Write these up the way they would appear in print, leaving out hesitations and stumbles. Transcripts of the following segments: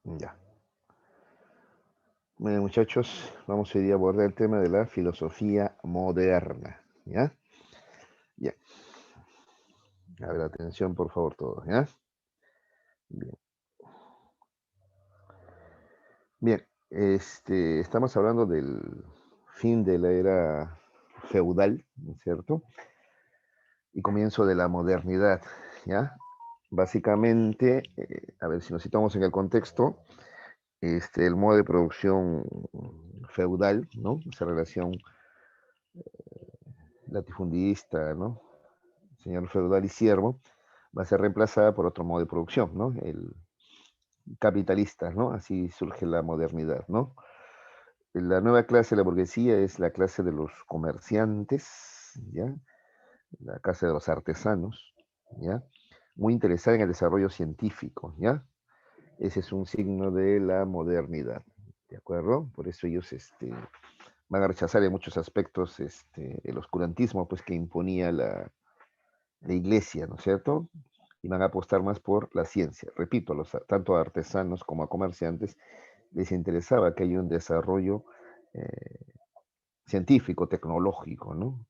Ya. Bueno, muchachos, vamos hoy día a abordar el tema de la filosofía moderna. ¿Ya? Ya. A ver, atención, por favor, todos. ¿Ya? Bien. Bien. Estamos hablando del fin de la era feudal, ¿no es cierto? Y comienzo de la modernidad. ¿Ya? Básicamente, a ver si nos situamos en el contexto, el modo de producción feudal, ¿no? Esa relación latifundista, ¿no? Señor feudal y siervo, va a ser reemplazada por otro modo de producción, ¿no? El capitalista, ¿no? Así surge la modernidad, ¿no? La nueva clase de la burguesía es la clase de los comerciantes, ¿ya? La clase de los artesanos, ¿ya? Muy interesada en el desarrollo científico, ¿ya? Ese es un signo de la modernidad, ¿de acuerdo? Por eso ellos van a rechazar en muchos aspectos el oscurantismo pues, que imponía la iglesia, ¿no es cierto? Y van a apostar más por la ciencia. Repito, tanto a artesanos como a comerciantes les interesaba que haya un desarrollo eh, científico, tecnológico, ¿no?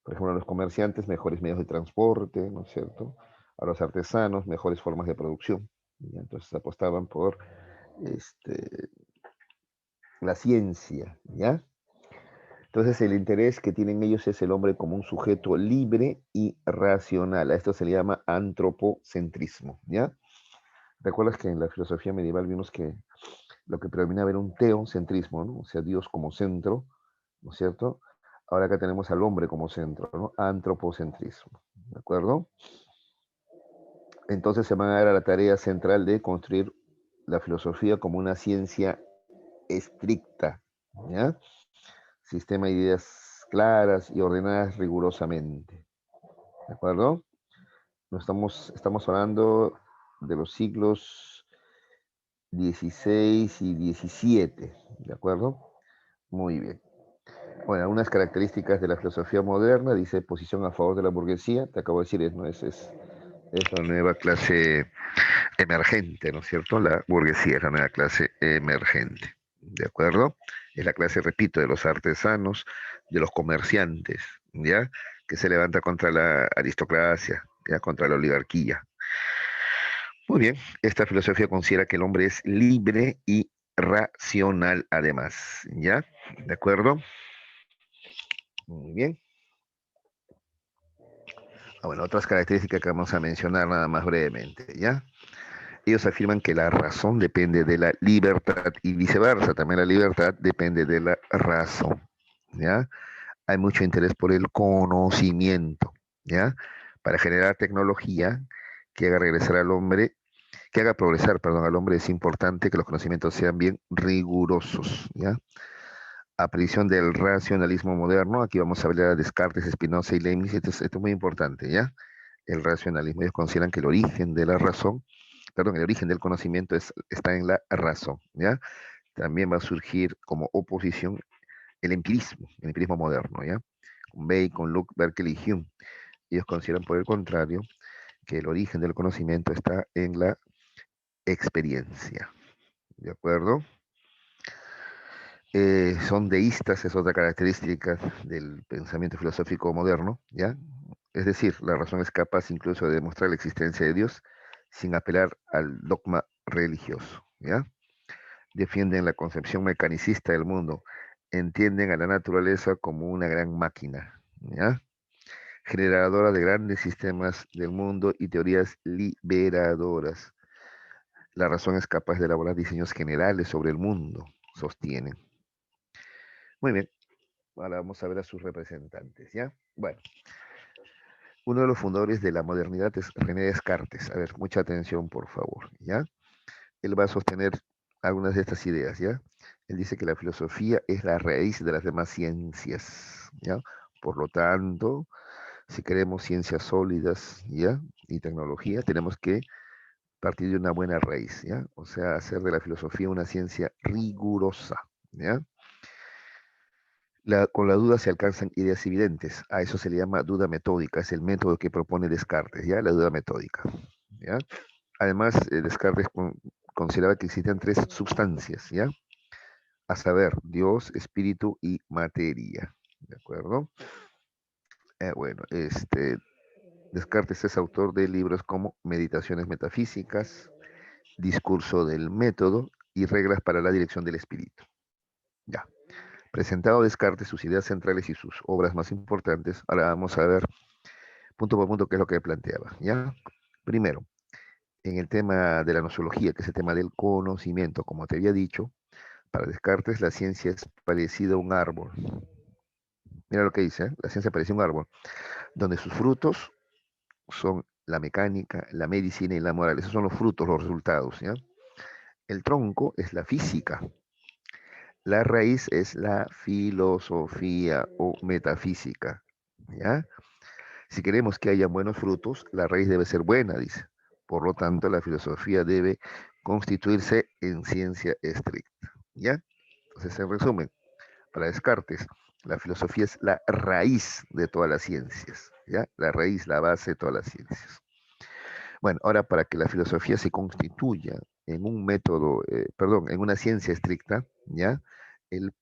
Por ejemplo, a los comerciantes, mejores medios de transporte, ¿no es cierto? A los artesanos, mejores formas de producción. ¿Ya? Entonces apostaban por este, la ciencia, ¿ya? Entonces el interés que tienen ellos es el hombre como un sujeto libre y racional. A esto se le llama antropocentrismo, ¿ya? ¿Recuerdas que en la filosofía medieval vimos que lo que predominaba era un teocentrismo, ¿no? O sea, Dios como centro, ¿no es cierto? Ahora acá tenemos al hombre como centro, ¿no? Antropocentrismo, ¿de acuerdo? Entonces se van a dar a la tarea central de construir la filosofía como una ciencia estricta, ¿ya? Sistema de ideas claras y ordenadas rigurosamente, ¿de acuerdo? No estamos hablando de los siglos 16 y 17, ¿de acuerdo? Muy bien. Bueno, algunas características de la filosofía moderna, dice posición a favor de la burguesía, te acabo de decir, ¿no? Es la nueva clase emergente, ¿no es cierto? La burguesía es la nueva clase emergente, ¿de acuerdo? Es la clase, repito, de los artesanos, de los comerciantes, ¿ya? Que se levanta contra la aristocracia, ¿ya? Contra la oligarquía. Muy bien, esta filosofía considera que el hombre es libre y racional además, ¿ya? ¿De acuerdo? Muy bien. Bueno, otras características que vamos a mencionar nada más brevemente, ¿ya? Ellos afirman que la razón depende de la libertad y viceversa, también la libertad depende de la razón, ¿ya? Hay mucho interés por el conocimiento, ¿ya? Para generar tecnología que haga regresar al hombre, que haga progresar, perdón, al hombre es importante que los conocimientos sean bien rigurosos, ¿ya? Aparición del racionalismo moderno, aquí vamos a hablar de Descartes, Spinoza y Leibniz, esto es muy importante, ¿ya? El racionalismo, ellos consideran que el origen de la razón, perdón, el origen del conocimiento está en la razón, ¿ya? También va a surgir como oposición el empirismo moderno, ¿ya? Con Bacon, Locke, Berkeley y Hume. Ellos consideran, por el contrario, que el origen del conocimiento está en la experiencia, ¿de acuerdo? Son deístas, es otra característica del pensamiento filosófico moderno, ¿ya? Es decir, la razón es capaz incluso de demostrar la existencia de Dios sin apelar al dogma religioso, ¿ya? Defienden la concepción mecanicista del mundo, entienden a la naturaleza como una gran máquina, ¿ya? Generadora de grandes sistemas del mundo y teorías liberadoras. La razón es capaz de elaborar diseños generales sobre el mundo, sostienen. Muy bien, ahora vamos a ver a sus representantes, ¿ya? Bueno, uno de los fundadores de la modernidad es René Descartes. A ver, mucha atención, por favor, ¿ya? Él va a sostener algunas de estas ideas, ¿ya? Él dice que la filosofía es la raíz de las demás ciencias, ¿ya? Por lo tanto, si queremos ciencias sólidas, ¿ya? Y tecnología, tenemos que partir de una buena raíz, ¿ya? O sea, hacer de la filosofía una ciencia rigurosa, ¿ya? Con la duda se alcanzan ideas evidentes. A eso se le llama duda metódica. Es el método que propone Descartes, ¿ya? La duda metódica, ¿ya? Además, Descartes consideraba que existen tres sustancias, ¿ya? A saber, Dios, espíritu y materia, ¿de acuerdo? Bueno, Descartes es autor de libros como Meditaciones metafísicas, Discurso del método y Reglas para la dirección del espíritu. Ya. Presentado Descartes, sus ideas centrales y sus obras más importantes, ahora vamos a ver punto por punto qué es lo que planteaba. ¿Ya? Primero, en el tema de la nosología, que es el tema del conocimiento, como te había dicho, para Descartes la ciencia es parecida a un árbol. Mira lo que dice, ¿eh? La ciencia parece un árbol, donde sus frutos son la mecánica, la medicina y la moral. Esos son los frutos, los resultados. ¿Ya? El tronco es la física. La raíz es la filosofía o metafísica. ¿Ya? Si queremos que haya buenos frutos, la raíz debe ser buena, dice. Por lo tanto, la filosofía debe constituirse en ciencia estricta. ¿Ya? Entonces, en resumen, para Descartes, la filosofía es la raíz de todas las ciencias. ¿Ya? La raíz, la base de todas las ciencias. Bueno, ahora para que la filosofía se constituya en un método, perdón, en una ciencia estricta, ¿ya? Él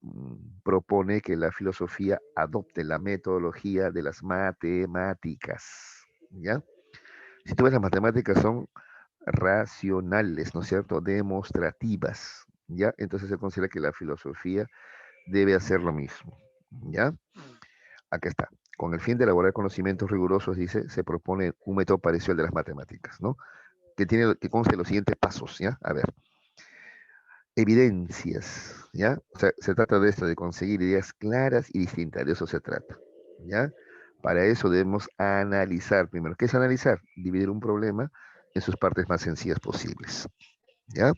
propone que la filosofía adopte la metodología de las matemáticas, ¿ya? Si tú ves, las matemáticas son racionales, ¿no es cierto? Demostrativas, ¿ya? Entonces se considera que la filosofía debe hacer lo mismo, ¿ya? Aquí está. Con el fin de elaborar conocimientos rigurosos, dice, se propone un método parecido al de las matemáticas, ¿no? Que conste los siguientes pasos, ¿ya? A ver, evidencias, ¿ya? O sea, se trata de esto, de conseguir ideas claras y distintas, de eso se trata, ¿ya? Para eso debemos analizar primero. ¿Qué es analizar? Dividir un problema en sus partes más sencillas posibles, ¿ya?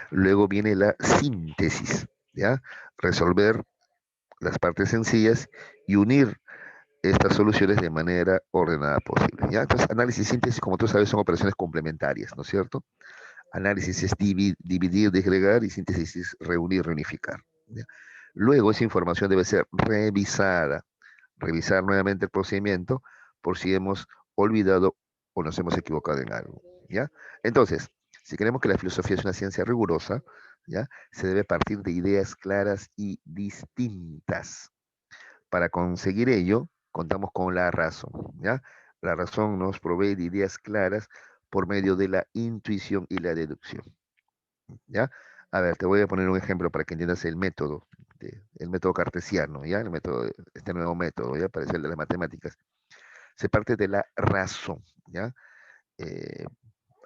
Luego viene la síntesis, ¿ya? Resolver las partes sencillas y unir estas soluciones de manera ordenada posible, ¿ya? Entonces, análisis y síntesis, como tú sabes, son operaciones complementarias, ¿no es cierto? Análisis es dividir, desagregar y síntesis es reunir, reunificar. ¿Ya? Luego esa información debe ser revisada, revisar nuevamente el procedimiento por si hemos olvidado o nos hemos equivocado en algo. ¿Ya? Entonces, si queremos que la filosofía es una ciencia rigurosa, ¿ya? Se debe partir de ideas claras y distintas. Para conseguir ello, contamos con la razón. ¿Ya? La razón nos provee de ideas claras por medio de la intuición y la deducción. ¿Ya? A ver, te voy a poner un ejemplo para que entiendas el método cartesiano, ¿ya? Este nuevo método, ¿ya? Parece el de las matemáticas. Se parte de la razón, ¿ya? Eh,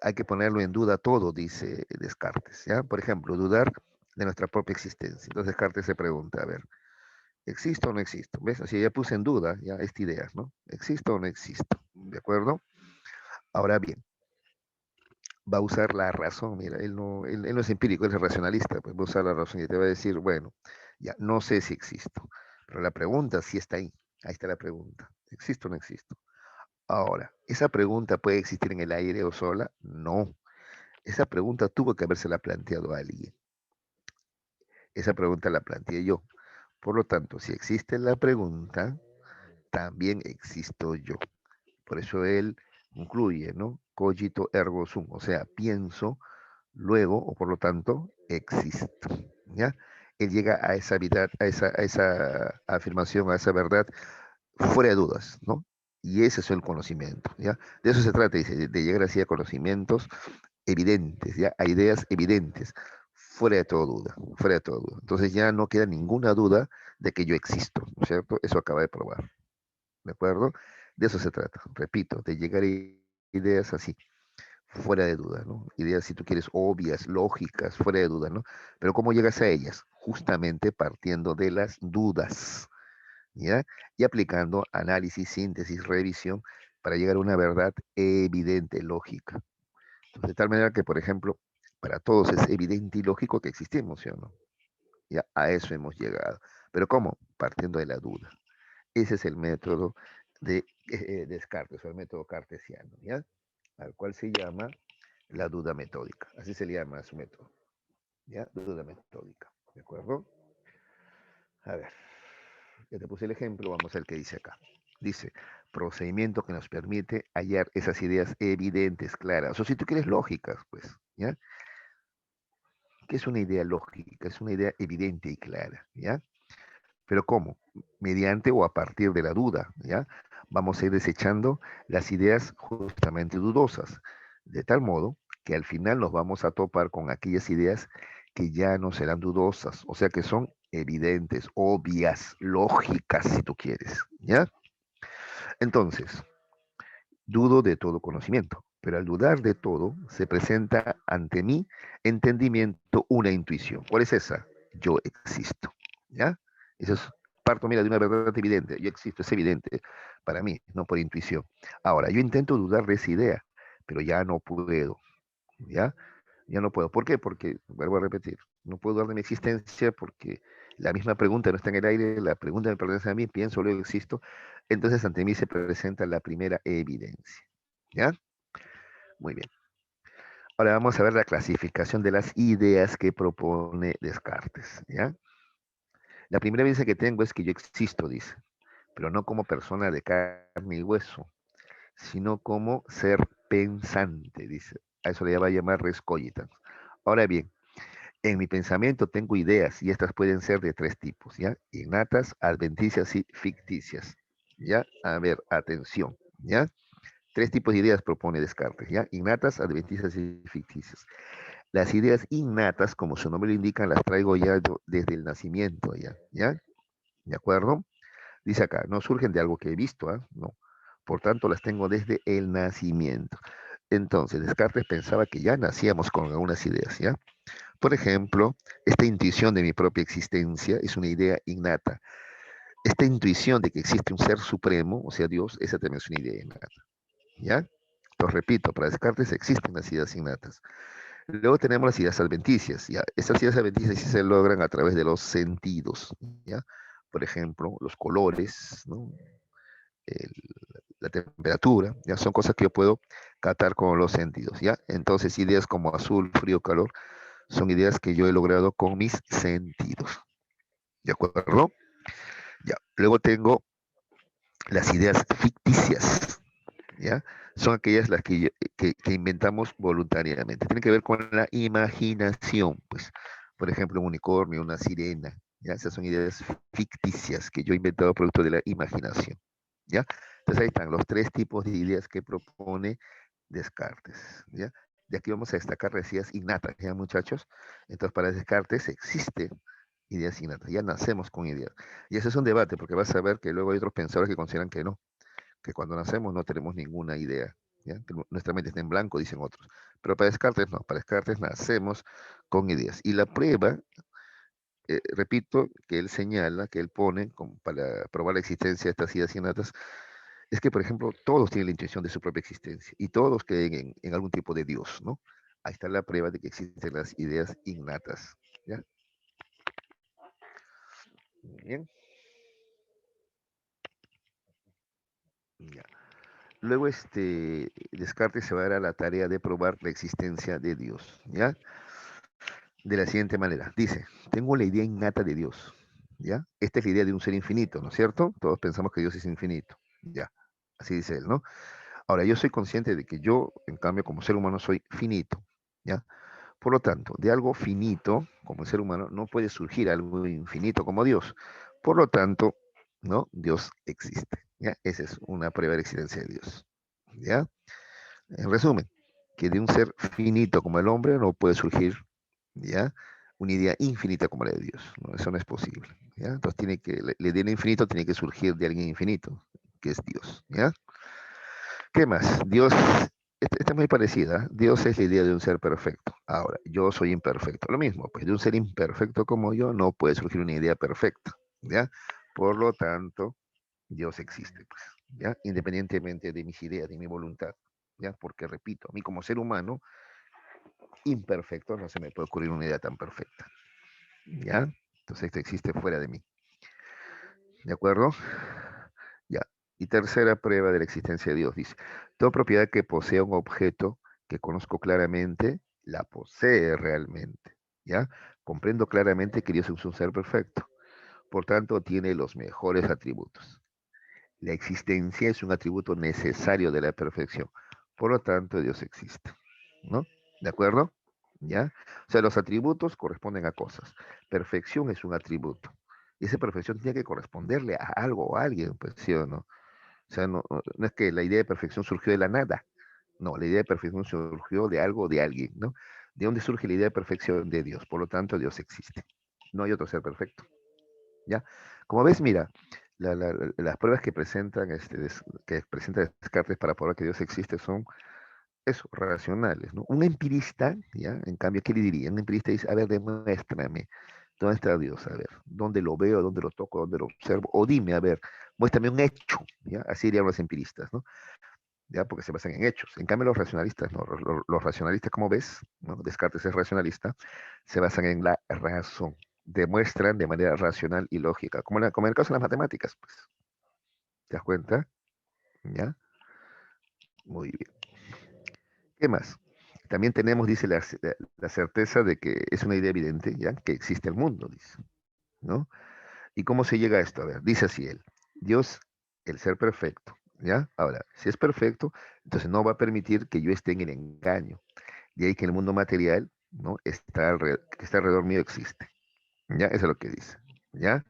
Hay que ponerlo en duda todo, dice Descartes, ¿ya? Por ejemplo, dudar de nuestra propia existencia. Entonces Descartes se pregunta, a ver, ¿existo o no existo? ¿Ves? Así ya puse en duda ya esta idea, ¿no? ¿Existo o no existo? ¿De acuerdo? Ahora bien, va a usar la razón. Mira, él no es empírico, él es racionalista, pues va a usar la razón y te va a decir, bueno, ya no sé si existo, pero la pregunta sí está ahí. Ahí está la pregunta. ¿Existo o no existo? Ahora, ¿esa pregunta puede existir en el aire o sola? No. Esa pregunta tuvo que habérsela planteado a alguien. Esa pregunta la planteé yo. Por lo tanto, si existe la pregunta, también existo yo. Por eso él concluye, ¿no? Cogito ergo sum, o sea, pienso, luego, o por lo tanto, existo. ¿Ya? Él llega a esa verdad, a esa afirmación, a esa verdad, fuera de dudas, ¿no? Y ese es el conocimiento, ¿ya? De eso se trata, dice, de llegar así a conocimientos evidentes, ¿ya? A ideas evidentes, fuera de toda duda, fuera de toda duda. Entonces ya no queda ninguna duda de que yo existo, ¿no es cierto? Eso acaba de probar, ¿de acuerdo? De eso se trata, repito, de llegar a ideas así, fuera de duda, ¿no? Ideas, si tú quieres, obvias, lógicas, fuera de duda, ¿no? Pero ¿cómo llegas a ellas? Justamente partiendo de las dudas, ¿ya? Y aplicando análisis, síntesis, revisión para llegar a una verdad evidente, lógica. Entonces, de tal manera que, por ejemplo, para todos es evidente y lógico que existimos, ¿sí o no? Ya a eso hemos llegado. Pero ¿cómo? Partiendo de la duda. Ese es el método de Descartes, o el método cartesiano, ¿ya? Al cual se llama la duda metódica. Así se le llama a su método, ¿ya? Duda metódica, ¿de acuerdo? A ver, ya te puse el ejemplo, vamos a ver qué dice acá. Dice, procedimiento que nos permite hallar esas ideas evidentes, claras. O si tú quieres lógicas, pues, ¿ya? que es una idea lógica, es una idea evidente y clara, ¿ya? Pero ¿cómo? Mediante o a partir de la duda, ¿ya? Vamos a ir desechando las ideas justamente dudosas, de tal modo que al final nos vamos a topar con aquellas ideas que ya no serán dudosas, o sea que son evidentes, obvias, lógicas, si tú quieres, ¿ya? Entonces, dudo de todo conocimiento, pero al dudar de todo se presenta ante mí entendimiento, una intuición. ¿Cuál es esa? Yo existo, ¿ya? Eso es, parto, mira, de una verdad evidente. Yo existo, es evidente para mí, no por intuición. Ahora, yo intento dudar de esa idea, pero ya no puedo, ¿ya? Ya no puedo. ¿Por qué? Porque, vuelvo a repetir, no puedo dudar de mi existencia porque la misma pregunta no está en el aire, la pregunta me pertenece a mí, pienso, luego existo. Entonces ante mí se presenta la primera evidencia. ¿Ya? Muy bien. Ahora vamos a ver la clasificación de las ideas que propone Descartes. ¿Ya? La primera evidencia que tengo es que yo existo, dice, pero no como persona de carne y hueso, sino como ser pensante, dice. A eso le va a llamar res cogitans. Ahora bien, en mi pensamiento tengo ideas y estas pueden ser de tres tipos, ¿ya? Innatas, adventicias y ficticias, ¿ya? A ver, atención, ¿ya? Tres tipos de ideas propone Descartes, ¿ya? Innatas, adventicias y ficticias. Las ideas innatas, como su nombre lo indica, las traigo ya desde el nacimiento, ¿ya? ¿Ya? ¿De acuerdo? Dice acá, no surgen de algo que he visto, ¿ah? No. Por tanto, las tengo desde el nacimiento. Entonces, Descartes pensaba que ya nacíamos con algunas ideas, ¿ya? Por ejemplo, esta intuición de mi propia existencia es una idea innata. Esta intuición de que existe un ser supremo, o sea, Dios, esa también es una idea innata. ¿Ya? Lo repito, para Descartes existen las ideas innatas. Luego tenemos las ideas adventicias. ¿Ya? Estas ideas adventicias sí se logran a través de los sentidos. ¿Ya? Por ejemplo, los colores, ¿no? El- la temperatura, ya son cosas que yo puedo captar con los sentidos. ¿Ya? Entonces, ideas como azul, frío, calor, son ideas que yo he logrado con mis sentidos. ¿De acuerdo? Ya. Luego tengo las ideas ficticias. ¿Ya? Son aquellas las que inventamos voluntariamente. Tienen que ver con la imaginación. Pues, por ejemplo, un unicornio, una sirena. ¿Ya? Esas son ideas ficticias que yo he inventado producto de la imaginación. ¿Ya? Entonces ahí están los tres tipos de ideas que propone Descartes. ¿Ya? De aquí vamos a destacar las ideas innatas, ¿ya, muchachos? Entonces, para Descartes existe ideas innatas, ya nacemos con ideas. Y ese es un debate, porque vas a ver que luego hay otros pensadores que consideran que no, que cuando nacemos no tenemos ninguna idea, ¿ya? Que nuestra mente está en blanco, dicen otros. Pero para Descartes no, para Descartes nacemos con ideas. Y la prueba, repito, que él señala, que él pone para probar la existencia de estas ideas innatas, es que, por ejemplo, todos tienen la intuición de su propia existencia y todos creen en algún tipo de Dios, ¿no? Ahí está la prueba de que existen las ideas innatas, ¿ya? Bien, ya. Luego, Descartes se va a dar a la tarea de probar la existencia de Dios, ¿ya? De la siguiente manera. Dice, tengo la idea innata de Dios, ¿ya? Esta es la idea de un ser infinito, ¿no es cierto? Todos pensamos que Dios es infinito, ¿ya? Así dice él, ¿no? Ahora, yo soy consciente de que yo, en cambio, como ser humano, soy finito, ¿ya? Por lo tanto, de algo finito, como el ser humano, no puede surgir algo infinito como Dios. Por lo tanto, ¿no? Dios existe, ¿ya? Esa es una prueba de la existencia de Dios, ¿ya? En resumen, que de un ser finito como el hombre no puede surgir, ¿ya? Una idea infinita como la de Dios, ¿no? Eso no es posible, ¿ya? Entonces tiene que, la idea de infinito tiene que surgir de alguien infinito, que es Dios, ¿ya? ¿Qué más? Dios, esta es muy parecida. Dios es la idea de un ser perfecto. Ahora, yo soy imperfecto. Lo mismo, pues de un ser imperfecto como yo no puede surgir una idea perfecta, ¿ya? Por lo tanto, Dios existe, pues, ¿ya? Independientemente de mis ideas, de mi voluntad, ¿ya? Porque, repito, a mí como ser humano imperfecto no se me puede ocurrir una idea tan perfecta, ¿ya? Entonces, esto existe fuera de mí, ¿de acuerdo? Ya. Y tercera prueba de la existencia de Dios, dice, toda propiedad que posea un objeto que conozco claramente, la posee realmente, ¿ya? Comprendo claramente que Dios es un ser perfecto, por tanto tiene los mejores atributos. La existencia es un atributo necesario de la perfección, por lo tanto Dios existe, ¿no? ¿De acuerdo? ¿ya? O sea, los atributos corresponden a cosas. Perfección es un atributo. Y esa perfección tiene que corresponderle a algo o a alguien, pues, ¿sí o no? O sea, no es que la idea de perfección surgió de la nada. No, la idea de perfección surgió de algo o de alguien, ¿no? ¿De dónde surge la idea de perfección? De Dios. Por lo tanto, Dios existe. No hay otro ser perfecto, ¿ya? Como ves, mira, las pruebas que presentan, que presenta Descartes para probar que Dios existe son eso, racionales, ¿no? Un empirista, ¿ya? En cambio, ¿qué le diría? Un empirista dice, a ver, demuéstrame, ¿dónde está Dios? A ver, ¿dónde lo veo? ¿Dónde lo toco? ¿Dónde lo observo? O dime, a ver, muéstrame un hecho, ¿ya? Así dirían los empiristas, ¿no? ¿Ya? Porque se basan en hechos. En cambio, los racionalistas, ¿no? Los racionalistas, como ves, ¿no? Descartes es racionalista, se basan en la razón. Demuestran de manera racional y lógica, como en el caso de las matemáticas, pues. ¿Te das cuenta? ¿Ya? Muy bien. ¿Qué más? También tenemos, dice, la certeza de que es una idea evidente, ¿ya? Que existe el mundo, dice, ¿no? ¿Y cómo se llega a esto? A ver, dice así él, Dios, el ser perfecto, ¿ya? Ahora, si es perfecto, entonces no va a permitir que yo esté en el engaño. De ahí que el mundo material, ¿no? Que está alrededor mío existe, ¿ya? Eso es lo que dice, ¿ya?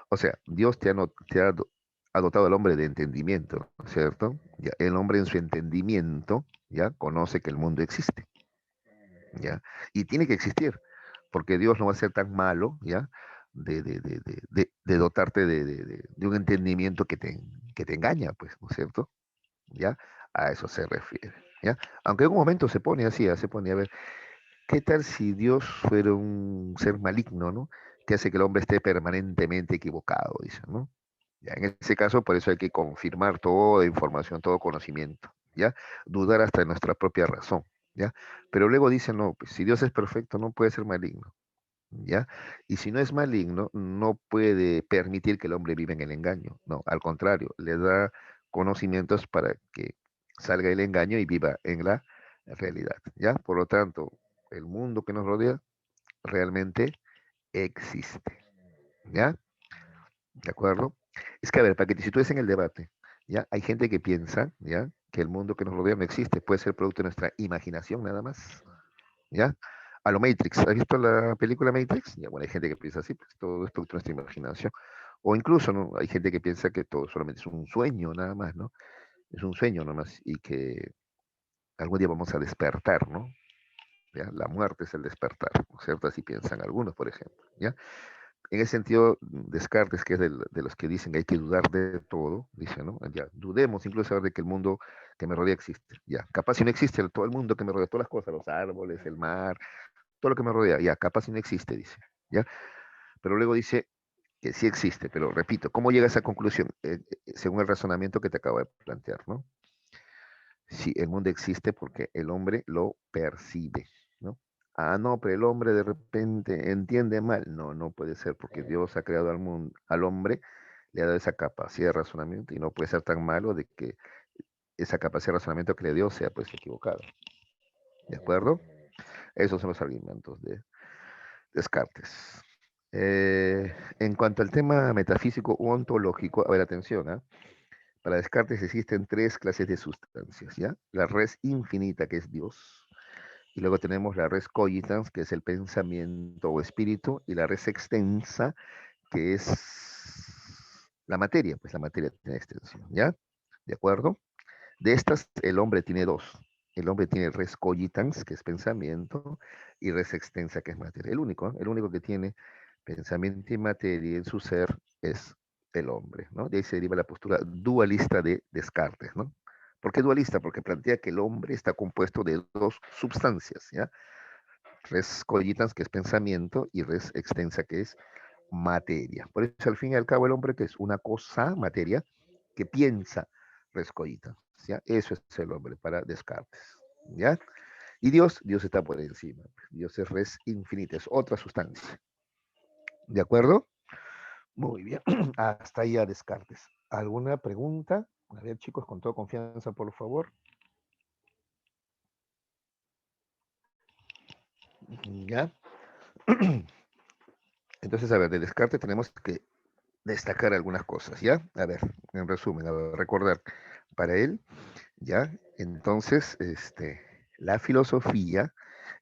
O sea, Dios ha dotado al hombre de entendimiento, ¿no es cierto? Ya, el hombre en su entendimiento, ¿ya? Conoce que el mundo existe. ¿Ya? Y tiene que existir, porque Dios no va a ser tan malo, ¿ya? De dotarte de un entendimiento que te engaña, pues, ¿no es cierto? ¿Ya? A eso se refiere, ¿ya? Aunque en un momento se pone así, se pone a ver, ¿qué tal si Dios fuera un ser maligno, ¿no? Que hace que el hombre esté permanentemente equivocado, dice, ¿no? Ya, en ese caso, por eso hay que confirmar toda información, todo conocimiento, ¿ya? Dudar hasta de nuestra propia razón, ¿ya? Pero luego dice, no, pues si Dios es perfecto, no puede ser maligno, ¿ya? Y si no es maligno, no puede permitir que el hombre viva en el engaño, no, al contrario, le da conocimientos para que salga del engaño y viva en la realidad, ¿ya? Por lo tanto, el mundo que nos rodea realmente existe, ¿ya? ¿De acuerdo? Es que, a ver, para que te sitúes en el debate, ¿ya? Hay gente que piensa, ¿ya? Que el mundo que nos rodea no existe, puede ser producto de nuestra imaginación nada más, ¿ya? A lo Matrix, ¿has visto la película Matrix? Ya, bueno, hay gente que piensa así, pues todo es producto de nuestra imaginación. O incluso, ¿no? Hay gente que piensa que todo solamente es un sueño nada más, ¿no? Es un sueño nada más y que algún día vamos a despertar, ¿no? ¿Ya? La muerte es el despertar, ¿no es cierto? Así piensan algunos, por ejemplo, ¿ya? En ese sentido, Descartes, que es de los que dicen que hay que dudar de todo, dice, ¿no? Ya, dudemos incluso de que el mundo que me rodea existe. Ya, capaz si no existe todo el mundo que me rodea, todas las cosas, los árboles, el mar, todo lo que me rodea, ya, capaz si no existe, dice. Ya, pero luego dice que sí existe, pero repito, ¿cómo llega a esa conclusión? Según el razonamiento que te acabo de plantear, ¿no? Sí, el mundo existe porque el hombre lo percibe, ¿no? Ah, no, pero el hombre de repente entiende mal. No, no puede ser porque Dios ha creado al mundo, al hombre, le ha dado esa capacidad de razonamiento y no puede ser tan malo de que esa capacidad de razonamiento que le dio sea pues equivocada. ¿De acuerdo? Esos son los argumentos de Descartes. En cuanto al tema metafísico u ontológico, a ver, atención, ¿ah? Para Descartes existen tres clases de sustancias, ¿ya? La res infinita, que es Dios. Y luego tenemos la res cogitans, que es el pensamiento o espíritu, y la res extensa, que es la materia, pues la materia tiene extensión, ¿ya? ¿De acuerdo? De estas, el hombre tiene dos. El hombre tiene res cogitans, que es pensamiento, y res extensa, que es materia. El único que tiene pensamiento y materia en su ser es el hombre, ¿no? De ahí se deriva la postura dualista de Descartes, ¿no? ¿Por qué dualista? Porque plantea que el hombre está compuesto de dos substancias, ¿ya? Res cogitans, que es pensamiento, y res extensa, que es materia. Por eso, al fin y al cabo, el hombre que es una cosa, materia, que piensa, res cogitans, ¿ya? Eso es el hombre para Descartes, ¿ya? Y Dios está por encima. Dios es res infinita, es otra sustancia. ¿De acuerdo? Muy bien. Hasta ahí a Descartes. ¿Alguna pregunta? A ver, chicos, con toda confianza, por favor. ¿Ya? Entonces, a ver, de Descartes tenemos que destacar algunas cosas, ¿ya? A ver, en resumen, a ver, recordar, para él, ¿ya? Entonces, la filosofía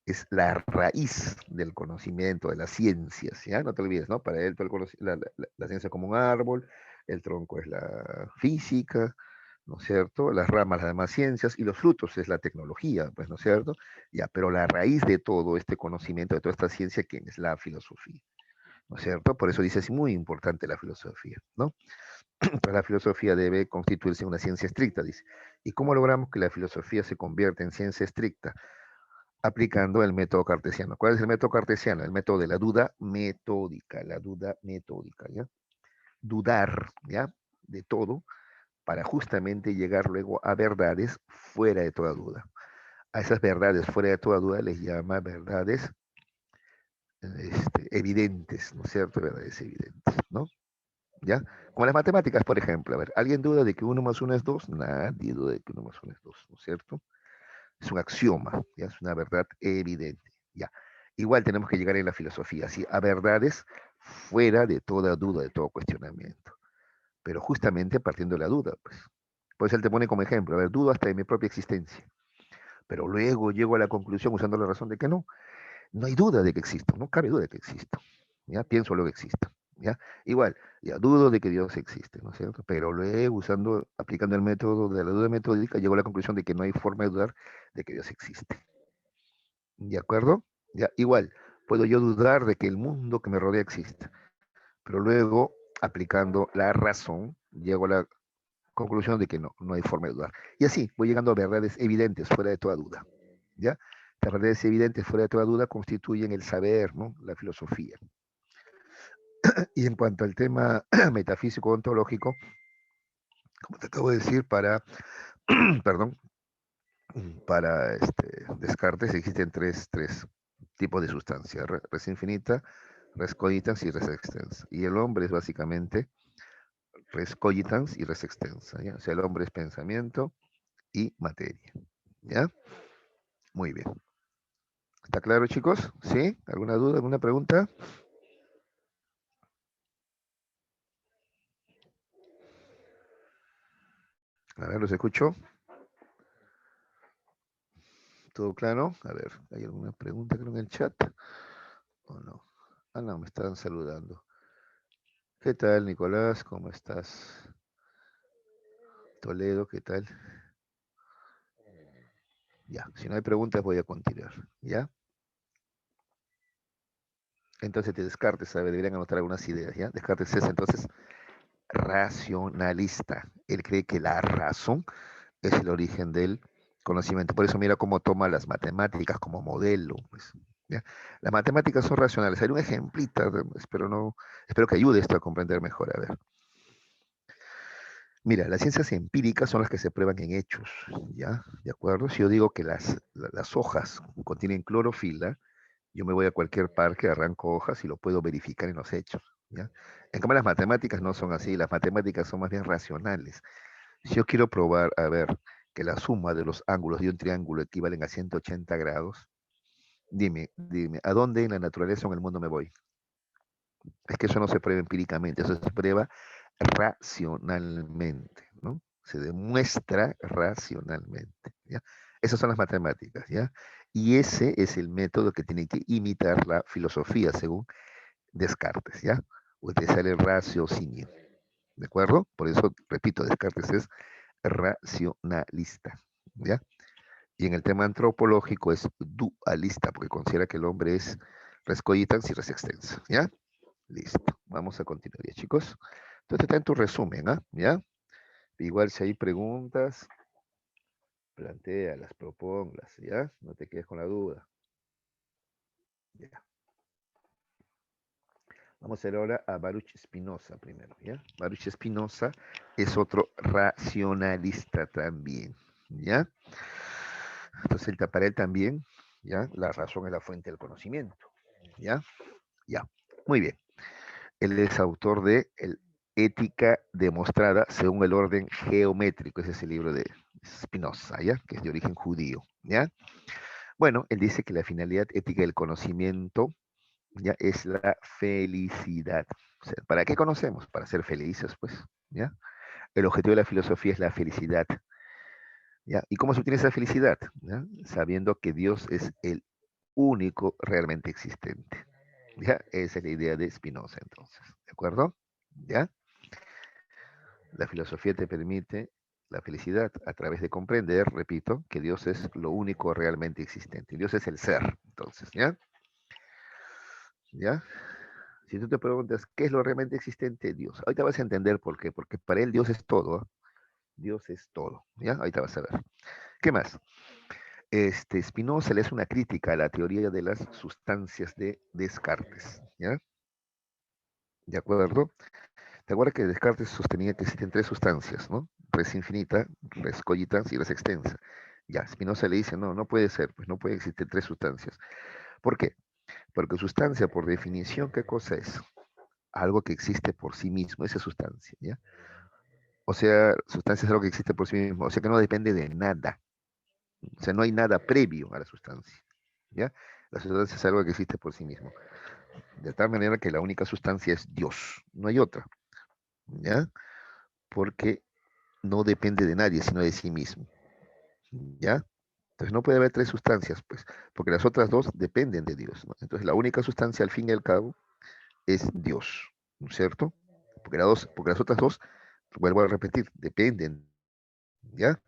es la raíz del conocimiento, de las ciencias, ¿ya? No te olvides, ¿no? Para él todo la ciencia como un árbol, el tronco es la física, ¿no es cierto? Las ramas, las demás ciencias, y los frutos es la tecnología, pues, ¿no es cierto? Ya, pero la raíz de todo este conocimiento, de toda esta ciencia, ¿quién es? La filosofía, ¿no es cierto? Por eso dice, es muy importante la filosofía, ¿no? Pues la filosofía debe constituirse en una ciencia estricta, dice. ¿Y cómo logramos que la filosofía se convierta en ciencia estricta? Aplicando el método cartesiano. ¿Cuál es el método cartesiano? El método de la duda metódica, ¿ya? Dudar, ¿ya? De todo para justamente llegar luego a verdades fuera de toda duda. A esas verdades fuera de toda duda les llama verdades evidentes, ¿no es cierto? Verdades evidentes, ¿no? ¿Ya? Como las matemáticas, por ejemplo. A ver, ¿alguien duda de que uno más uno es 2? Nadie duda de que uno más uno es 2, ¿no es cierto? Es un axioma, ¿ya? Es una verdad evidente, ¿ya? Igual tenemos que llegar en la filosofía, ¿sí? A verdades fuera de toda duda, de todo cuestionamiento. Pero justamente partiendo de la duda, pues. Pues él te pone como ejemplo, a ver, dudo hasta de mi propia existencia, pero luego llego a la conclusión usando la razón de que no, no hay duda de que existo, no cabe duda de que existo, ¿ya? Pienso luego que existo, ¿ya? Igual, ya dudo de que Dios existe, ¿no es cierto? Pero luego aplicando el método de la duda metódica, llego a la conclusión de que no hay forma de dudar de que Dios existe, ¿de acuerdo? Ya, igual, puedo yo dudar de que el mundo que me rodea existe, pero luego, aplicando la razón, llego a la conclusión de que no, no hay forma de dudar. Y así voy llegando a verdades evidentes, fuera de toda duda. ¿Ya? Las verdades evidentes, fuera de toda duda, constituyen el saber, ¿no? La filosofía. Y en cuanto al tema metafísico ontológico, como te acabo de decir, perdón, para Descartes existen tres tipos de sustancia: res infinita, res cogitans y res extensa. Y el hombre es básicamente res cogitans y res extensa. ¿Ya? O sea, el hombre es pensamiento y materia. ¿Ya? Muy bien. ¿Está claro, chicos? ¿Sí? ¿Alguna duda, alguna pregunta? A ver, los escucho. ¿Todo claro? A ver, ¿hay alguna pregunta creo en el chat? ¿O no? Ah, no, me están saludando. ¿Qué tal, Nicolás? ¿Cómo estás? Toledo, ¿qué tal? Ya, si no hay preguntas voy a continuar. ¿Ya? Entonces te Descartes, ¿sabe? Deberían anotar algunas ideas, ¿ya? Descartes es entonces racionalista. Él cree que la razón es el origen del conocimiento. Por eso mira cómo toma las matemáticas como modelo. Pues, ¿ya? Las matemáticas son racionales. Hay un ejemplito, espero que ayude esto a comprender mejor. A ver. Mira, las ciencias empíricas son las que se prueban en hechos, ¿ya? ¿De acuerdo? Si yo digo que las hojas contienen clorofila, yo me voy a cualquier parque, arranco hojas y lo puedo verificar en los hechos, ¿ya? En cambio, las matemáticas no son así, las matemáticas son más bien racionales. Si yo quiero probar, a ver, que la suma de los ángulos de un triángulo equivalen a 180 grados, dime, ¿a dónde en la naturaleza o en el mundo me voy? Es que eso no se prueba empíricamente, eso se prueba racionalmente, ¿no? Se demuestra racionalmente, ¿ya? Esas son las matemáticas, ¿ya? Y ese es el método que tiene que imitar la filosofía, según Descartes, ¿ya? Utilizar el raciocinio, ¿de acuerdo? Por eso, repito, Descartes es racionalista, ¿ya? Y en el tema antropológico es dualista, porque considera que el hombre es res cogitans y res extensa, ¿ya? Listo, vamos a continuar ya, chicos. Entonces está en tu resumen, ¿ah? ¿Ya? Igual si hay preguntas, plantéalas, propóngalas, ¿ya? No te quedes con la duda. Ya. Vamos a ir ahora a Baruch Spinoza primero, ¿ya? Baruch Spinoza es otro racionalista también, ¿ya? Entonces, para él también, ¿ya? La razón es la fuente del conocimiento, ¿ya? Ya, muy bien. Él es autor de Ética demostrada según el orden geométrico. Ese es el libro de Spinoza, ¿ya? Que es de origen judío, ¿ya? Bueno, él dice que la finalidad ética del conocimiento, ¿ya? Es la felicidad. O sea, ¿para qué conocemos? Para ser felices, pues, ¿ya? El objetivo de la filosofía es la felicidad, ¿ya? ¿Y cómo se obtiene esa felicidad? ¿Ya? Sabiendo que Dios es el único realmente existente. ¿Ya? Esa es la idea de Spinoza, entonces. ¿De acuerdo? ¿Ya? La filosofía te permite la felicidad a través de comprender, repito, que Dios es lo único realmente existente. Dios es el ser, entonces, ¿ya? ¿Ya? Si tú te preguntas, ¿qué es lo realmente existente? Dios. Ahorita vas a entender por qué, porque para él Dios es todo. ¿Ah? Dios es todo, ¿ya? Ahorita vas a ver. ¿Qué más? Spinoza le hace una crítica a la teoría de las sustancias de Descartes, ¿ya? ¿De acuerdo? ¿Te acuerdas que Descartes sostenía que existen tres sustancias, ¿no? Res infinita, res cogitans y res extensa. Ya, Spinoza le dice, no, no puede ser, pues no puede existir tres sustancias. ¿Por qué? Porque sustancia, por definición, ¿qué cosa es? Algo que existe por sí mismo, esa es sustancia, ¿ya? O sea, sustancia es algo que existe por sí mismo, o sea que no depende de nada. O sea, no hay nada previo a la sustancia, ¿ya? La sustancia es algo que existe por sí mismo. De tal manera que la única sustancia es Dios, no hay otra, ¿ya? Porque no depende de nadie, sino de sí mismo, ¿ya? Entonces no puede haber tres sustancias, pues, porque las otras dos dependen de Dios, ¿no? Entonces la única sustancia al fin y al cabo es Dios, ¿no es cierto? Porque las otras dos, vuelvo a repetir, dependen, ¿ya?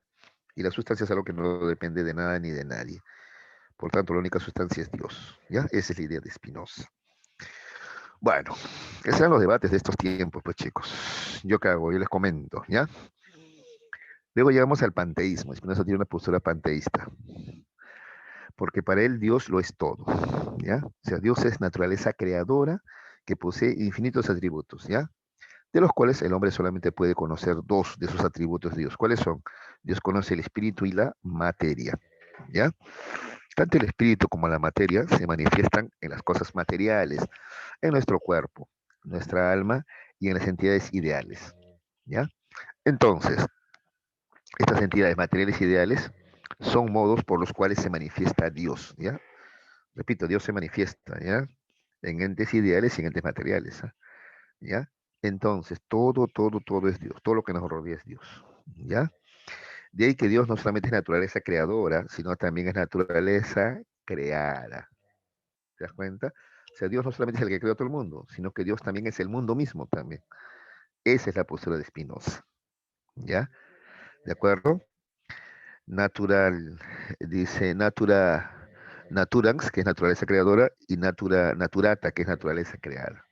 Y la sustancia es algo que no depende de nada ni de nadie. Por tanto, la única sustancia es Dios, ¿ya? Esa es la idea de Spinoza. Bueno, esos eran los debates de estos tiempos, pues chicos. Yo qué hago, yo les comento, ¿ya? Luego llegamos al panteísmo. Spinoza tiene una postura panteísta, porque para él Dios lo es todo, ¿ya? O sea, Dios es naturaleza creadora que posee infinitos atributos, ¿ya? De los cuales el hombre solamente puede conocer dos de sus atributos de Dios. ¿Cuáles son? Dios conoce el espíritu y la materia, ¿ya? Tanto el espíritu como la materia se manifiestan en las cosas materiales, en nuestro cuerpo, nuestra alma y en las entidades ideales, ¿ya? Entonces, estas entidades materiales ideales son modos por los cuales se manifiesta Dios, ¿ya? Repito, Dios se manifiesta, ¿ya? En entes ideales y en entes materiales, ¿ah? ¿Ya? Entonces, todo es Dios, todo lo que nos rodea es Dios, ¿ya? De ahí que Dios no solamente es naturaleza creadora, sino también es naturaleza creada. ¿Te das cuenta? O sea, Dios no solamente es el que creó todo el mundo, sino que Dios también es el mundo mismo también. Esa es la postura de Spinoza, ¿ya? ¿De acuerdo? Natural, dice naturans, que es naturaleza creadora, y naturata, que es naturaleza creada.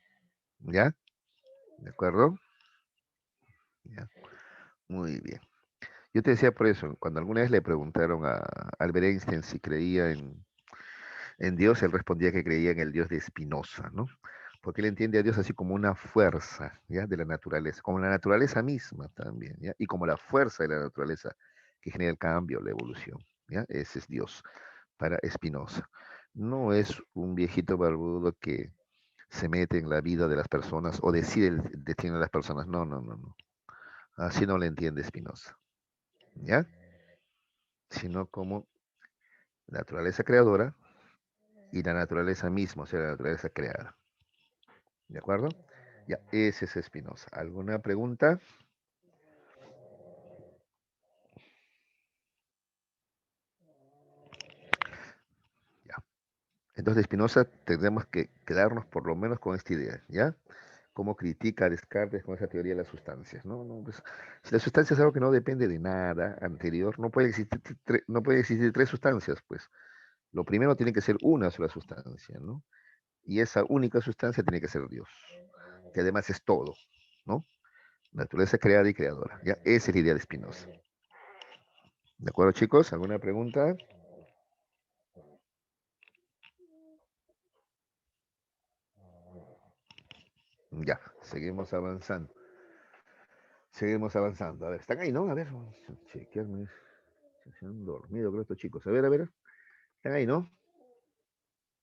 ¿Ya? ¿De acuerdo? Ya. Muy bien. Yo te decía por eso, cuando alguna vez le preguntaron a Albert Einstein si creía en Dios, él respondía que creía en el Dios de Spinoza, ¿no? Porque él entiende a Dios así como una fuerza, ¿ya? De la naturaleza, como la naturaleza misma también, ¿ya? Y como la fuerza de la naturaleza que genera el cambio, la evolución, ¿ya? Ese es Dios para Spinoza. No es un viejito barbudo que se mete en la vida de las personas o decide el destino de las personas. No, no, no, no. Así no le entiende Spinoza, ¿ya? Sino como naturaleza creadora y la naturaleza misma, o sea, la naturaleza creada. ¿De acuerdo? Ya, ese es Spinoza. ¿Alguna pregunta? Ya. Entonces, Spinoza tendremos que quedarnos por lo menos con esta idea, ¿ya? Cómo critica a Descartes con esa teoría de las sustancias, ¿no? No, pues, si la sustancia es algo que no depende de nada anterior, no puede existir tres sustancias, pues. Lo primero tiene que ser una sola sustancia, ¿no? Y esa única sustancia tiene que ser Dios, que además es todo, ¿no? Naturaleza creada y creadora. ¿Ya? Esa es la idea de Spinoza. ¿De acuerdo, chicos? ¿Alguna pregunta? Ya, seguimos avanzando. Seguimos avanzando. A ver, ¿están ahí, no? A ver, vamos a chequearme. Se han dormido, creo, estos chicos. A ver. ¿Están ahí, no?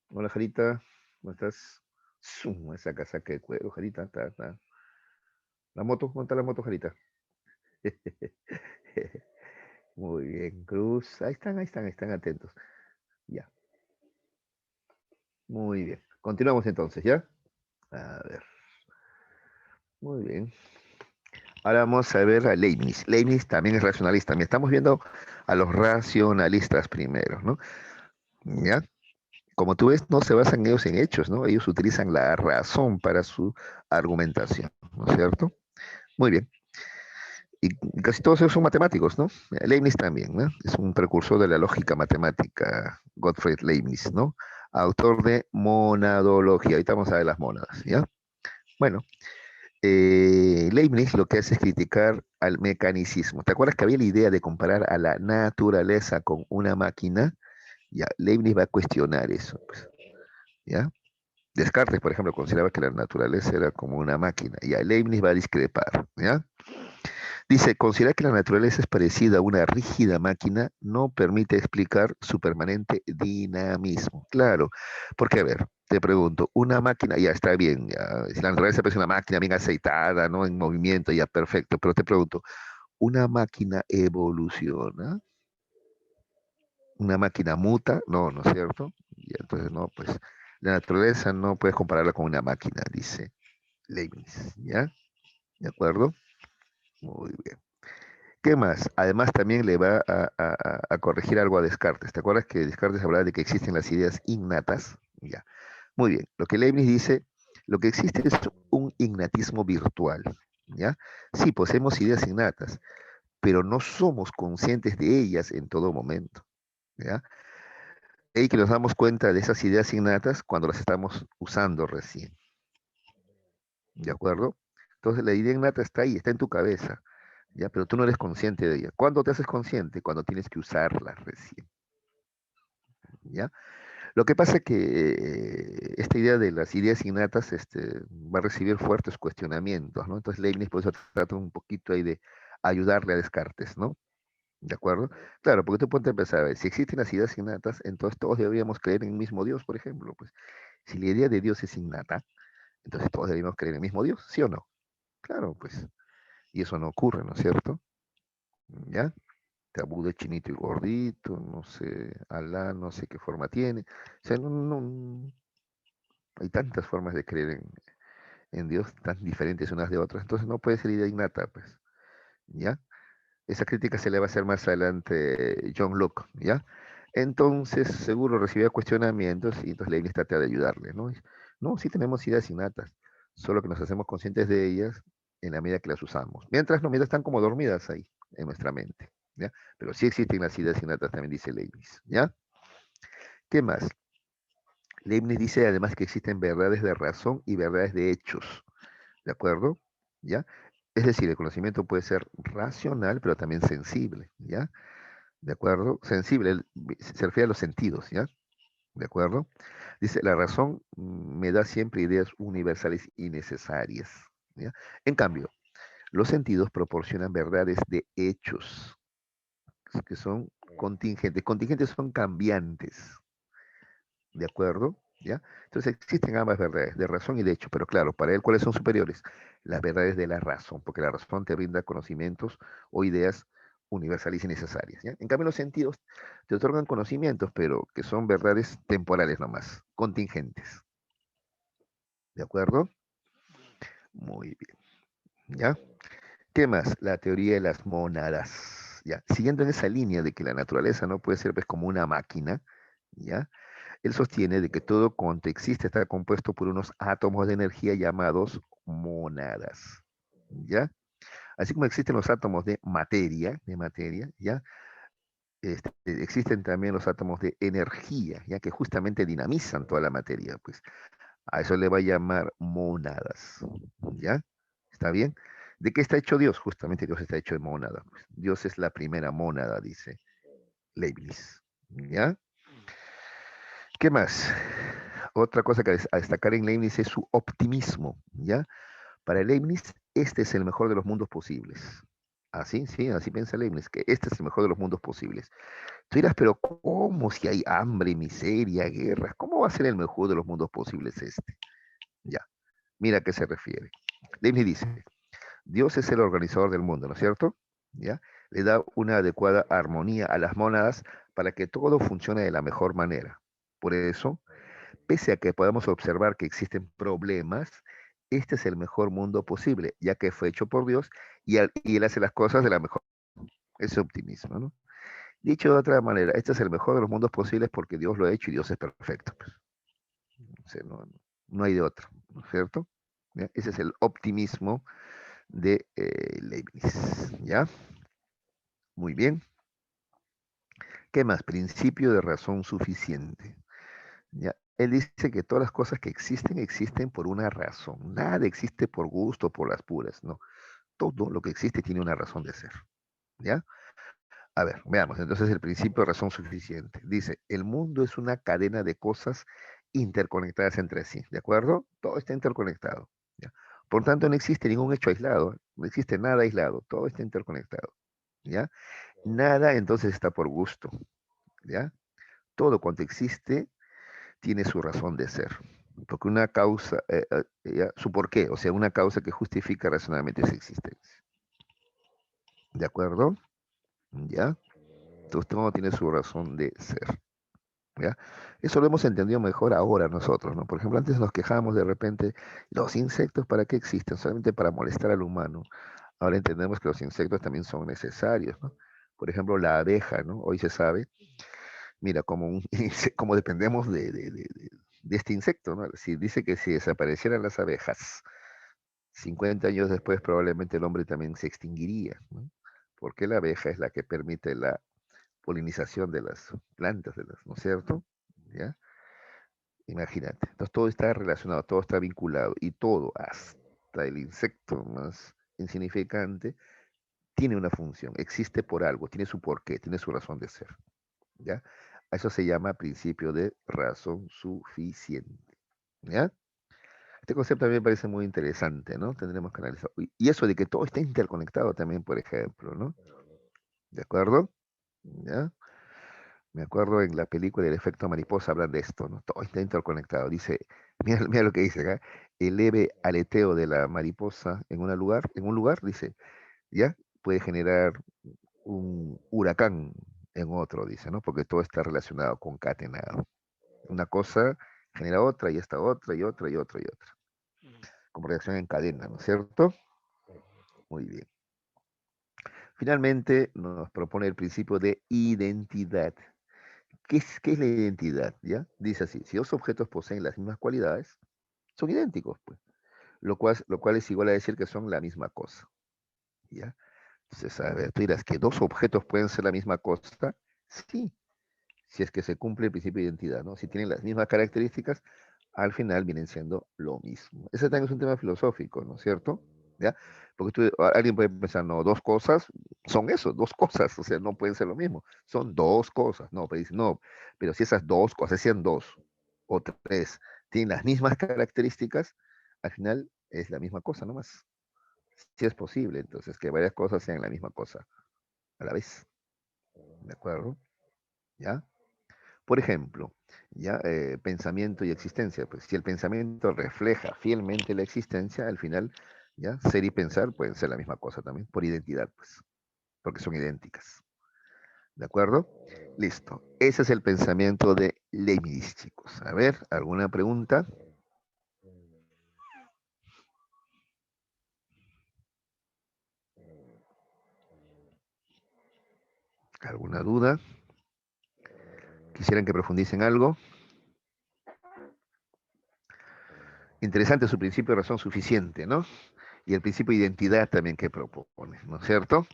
Hola, Jarita. ¿Cómo estás? Esa casaca de cuero, Jarita. Está. La moto, ¿dónde está la moto, Jarita? Muy bien, Cruz. Ahí están atentos. Ya, muy bien. Continuamos entonces, ¿ya? A ver, muy bien. Ahora vamos a ver a Leibniz. Leibniz también es racionalista. Estamos viendo a los racionalistas primero, ¿no? ¿Ya? Como tú ves, no se basan ellos en hechos, ¿no? Ellos utilizan la razón para su argumentación, ¿no es cierto? Muy bien. Y casi todos ellos son matemáticos, ¿no? Leibniz también, ¿no? Es un precursor de la lógica matemática, Gottfried Leibniz, ¿no? Autor de monadología. Ahorita vamos a ver las mónadas, ¿ya? Bueno, Leibniz lo que hace es criticar al mecanicismo. ¿Te acuerdas que había la idea de comparar a la naturaleza con una máquina? Ya, Leibniz va a cuestionar eso, pues, ¿ya? Descartes, por ejemplo, consideraba que la naturaleza era como una máquina. Ya, Leibniz va a discrepar, ¿ya? Dice, considerar que la naturaleza es parecida a una rígida máquina no permite explicar su permanente dinamismo. Claro, porque a ver, te pregunto, una máquina, ya está bien, ya, si la naturaleza parece una máquina bien aceitada, ¿no? En movimiento, ya perfecto, pero te pregunto, ¿una máquina evoluciona? ¿Una máquina muta? No, ¿no es cierto? Y entonces, no, pues la naturaleza no puedes compararla con una máquina, dice Leibniz, ¿ya? ¿De acuerdo? Muy bien. ¿Qué más? Además también le va a corregir algo a Descartes. ¿Te acuerdas que Descartes hablaba de que existen las ideas innatas? Ya. Muy bien. Lo que Leibniz dice, lo que existe es un innatismo virtual. ¿Ya? Sí, poseemos ideas innatas, pero no somos conscientes de ellas en todo momento. ¿Ya? Y que nos damos cuenta de esas ideas innatas cuando las estamos usando recién. ¿De acuerdo? Entonces la idea innata está ahí, está en tu cabeza. ¿Ya? Pero tú no eres consciente de ella. ¿Cuándo te haces consciente? Cuando tienes que usarla recién, ¿ya? Lo que pasa es que esta idea de las ideas innatas va a recibir fuertes cuestionamientos, ¿no? Entonces Leibniz por eso trata un poquito ahí de ayudarle a Descartes, ¿no? ¿De acuerdo? Claro, porque tú ponte a pensar, a ver, si existen las ideas innatas, entonces todos deberíamos creer en el mismo Dios, por ejemplo. Pues si la idea de Dios es innata, entonces todos deberíamos creer en el mismo Dios, ¿sí o no? Claro, pues, y eso no ocurre, ¿no es cierto? ¿Ya? Tabú de chinito y gordito, no sé, Alá, no sé qué forma tiene. O sea, hay tantas formas de creer en Dios, tan diferentes unas de otras, entonces no puede ser idea innata, pues, ¿ya? Esa crítica se le va a hacer más adelante John Locke, ¿ya? Entonces, seguro recibía cuestionamientos y entonces Leibniz trata de ayudarle, ¿no? No, sí tenemos ideas innatas, solo que nos hacemos conscientes de ellas en la medida que las usamos. Mientras están como dormidas ahí, en nuestra mente, ¿ya? Pero sí existen las ideas innatas, también dice Leibniz, ¿ya? ¿Qué más? Leibniz dice además que existen verdades de razón y verdades de hechos, ¿de acuerdo? ¿Ya? Es decir, el conocimiento puede ser racional, pero también sensible, ¿ya? ¿De acuerdo? Sensible, se refiere a los sentidos, ¿ya? ¿De acuerdo? Dice, la razón me da siempre ideas universales y necesarias, ¿ya? En cambio, los sentidos proporcionan verdades de hechos, que son contingentes. Contingentes son cambiantes, ¿de acuerdo? ¿Ya? Entonces existen ambas verdades, de razón y de hecho, pero claro, para él, ¿cuáles son superiores? Las verdades de la razón, porque la razón te brinda conocimientos o ideas universales y necesarias, ¿ya? En cambio, los sentidos te otorgan conocimientos, pero que son verdades temporales nomás, contingentes, ¿de acuerdo? Muy bien, ¿ya? ¿Qué más? La teoría de las mónadas, ¿ya? Siguiendo en esa línea de que la naturaleza no puede ser pues, como una máquina, ¿ya? Él sostiene de que todo cuanto existe está compuesto por unos átomos de energía llamados mónadas, ¿ya? Así como existen los átomos de materia, ¿ya? Existen también los átomos de energía, ya que justamente dinamizan toda la materia, pues a eso le va a llamar mónadas, ¿ya? ¿Está bien? ¿De qué está hecho Dios? Justamente Dios está hecho de mónada, pues. Dios es la primera mónada, dice Leibniz, ¿ya? ¿Qué más? Otra cosa que a destacar en Leibniz es su optimismo, ¿ya? Para Leibniz, este es el mejor de los mundos posibles. Así, sí, así piensa Leibniz, que este es el mejor de los mundos posibles. Tú dirás, pero ¿cómo si hay hambre, miseria, guerras? ¿Cómo va a ser el mejor de los mundos posibles este? Ya, mira a qué se refiere. Leibniz dice, Dios es el organizador del mundo, ¿no es cierto? ¿Ya? Le da una adecuada armonía a las mónadas para que todo funcione de la mejor manera. Por eso, pese a que podamos observar que existen problemas, este es el mejor mundo posible, ya que fue hecho por Dios y él hace las cosas de la mejor. Ese optimismo, ¿no? Dicho de otra manera, este es el mejor de los mundos posibles porque Dios lo ha hecho y Dios es perfecto, pues. O sea, no hay de otro, ¿no es cierto? ¿Ya? Ese es el optimismo de Leibniz, ¿ya? Muy bien. ¿Qué más? Principio de razón suficiente. ¿Ya? Él dice que todas las cosas que existen, existen por una razón. Nada existe por gusto, por las puras, no. Todo lo que existe tiene una razón de ser, ¿ya? A ver, veamos, entonces el principio de razón suficiente. Dice, el mundo es una cadena de cosas interconectadas entre sí, ¿de acuerdo? Todo está interconectado, ¿ya? Por tanto, no existe ningún hecho aislado, no existe nada aislado, todo está interconectado, ¿ya? Nada entonces está por gusto, ¿ya? Todo cuanto existe tiene su razón de ser, porque una causa, ¿ya? Su porqué, o sea, una causa que justifica racionalmente su existencia, ¿de acuerdo? ¿Ya? Entonces todo tiene su razón de ser. ¿Ya? Eso lo hemos entendido mejor ahora nosotros, ¿no? Por ejemplo, antes nos quejábamos de repente, los insectos, ¿para qué existen? Solamente para molestar al humano. Ahora entendemos que los insectos también son necesarios, ¿no? Por ejemplo, la abeja, ¿no? Hoy se sabe, mira, como dependemos de este insecto, ¿no? Si dice que si desaparecieran las abejas, 50 años después probablemente el hombre también se extinguiría, ¿no? Porque la abeja es la que permite la polinización de las plantas, ¿no es cierto? ¿Ya? Imagínate. Entonces todo está relacionado, todo está vinculado y todo, hasta el insecto más insignificante, tiene una función, existe por algo, tiene su porqué, tiene su razón de ser. ¿Ya? A eso se llama principio de razón suficiente. ¿Ya? Este concepto a mí me parece muy interesante, ¿no? Tendremos que analizar. Y eso de que todo está interconectado también, por ejemplo, ¿no? ¿De acuerdo? ¿Ya? Me acuerdo en la película El efecto mariposa hablan de esto, ¿no? Todo está interconectado. Dice, mira, mira lo que dice acá, el leve aleteo de la mariposa en un lugar, dice, ya puede generar un huracán en otro, dice, ¿no? Porque todo está relacionado, concatenado. Una cosa genera otra y esta otra y otra y otra y otra. Como reacción en cadena, ¿no es cierto? Muy bien. Finalmente nos propone el principio de identidad. Qué es la identidad? ¿Ya? Dice así, si dos objetos poseen las mismas cualidades, son idénticos, pues. Lo cual es igual a decir que son la misma cosa, ¿ya? Entonces, a ver, tú dirás que dos objetos pueden ser la misma cosa. Sí, si es que se cumple el principio de identidad, ¿no? Si tienen las mismas características, al final vienen siendo lo mismo. Ese también es un tema filosófico, ¿no es cierto? ¿Ya? Porque alguien puede pensar, no, dos cosas son eso, dos cosas, o sea, no pueden ser lo mismo, son dos cosas, no, pero dice, no, pero si esas dos cosas, sean dos o tres, tienen las mismas características, al final es la misma cosa nomás. Si es posible, entonces, que varias cosas sean la misma cosa a la vez, ¿de acuerdo? ¿Ya? Por ejemplo, ya pensamiento y existencia. Pues si el pensamiento refleja fielmente la existencia, al final, ya ser y pensar pueden ser la misma cosa también, por identidad, pues, porque son idénticas. ¿De acuerdo? Listo. Ese es el pensamiento de Leibniz, chicos. A ver, ¿alguna pregunta? ¿Alguna duda? ¿Quisieran que profundicen algo? Interesante su principio de razón suficiente, ¿no? Y el principio de identidad también que propone, ¿no es cierto?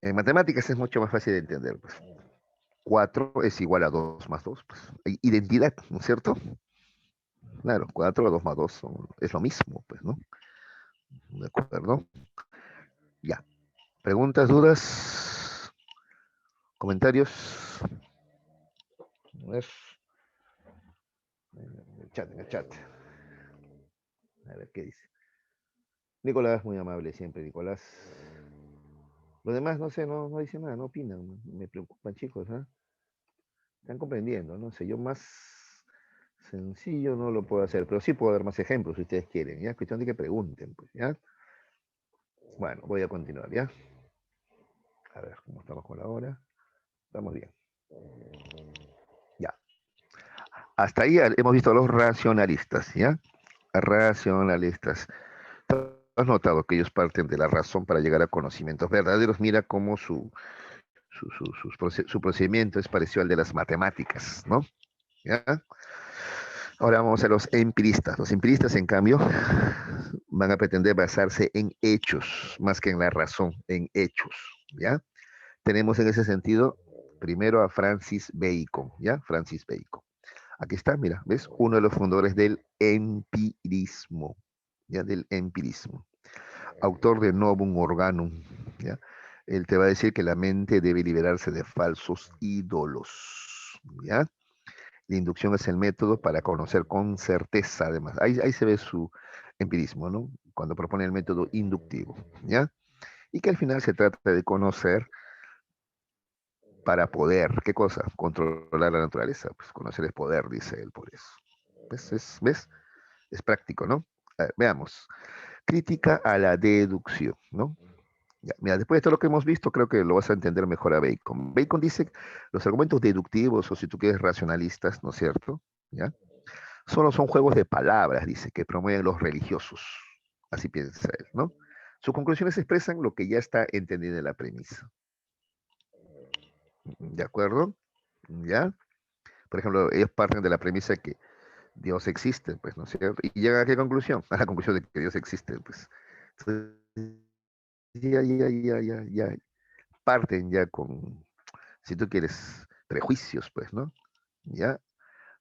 En matemáticas es mucho más fácil de entender, pues. 4 es igual a 2 más 2, pues. Identidad, ¿no es cierto? Claro, 4 a 2 más 2 es lo mismo, pues, ¿no? ¿De acuerdo? Ya. ¿Preguntas, dudas, comentarios? A ver, en el chat, en el chat. A ver qué dice. Nicolás, muy amable siempre, Nicolás. Los demás, no sé, no dicen nada, no opinan. Me preocupan, chicos, ¿ah? Están comprendiendo, no sé, yo más sencillo no lo puedo hacer, pero sí puedo dar más ejemplos si ustedes quieren, ¿ya? Es cuestión de que pregunten, pues, ¿ya? Bueno, voy a continuar, ¿ya? A ver, ¿cómo estamos con la hora? Estamos bien. Ya. Hasta ahí hemos visto a los racionalistas, ¿ya? Racionalistas. has notado que ellos parten de la razón para llegar a conocimientos verdaderos. Mira cómo su procedimiento es parecido al de las matemáticas, ¿no? ¿Ya? Ahora vamos a los empiristas. Los empiristas, en cambio, van a pretender basarse en hechos, más que en la razón, en hechos, ¿ya? Tenemos en ese sentido primero a Francis Bacon, ¿ya? Francis Bacon. Aquí está, mira, ¿ves? Uno de los fundadores del empirismo, ¿ya? Del empirismo. Autor de Novum Organum, ¿ya? Él te va a decir que la mente debe liberarse de falsos ídolos, ¿ya? La inducción es el método para conocer con certeza, además. Ahí se ve su empirismo, ¿no? Cuando propone el método inductivo, ¿ya? Y que al final se trata de conocer para poder, ¿qué cosa? Controlar la naturaleza. Pues conocer es poder, dice él, por eso. ¿Ves? Es práctico, ¿no? A ver, veamos. Crítica a la deducción, ¿no? Ya, mira, después de todo lo que hemos visto, creo que lo vas a entender mejor a Bacon. Bacon dice que los argumentos deductivos, o si tú quieres racionalistas, ¿no es cierto? ¿Ya? Solo son juegos de palabras, dice, que promueven los religiosos. Así piensa él, ¿no? Sus conclusiones expresan lo que ya está entendido en la premisa. ¿De acuerdo? ¿Ya? Por ejemplo, ellos parten de la premisa que Dios existe, pues, ¿no es cierto? ¿Y llegan a qué conclusión? A la conclusión de que Dios existe, pues. Entonces, ya. Parten ya con, si tú quieres, prejuicios, pues, ¿no? Ya,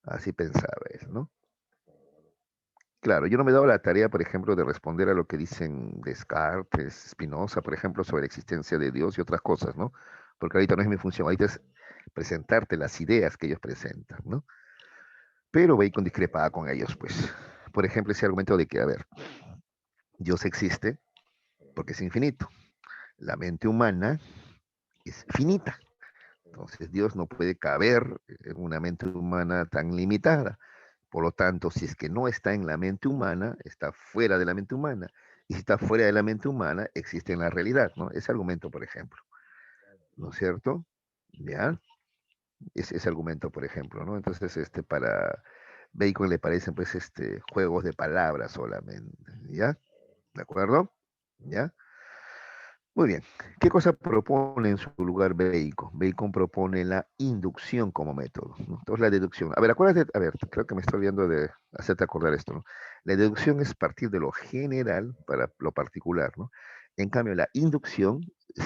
así pensaba él, ¿no? Claro, yo no me he dado la tarea, por ejemplo, de responder a lo que dicen Descartes, Spinoza, por ejemplo, sobre la existencia de Dios y otras cosas, ¿no? Porque ahorita no es mi función, ahorita es presentarte las ideas que ellos presentan, ¿no? Pero Bacon discrepaba con ellos, pues. Por ejemplo, ese argumento de que, a ver, Dios existe porque es infinito. La mente humana es finita. Entonces Dios no puede caber en una mente humana tan limitada. Por lo tanto, si es que no está en la mente humana, está fuera de la mente humana. Y si está fuera de la mente humana, existe en la realidad, ¿no? Ese argumento, por ejemplo, ¿no es cierto? ¿Ya? Ese argumento, por ejemplo, ¿no? Entonces, para Bacon le parecen, pues, juegos de palabras solamente, ¿ya? ¿De acuerdo? ¿Ya? Muy bien. ¿Qué cosa propone en su lugar Bacon? Bacon propone la inducción como método, ¿no? Entonces, la deducción. A ver, acuérdate, a ver, creo que me estoy olvidando de hacerte acordar esto, ¿no? La deducción es partir de lo general para lo particular, ¿no? En cambio, la inducción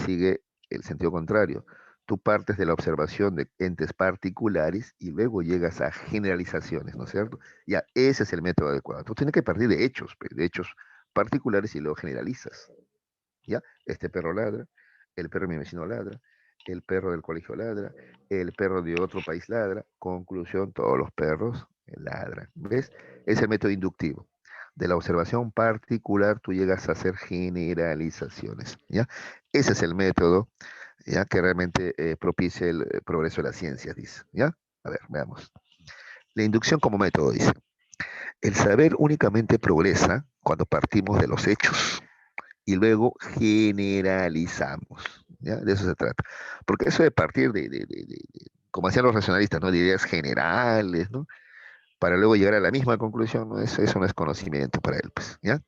sigue el sentido contrario. Tú partes de la observación de entes particulares y luego llegas a generalizaciones, ¿no es cierto? Ya, ese es el método adecuado. Tú tienes que partir de hechos, pues, de hechos particulares y luego generalizas. ¿Ya? Este perro ladra, el perro de mi vecino ladra, el perro del colegio ladra, el perro de otro país ladra. Conclusión, todos los perros ladran. ¿Ves? Es el método inductivo. De la observación particular tú llegas a hacer generalizaciones, ¿ya? Ese es el método, ¿ya? Que realmente propicia el progreso de las ciencias, dice, ¿ya? A ver, veamos. La inducción como método, dice. El saber únicamente progresa cuando partimos de los hechos y luego generalizamos. ¿Ya? De eso se trata. Porque eso de partir como hacían los racionalistas, ¿no? De ideas generales, ¿no? Para luego llegar a la misma conclusión, ¿no? Eso no es conocimiento para él, pues, ¿ya?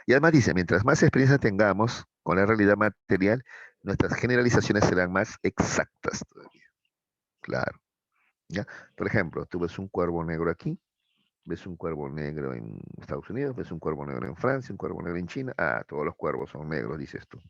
Y además dice, mientras más experiencia tengamos con la realidad material, nuestras generalizaciones serán más exactas todavía. Claro, ¿ya? Por ejemplo, tú ves un cuervo negro aquí, ves un cuervo negro en Estados Unidos, ves un cuervo negro en Francia, un cuervo negro en China. Ah, todos los cuervos son negros, dices tú.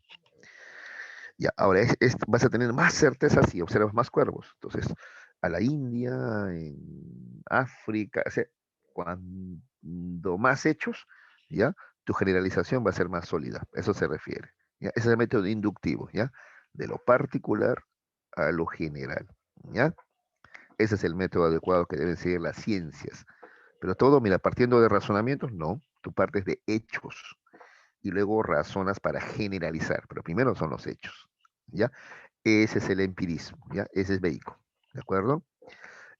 Ya, ahora vas a tener más certeza si observas más cuervos. Entonces, a la India, en África, o sea, cuando más hechos, ya, tu generalización va a ser más sólida. Eso se refiere. ¿Ya? Ese es el método inductivo, ¿ya? De lo particular a lo general, ¿ya? Ese es el método adecuado que deben seguir las ciencias. Pero todo, mira, partiendo de razonamientos, no. Tú partes de hechos y luego razonas para generalizar, pero primero son los hechos, ¿ya? Ese es el empirismo, ¿ya? Ese es Bacon, ¿de acuerdo?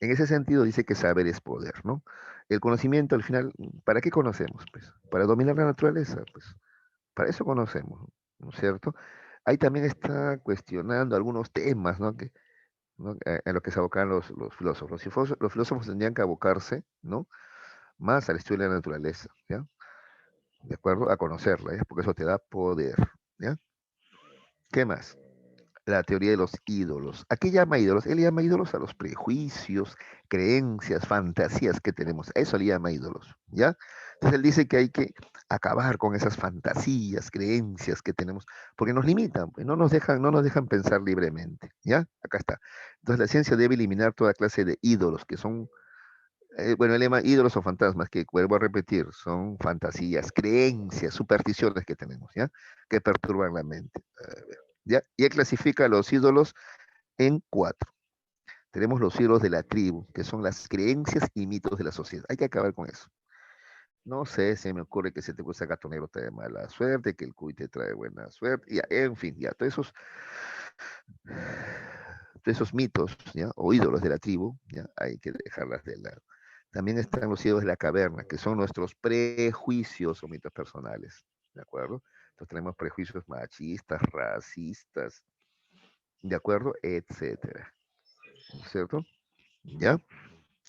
En ese sentido dice que saber es poder, ¿no? El conocimiento al final, ¿para qué conocemos? Pues para dominar la naturaleza, pues para eso conocemos, ¿no es cierto? Ahí también está cuestionando algunos temas, ¿no? ¿No? En lo que se abocan los filósofos. Los filósofos tendrían que abocarse, ¿no? Más al estudio de la naturaleza, ¿ya? ¿de acuerdo? A conocerla, ¿ya? Porque eso te da poder, ¿ya? ¿Qué más? La teoría de los ídolos. ¿A qué llama ídolos? Él llama ídolos a los prejuicios, creencias, fantasías que tenemos. A eso le llama ídolos, ¿ya? Entonces él dice que hay que acabar con esas fantasías, creencias que tenemos, porque nos limitan, pues, no nos dejan pensar libremente, ¿ya? Acá está. Entonces la ciencia debe eliminar toda clase de ídolos, que son, bueno, él llama ídolos o fantasmas, que vuelvo a repetir, son fantasías, creencias, supersticiones que tenemos, ¿ya? Que perturban la mente. ¿Ya? Y él clasifica a los ídolos en cuatro. Tenemos los ídolos de la tribu, que son las creencias y mitos de la sociedad. Hay que acabar con eso. No sé, se me ocurre que si te gusta gato negro te trae mala suerte, que el cuy te trae buena suerte, ya, en fin, ya, todos esos mitos, ya, o ídolos de la tribu, ya, hay que dejarlas de lado. También están los ídolos de la caverna, que son nuestros prejuicios o mitos personales, ¿de acuerdo? Entonces tenemos prejuicios machistas, racistas, ¿de acuerdo? Etcétera, ¿no es cierto? ¿Ya?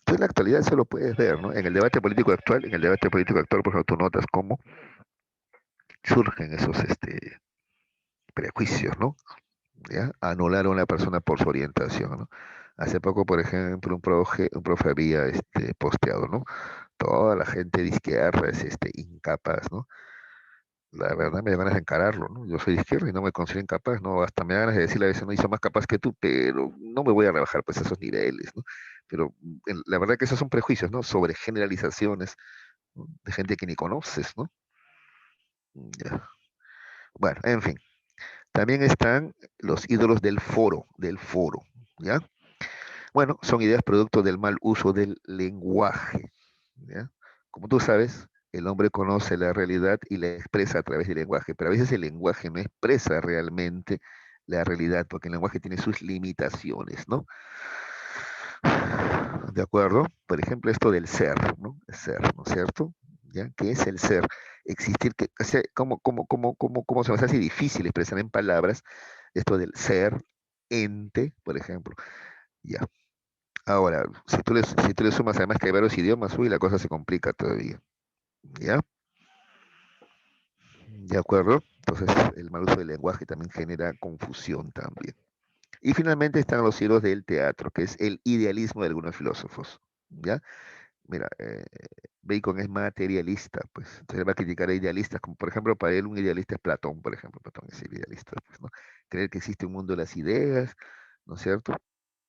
Tú en la actualidad eso lo puedes ver, ¿no? En el debate político actual, por ejemplo, tú notas cómo surgen esos prejuicios, ¿no? ¿Ya? Anular a una persona por su orientación, ¿no? Hace poco, por ejemplo, un profe había posteado, ¿no? Toda la gente de izquierda es incapaz, ¿no? La verdad me da ganas de encararlo, ¿no? Yo soy de izquierda y no me considero incapaz, ¿no? Hasta me da ganas de decirle a veces, no hizo más capaz que tú, pero no me voy a rebajar pues a esos niveles, ¿no? Pero la verdad que esos son prejuicios, ¿no? Sobre generalizaciones, ¿no? De gente que ni conoces, ¿no? Ya. Bueno, en fin. También están los ídolos del foro, ¿ya? Bueno, son ideas producto del mal uso del lenguaje, ¿ya? Como tú sabes, el hombre conoce la realidad y la expresa a través del lenguaje, pero a veces el lenguaje no expresa realmente la realidad, porque el lenguaje tiene sus limitaciones, ¿no? ¿De acuerdo? Por ejemplo, esto del ser, ¿no? Ser, ¿no es cierto? ¿Ya? ¿Qué es el ser? Existir, o sea, ¿cómo se me hace difícil expresar en palabras esto del ser, ente, por ejemplo? Ya. Ahora, si tú le sumas además que hay varios idiomas, uy, la cosa se complica todavía. ¿Ya? ¿De acuerdo? Entonces, el mal uso del lenguaje también genera confusión también. Y finalmente están los hilos del teatro, que es el idealismo de algunos filósofos. ¿Ya? Mira, Bacon es materialista, pues, entonces él va a criticar a idealistas, como por ejemplo, para él un idealista es Platón, por ejemplo, Platón es idealista, pues, ¿no? Creer que existe un mundo de las ideas, ¿no es cierto?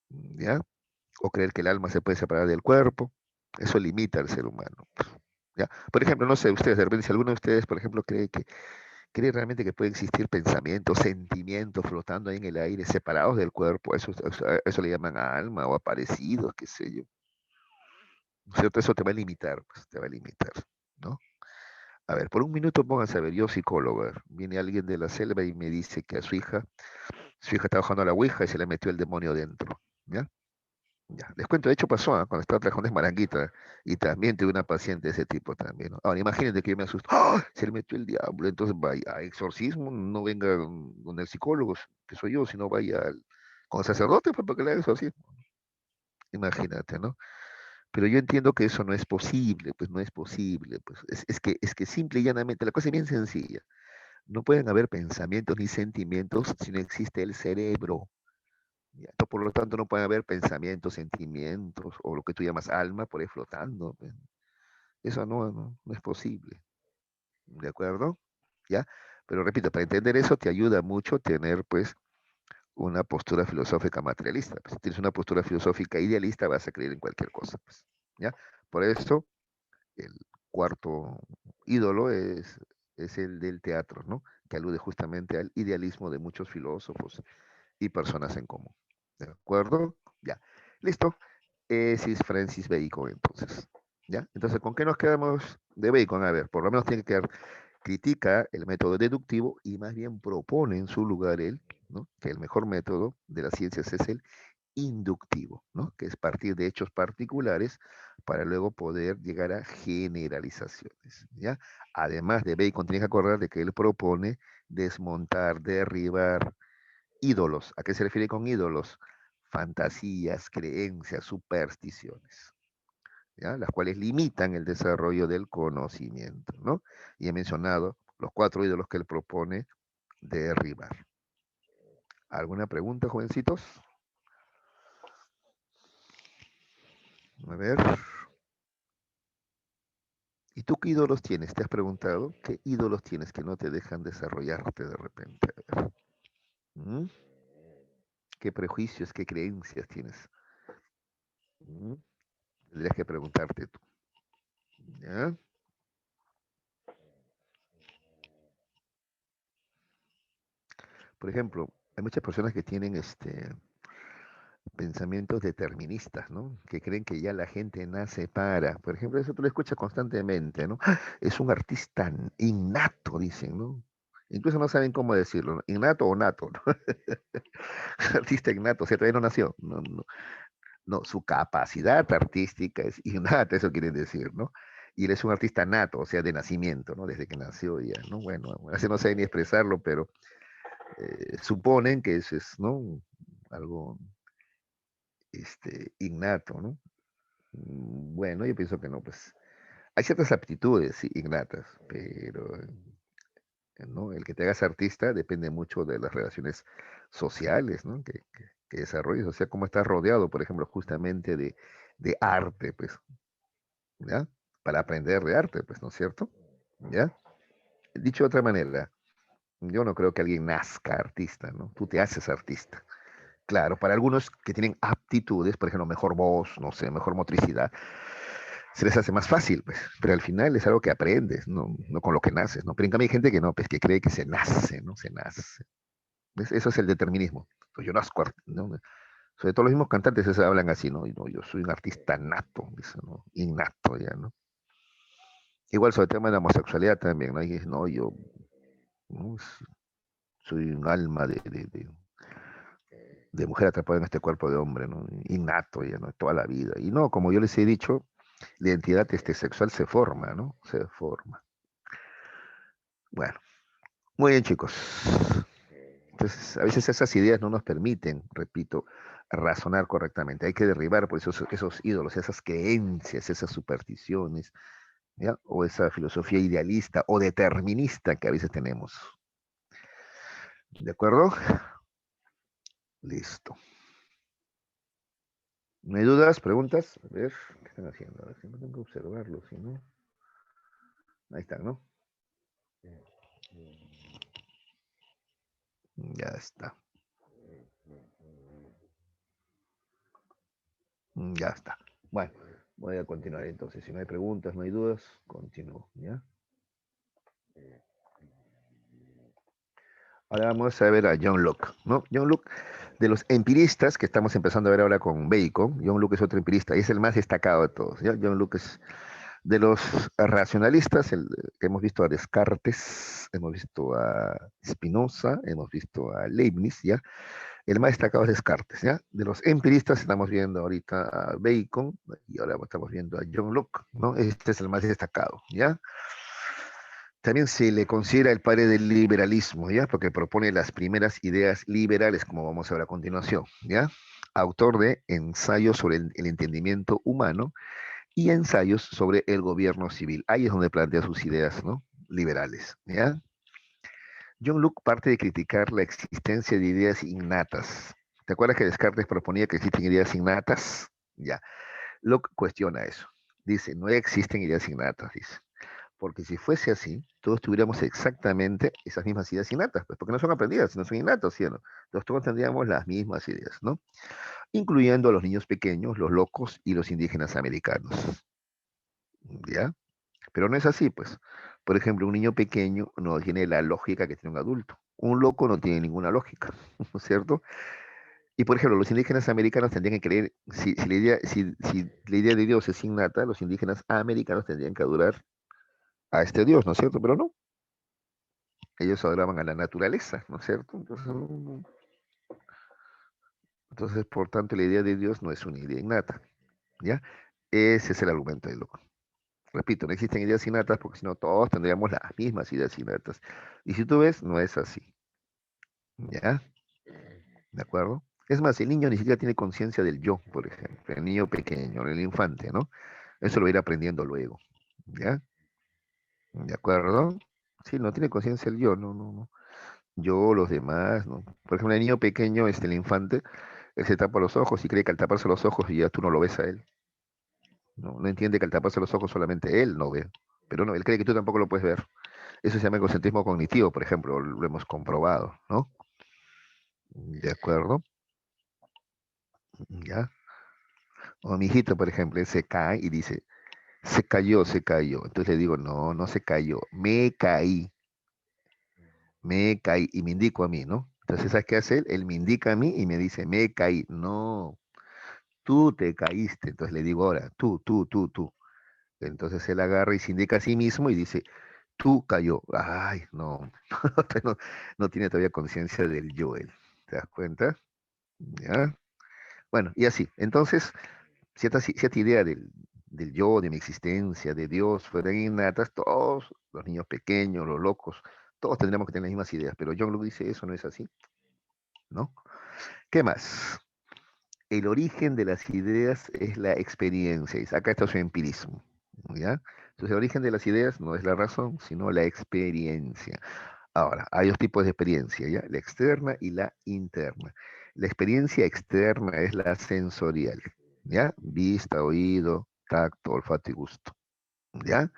¿Ya? O creer que el alma se puede separar del cuerpo, eso limita al ser humano, pues, ¿ya? Por ejemplo, no sé, ustedes, de repente, si alguno de ustedes, por ejemplo, cree realmente que puede existir pensamientos, sentimientos flotando ahí en el aire, separados del cuerpo, eso le llaman alma o aparecidos, qué sé yo, ¿no es cierto? Eso te va a limitar, pues, te va a limitar, ¿no? A ver, por un minuto pónganse a ver, yo psicólogo, a ver, viene alguien de la selva y me dice que a su hija está bajando a la ouija y se le metió el demonio dentro, ¿ya? Ya, les cuento, de hecho pasó, cuando estaba trabajando en Maranguita y también tuve una paciente de ese tipo también, ¿no? Ahora, imagínense que yo me asusto, ¡ah! Se le metió el diablo, entonces vaya a exorcismo, no venga con el psicólogo, que soy yo, sino vaya con el sacerdote pues, para que le haga exorcismo, imagínate, ¿no? Pero yo entiendo que eso no es posible, pues no es posible, pues es que simple y llanamente, la cosa es bien sencilla. No pueden haber pensamientos ni sentimientos si no existe el cerebro. ¿Ya? Por lo tanto, no pueden haber pensamientos, sentimientos o lo que tú llamas alma por ahí flotando, pues. Eso no es posible. ¿De acuerdo? ¿Ya? Pero repito, para entender eso te ayuda mucho tener pues una postura filosófica materialista. Pues, si tienes una postura filosófica idealista, vas a creer en cualquier cosa, pues. ¿Ya? Por eso el cuarto ídolo es el del teatro, ¿no? Que alude justamente al idealismo de muchos filósofos y personas en común. ¿De acuerdo? Ya. Listo. Ese es Francis Bacon, entonces. ¿Ya? Entonces, ¿con qué nos quedamos de Bacon? A ver, por lo menos tiene que quedar, critica el método deductivo y más bien propone en su lugar él, ¿no? Que el mejor método de las ciencias es el inductivo, ¿no? Que es partir de hechos particulares para luego poder llegar a generalizaciones, ¿ya? Además de Bacon, tienes que acordar de que él propone desmontar, derribar ídolos. ¿A qué se refiere con ídolos? Fantasías, creencias, supersticiones. ¿ya? Las cuales limitan el desarrollo del conocimiento, ¿no? Y he mencionado los 4 ídolos que él propone derribar. ¿Alguna pregunta, jovencitos? A ver. ¿Y tú qué ídolos tienes? ¿Te has preguntado? ¿Qué ídolos tienes que no te dejan desarrollarte de repente? A ver. ¿Mm? ¿Qué prejuicios, qué creencias tienes? ¿Mm? Tendrías que preguntarte tú. ¿Ya? Por ejemplo, hay muchas personas que tienen pensamientos deterministas, ¿no? Que creen que ya la gente nace para. Por ejemplo, eso tú lo escuchas constantemente, ¿no? Es un artista innato, dicen, ¿no? Incluso no saben cómo decirlo, ¿no? Innato o nato, ¿no? Artista innato, o sea, todavía no nació. No, no, no, su capacidad artística es innata, eso quiere decir, ¿no? Y él es un artista nato, o sea, de nacimiento, ¿no? Desde que nació ya, ¿no? Bueno, así no sé ni expresarlo, pero suponen que eso es, ¿no? Algo innato, ¿no? Bueno, yo pienso que no, pues hay ciertas aptitudes sí, innatas, pero ¿no? El que te hagas artista depende mucho de las relaciones sociales, ¿no? Que desarrolles, o sea, cómo estás rodeado, por ejemplo, justamente de arte, pues, ¿ya? Para aprender de arte, pues, ¿no es cierto? ¿Ya? Dicho de otra manera, yo no creo que alguien nazca artista, ¿no? Tú te haces artista. Claro, para algunos que tienen aptitudes, por ejemplo, mejor voz, no sé, mejor motricidad, se les hace más fácil, pues, pero al final es algo que aprendes, no, no con lo que naces, ¿no? Pero en cambio hay gente que no, pues, que cree que se nace, ¿no? Se nace. ¿Ves? Eso es el determinismo. Pues yo nazco, ¿no? Sobre todo los mismos cantantes se hablan así, ¿no? Y no, yo soy un artista nato, dice, ¿no? Innato ya, ¿no? Igual sobre el tema de la homosexualidad también, ¿no? Y dice, no, yo ¿no? Soy un alma de mujer atrapada en este cuerpo de hombre, ¿no? Innato ya, ¿no? Toda la vida. Y no, como yo les he dicho, la identidad sexual se forma, ¿no? Se forma. Bueno, muy bien, chicos. Entonces, a veces esas ideas no nos permiten, repito, razonar correctamente. Hay que derribar por esos ídolos, esas creencias, esas supersticiones, ¿ya? O esa filosofía idealista o determinista que a veces tenemos. ¿De acuerdo? Listo. ¿No hay dudas, preguntas? A ver, ¿qué están haciendo? A ver si no tengo que observarlo, si no. Ahí están, ¿no? Ya está. Ya está. Bueno, voy a continuar entonces. Si no hay preguntas, no hay dudas, continúo, ¿ya? Ahora vamos a ver a John Locke, ¿no? John Locke, de los empiristas que estamos empezando a ver ahora con Bacon, John Locke es otro empirista y es el más destacado de todos, ¿ya? John Locke es de los racionalistas, que hemos visto a Descartes, hemos visto a Spinoza, hemos visto a Leibniz, ¿ya? El más destacado es Descartes, ¿ya? De los empiristas estamos viendo ahorita a Bacon y ahora estamos viendo a John Locke, ¿no? Este es el más destacado, ¿ya? También se le considera el padre del liberalismo, ¿ya? Porque propone las primeras ideas liberales, como vamos a ver a continuación, ¿ya? Autor de ensayos sobre el entendimiento humano y ensayos sobre el gobierno civil. Ahí es donde plantea sus ideas, ¿no? Liberales, ¿ya? John Locke parte de criticar la existencia de ideas innatas. ¿Te acuerdas que Descartes proponía que existen ideas innatas? Ya. Locke cuestiona eso. Dice, no existen ideas innatas, dice. Porque si fuese así, todos tuviéramos exactamente esas mismas ideas innatas, pues porque no son aprendidas, sino son innatas, ¿sí o no? Entonces todos tendríamos las mismas ideas, ¿no? Incluyendo a los niños pequeños, los locos y los indígenas americanos, ¿ya? Pero no es así, pues. Por ejemplo, un niño pequeño no tiene la lógica que tiene un adulto. Un loco no tiene ninguna lógica, ¿no es cierto? Y por ejemplo, los indígenas americanos tendrían que creer, si la idea de Dios es innata, los indígenas americanos tendrían que adorar a este Dios, ¿no es cierto? Pero no, ellos adoraban a la naturaleza, ¿no es cierto? Entonces, por tanto, la idea de Dios no es una idea innata, ¿ya? Ese es el argumento de loco. Repito, no existen ideas innatas porque si no todos tendríamos las mismas ideas innatas. Y si tú ves, no es así, ¿ya? ¿De acuerdo? Es más, el niño ni siquiera tiene conciencia del yo, por ejemplo, el niño pequeño, el infante, ¿no? Eso lo irá aprendiendo luego, ¿ya? ¿De acuerdo? Sí, no tiene conciencia el yo, no, no, no. Yo, los demás, ¿no? Por ejemplo, el niño pequeño, el infante, él se tapa los ojos y cree que al taparse los ojos ya tú no lo ves a él. No, no entiende que al taparse los ojos solamente él no ve. Pero no, él cree que tú tampoco lo puedes ver. Eso se llama egocentrismo cognitivo, por ejemplo, lo hemos comprobado, ¿no? ¿De acuerdo? ¿Ya? O mi hijito, por ejemplo, él se cae y dice, se cayó, se cayó. Entonces le digo, no, no se cayó, me caí, y me indico a mí, ¿no? Entonces, ¿sabes qué hace él? Él me indica a mí y me dice, me caí. No, tú te caíste. Entonces le digo ahora, tú. Entonces él agarra y se indica a sí mismo y dice, tú cayó. Ay, no, no, no tiene todavía conciencia del yo él. ¿Te das cuenta? ¿Ya? Bueno, y así. Entonces, cierta idea del yo, de mi existencia, de Dios, fueran innatas, todos, los niños pequeños, los locos, todos tendríamos que tener las mismas ideas. Pero John Luke dice, eso no es así, ¿no? ¿Qué más? El origen de las ideas es la experiencia. Acá está su empirismo, ¿ya? Entonces, el origen de las ideas no es la razón, sino la experiencia. Ahora, hay dos tipos de experiencia, ¿ya? La externa y la interna. La experiencia externa es la sensorial, ¿ya? Vista, oído, tacto, olfato y gusto, ¿ya?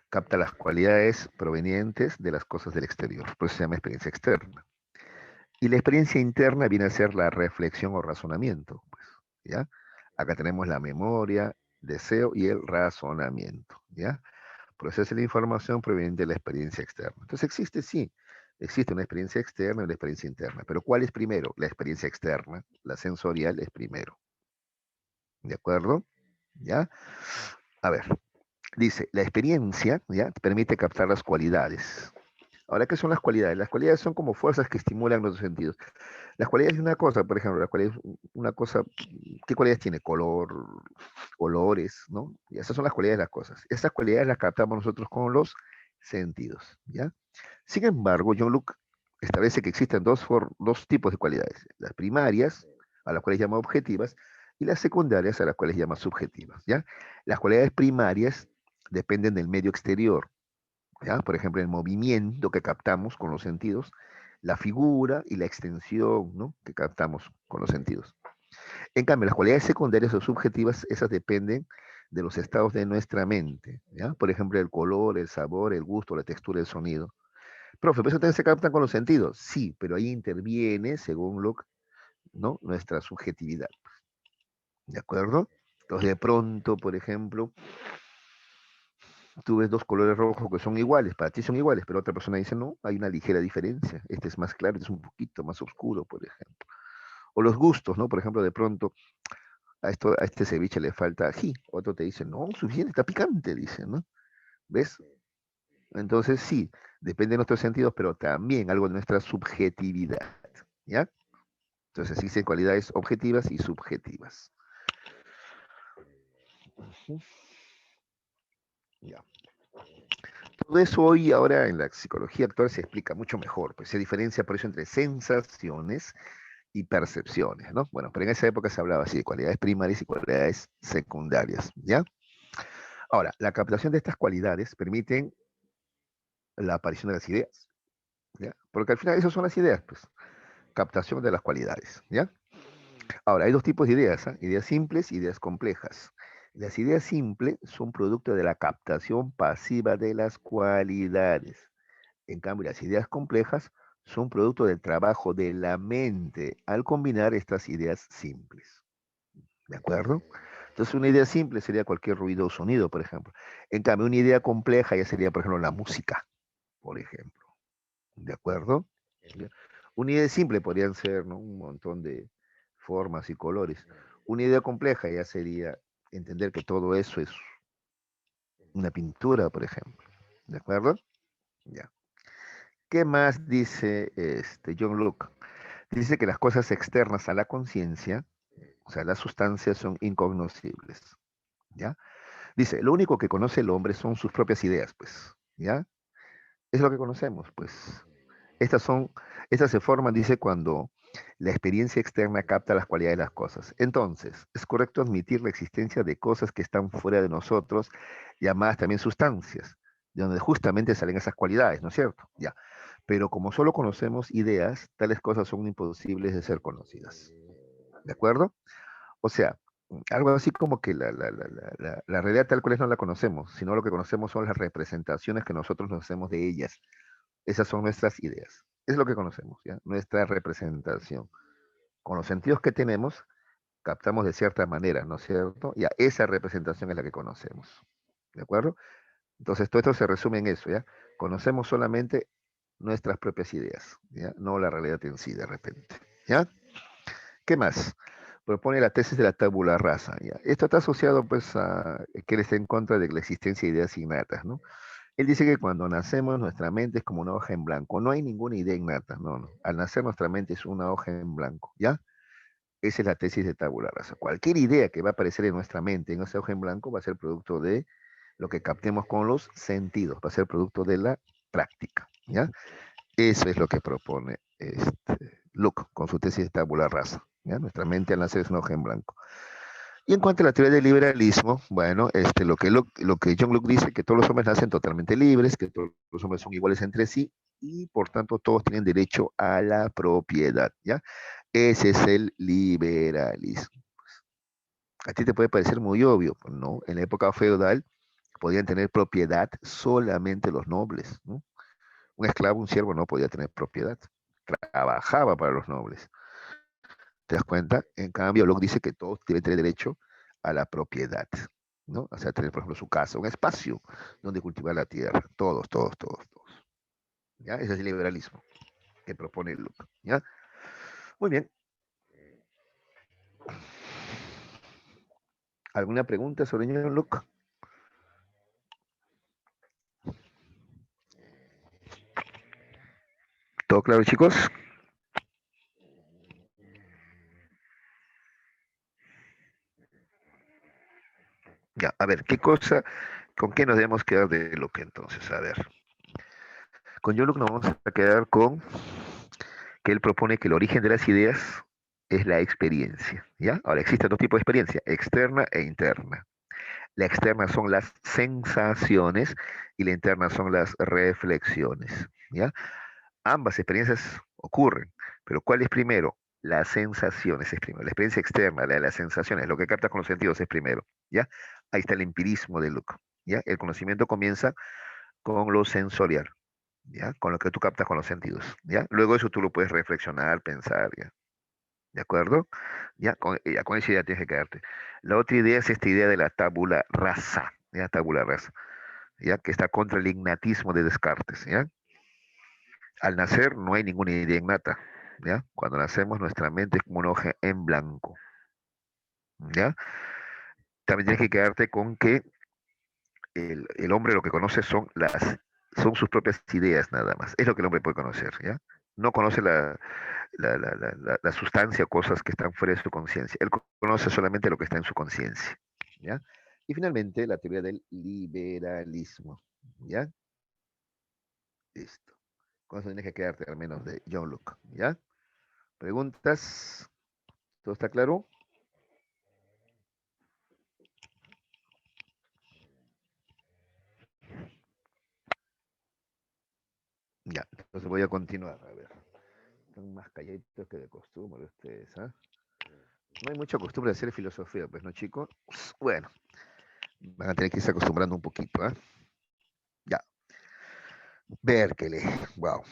Capta las cualidades provenientes de las cosas del exterior, por eso se llama experiencia externa. Y la experiencia interna viene a ser la reflexión o razonamiento, pues, ¿ya? Acá tenemos la memoria, deseo y el razonamiento, ¿ya? Procesa la información proveniente de la experiencia externa. Entonces existe, sí, existe una experiencia externa y una experiencia interna, pero ¿cuál es primero? La experiencia externa, la sensorial es primero, ¿de acuerdo? ¿Ya? A ver, dice, la experiencia, ¿ya? Te permite captar las cualidades. Ahora, ¿qué son las cualidades? Las cualidades son como fuerzas que estimulan los sentidos. Las cualidades de una cosa, por ejemplo, las cualidades, una cosa, ¿qué cualidades tiene? Color, colores, ¿no? Y esas son las cualidades de las cosas. Estas cualidades las captamos nosotros con los sentidos, ¿ya? Sin embargo, John Luke establece que existen dos tipos de cualidades, las primarias, a las cuales llama objetivas, y las secundarias, a las cuales llama subjetivas, ¿ya? Las cualidades primarias dependen del medio exterior, ¿ya? Por ejemplo, el movimiento que captamos con los sentidos, la figura y la extensión, ¿no? Que captamos con los sentidos. En cambio, las cualidades secundarias o subjetivas, esas dependen de los estados de nuestra mente, ¿ya? Por ejemplo, el color, el sabor, el gusto, la textura, el sonido. Profe, ¿pero eso también se captan con los sentidos? Sí, pero ahí interviene, según Locke, ¿no? Nuestra subjetividad, ¿de acuerdo? Entonces, de pronto, por ejemplo, tú ves dos colores rojos que son iguales, para ti son iguales, pero otra persona dice, no, hay una ligera diferencia. Este es más claro, este es un poquito más oscuro, por ejemplo. O los gustos, ¿no? Por ejemplo, de pronto, a este ceviche le falta ají. Otro te dice, no, suficiente, está picante, dice, ¿no? ¿Ves? Entonces, sí, depende de nuestros sentidos, pero también algo de nuestra subjetividad, ¿ya? Entonces existen cualidades objetivas y subjetivas. Ya. Todo eso hoy, ahora en la psicología actual se explica mucho mejor, pues se diferencia por eso entre sensaciones y percepciones, ¿no? Bueno, pero en esa época se hablaba así de cualidades primarias y cualidades secundarias, ¿ya? Ahora, la captación de estas cualidades permiten la aparición de las ideas, ¿ya? Porque al final esas son las ideas, pues, captación de las cualidades, ¿ya? Ahora, hay dos tipos de ideas, ¿ah? Ideas simples y ideas complejas. Las ideas simples son producto de la captación pasiva de las cualidades. En cambio, las ideas complejas son producto del trabajo de la mente al combinar estas ideas simples. ¿De acuerdo? Entonces, una idea simple sería cualquier ruido o sonido, por ejemplo. En cambio, una idea compleja ya sería, por ejemplo, la música, por ejemplo. ¿De acuerdo? ¿Ya? Una idea simple podrían ser, ¿no? Un montón de formas y colores. Una idea compleja ya sería entender que todo eso es una pintura, por ejemplo. ¿De acuerdo? Ya. ¿Qué más dice John Locke? Dice que las cosas externas a la conciencia, o sea, las sustancias son incognoscibles. ¿Ya? Dice, lo único que conoce el hombre son sus propias ideas, pues. ¿Ya? Es lo que conocemos, pues. Estas son, estas se forman, dice, cuando La experiencia externa capta las cualidades de las cosas. Entonces, es correcto admitir la existencia de cosas que están fuera de nosotros, llamadas también sustancias, de donde justamente salen esas cualidades, ¿no es cierto? Ya. Pero como solo conocemos ideas, tales cosas son imposibles de ser conocidas. ¿De acuerdo? O sea, algo así como que la realidad tal cual es no la conocemos, sino lo que conocemos son las representaciones que nosotros nos hacemos de ellas. Esas son nuestras ideas. Es lo que conocemos, ¿ya? Nuestra representación. Con los sentidos que tenemos, captamos de cierta manera, ¿no es cierto? Ya, esa representación es la que conocemos. ¿De acuerdo? Entonces, todo esto se resume en eso, ¿ya? Conocemos solamente nuestras propias ideas, ¿ya? No la realidad en sí, de repente, ¿ya? ¿Qué más? Propone la tesis de la tabula rasa, ¿ya? Esto está asociado, pues, a que él está en contra de la existencia de ideas innatas, ¿no? Él dice que cuando nacemos, nuestra mente es como una hoja en blanco. No hay ninguna idea innata, no, no. Al nacer, nuestra mente es una hoja en blanco, ¿ya? Esa es la tesis de tabula rasa. Cualquier idea que va a aparecer en nuestra mente, en ese hoja en blanco, va a ser producto de lo que captemos con los sentidos, va a ser producto de la práctica, ¿ya? Eso es lo que propone Luke con su tesis de tabula rasa, ¿ya? Nuestra mente al nacer es una hoja en blanco. Y en cuanto a la teoría del liberalismo, bueno, lo que John Locke dice, que todos los hombres nacen totalmente libres, que todos los hombres son iguales entre sí, y por tanto todos tienen derecho a la propiedad, ¿ya? Ese es el liberalismo. A ti te puede parecer muy obvio, pues no, en la época feudal podían tener propiedad solamente los nobles, ¿no? Un esclavo, un siervo no podía tener propiedad, trabajaba para los nobles. ¿Te das cuenta? En cambio, Locke dice que todos deben tener derecho a la propiedad, ¿no? O sea, tener, por ejemplo, su casa, un espacio donde cultivar la tierra. Todos, todos, todos, todos. ¿Ya? Ese es el liberalismo que propone Locke, ¿ya? Muy bien. ¿Alguna pregunta sobre John Locke? ¿Todo claro, chicos? Ya, a ver, con qué nos debemos quedar de Locke entonces? A ver, con John Locke nos vamos a quedar con que él propone que el origen de las ideas es la experiencia, ¿ya? Ahora, existen dos tipos de experiencia, externa e interna. La externa son las sensaciones y la interna son las reflexiones, ¿ya? Ambas experiencias ocurren, pero ¿cuál es primero? Las sensaciones es primero. La experiencia externa, la de las sensaciones, lo que captas con los sentidos es primero, ¿ya? Ahí está el empirismo de Luke, ¿ya? El conocimiento comienza con lo sensorial, ¿ya? Con lo que tú captas con los sentidos, ¿ya? Luego eso tú lo puedes reflexionar, pensar, ¿ya? ¿De acuerdo? Ya con esa idea tienes que quedarte. La otra idea es esta idea de la tabula rasa, ¿ya? Tabula rasa, ¿ya? Que está contra el ignatismo de Descartes, ¿ya? Al nacer no hay ninguna idea innata, ¿ya? Cuando nacemos nuestra mente es como una hoja en blanco, ¿ya? También tienes que quedarte con que el hombre lo que conoce son sus propias ideas nada más. Es lo que el hombre puede conocer, ¿ya? No conoce la sustancia o cosas que están fuera de su conciencia. Él conoce solamente lo que está en su conciencia, ¿ya? Y finalmente, la teoría del liberalismo, ¿ya? Listo. Con eso tienes que quedarte al menos de John Locke, ¿ya? ¿Preguntas? ¿Todo está claro? Ya, entonces voy a continuar. A ver, están más calladitos que de costumbre ustedes, ¿ah? No hay mucha costumbre de hacer filosofía, pues, ¿no, chicos? Bueno, van a tener que irse acostumbrando un poquito, ¿ah? Ya, Berkeley, wow.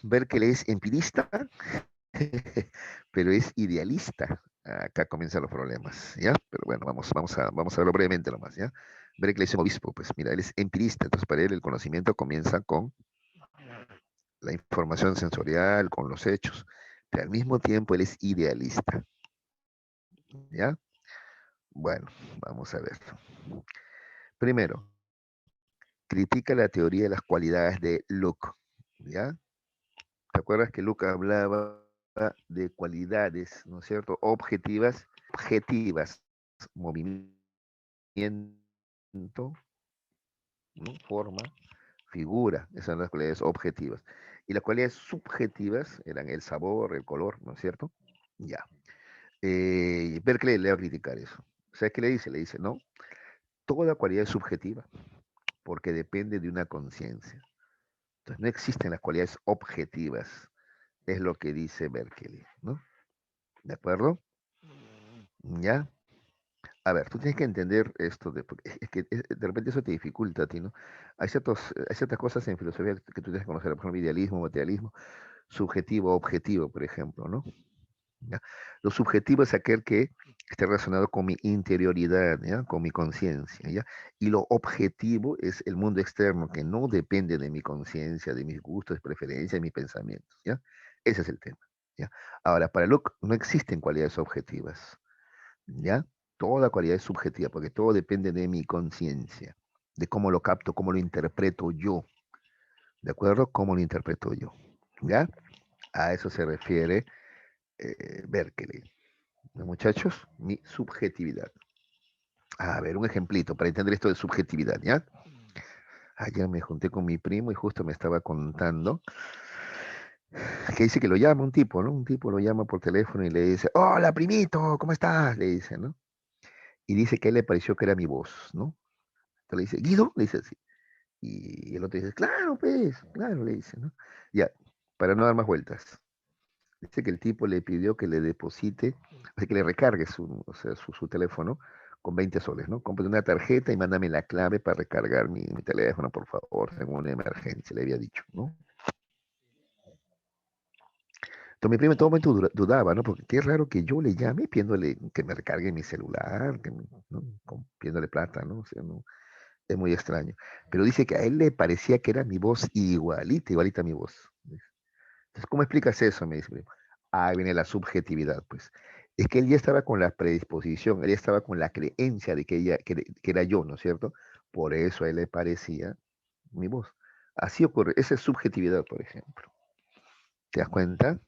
Berkeley es empirista, pero es idealista. Acá comienzan los problemas, ¿ya? Pero bueno, vamos a verlo brevemente nomás, ¿ya? Berkeley es un obispo, pues mira, él es empirista, entonces para él el conocimiento comienza con la información sensorial, con los hechos, pero al mismo tiempo él es idealista, ¿ya? Bueno, vamos a ver. Primero, critica la teoría de las cualidades de Locke, ¿ya? ¿Te acuerdas que Locke hablaba de cualidades, ¿no es cierto? Objetivas, movimiento, ¿no? Forma, figura, esas son las cualidades objetivas. Y las cualidades subjetivas eran el sabor, el color, ¿no es cierto? Ya. Berkeley le va a criticar eso. ¿Sabes qué le dice? Le dice, no, toda cualidad es subjetiva porque depende de una conciencia. Entonces no existen las cualidades objetivas, es lo que dice Berkeley, ¿no? ¿De acuerdo? ¿Ya? A ver, tú tienes que entender esto, porque es que de repente eso te dificulta a ti, ¿no? Hay ciertas cosas en filosofía que tú tienes que conocer, por ejemplo, idealismo, materialismo, subjetivo, objetivo, por ejemplo, ¿no? ¿Ya? Lo subjetivo es aquel que está relacionado con mi interioridad, ¿ya? Con mi conciencia, ¿ya? Y lo objetivo es el mundo externo, que no depende de mi conciencia, de mis gustos, preferencias, de mis pensamientos, ¿ya? Ese es el tema, ¿ya? Ahora, para Locke no existen cualidades objetivas, ¿ya? Toda cualidad es subjetiva, porque todo depende de mi conciencia, de cómo lo capto, cómo lo interpreto yo, ¿de acuerdo? Cómo lo interpreto yo, ¿ya? A eso se refiere Berkeley. ¿No, muchachos? Mi subjetividad. A ver, un ejemplito para entender esto de subjetividad, ¿ya? Ayer me junté con mi primo y justo me estaba contando que dice que lo llama un tipo, ¿no? Un tipo lo llama por teléfono y le dice, hola, primito, ¿cómo estás? Le dice, ¿no? Y dice que a él le pareció que era mi voz, ¿no? Entonces le dice, ¿Guido? Le dice así. Y el otro dice, claro, pues, claro, le dice, ¿no? Ya, para no dar más vueltas. Dice que el tipo le pidió que le deposite, así que le recargue su, o sea, su teléfono con 20 soles, ¿no? Compre una tarjeta y mándame la clave para recargar mi teléfono, por favor, tengo una emergencia, le había dicho, ¿no? Entonces mi primo en todo momento dudaba, ¿no? Porque qué raro que yo le llame pidiéndole que me recargue mi celular, ¿no? Pidiéndole plata, ¿no? O sea, no, es muy extraño. Pero dice que a él le parecía que era mi voz igualita, igualita a mi voz. Entonces, ¿cómo explicas eso? Me dice, primo. Ah, viene la subjetividad, pues. Es que él ya estaba con la predisposición, él ya estaba con la creencia de que, que era yo, ¿no es cierto? Por eso a él le parecía mi voz. Así ocurre, esa es subjetividad, por ejemplo. ¿Te das cuenta?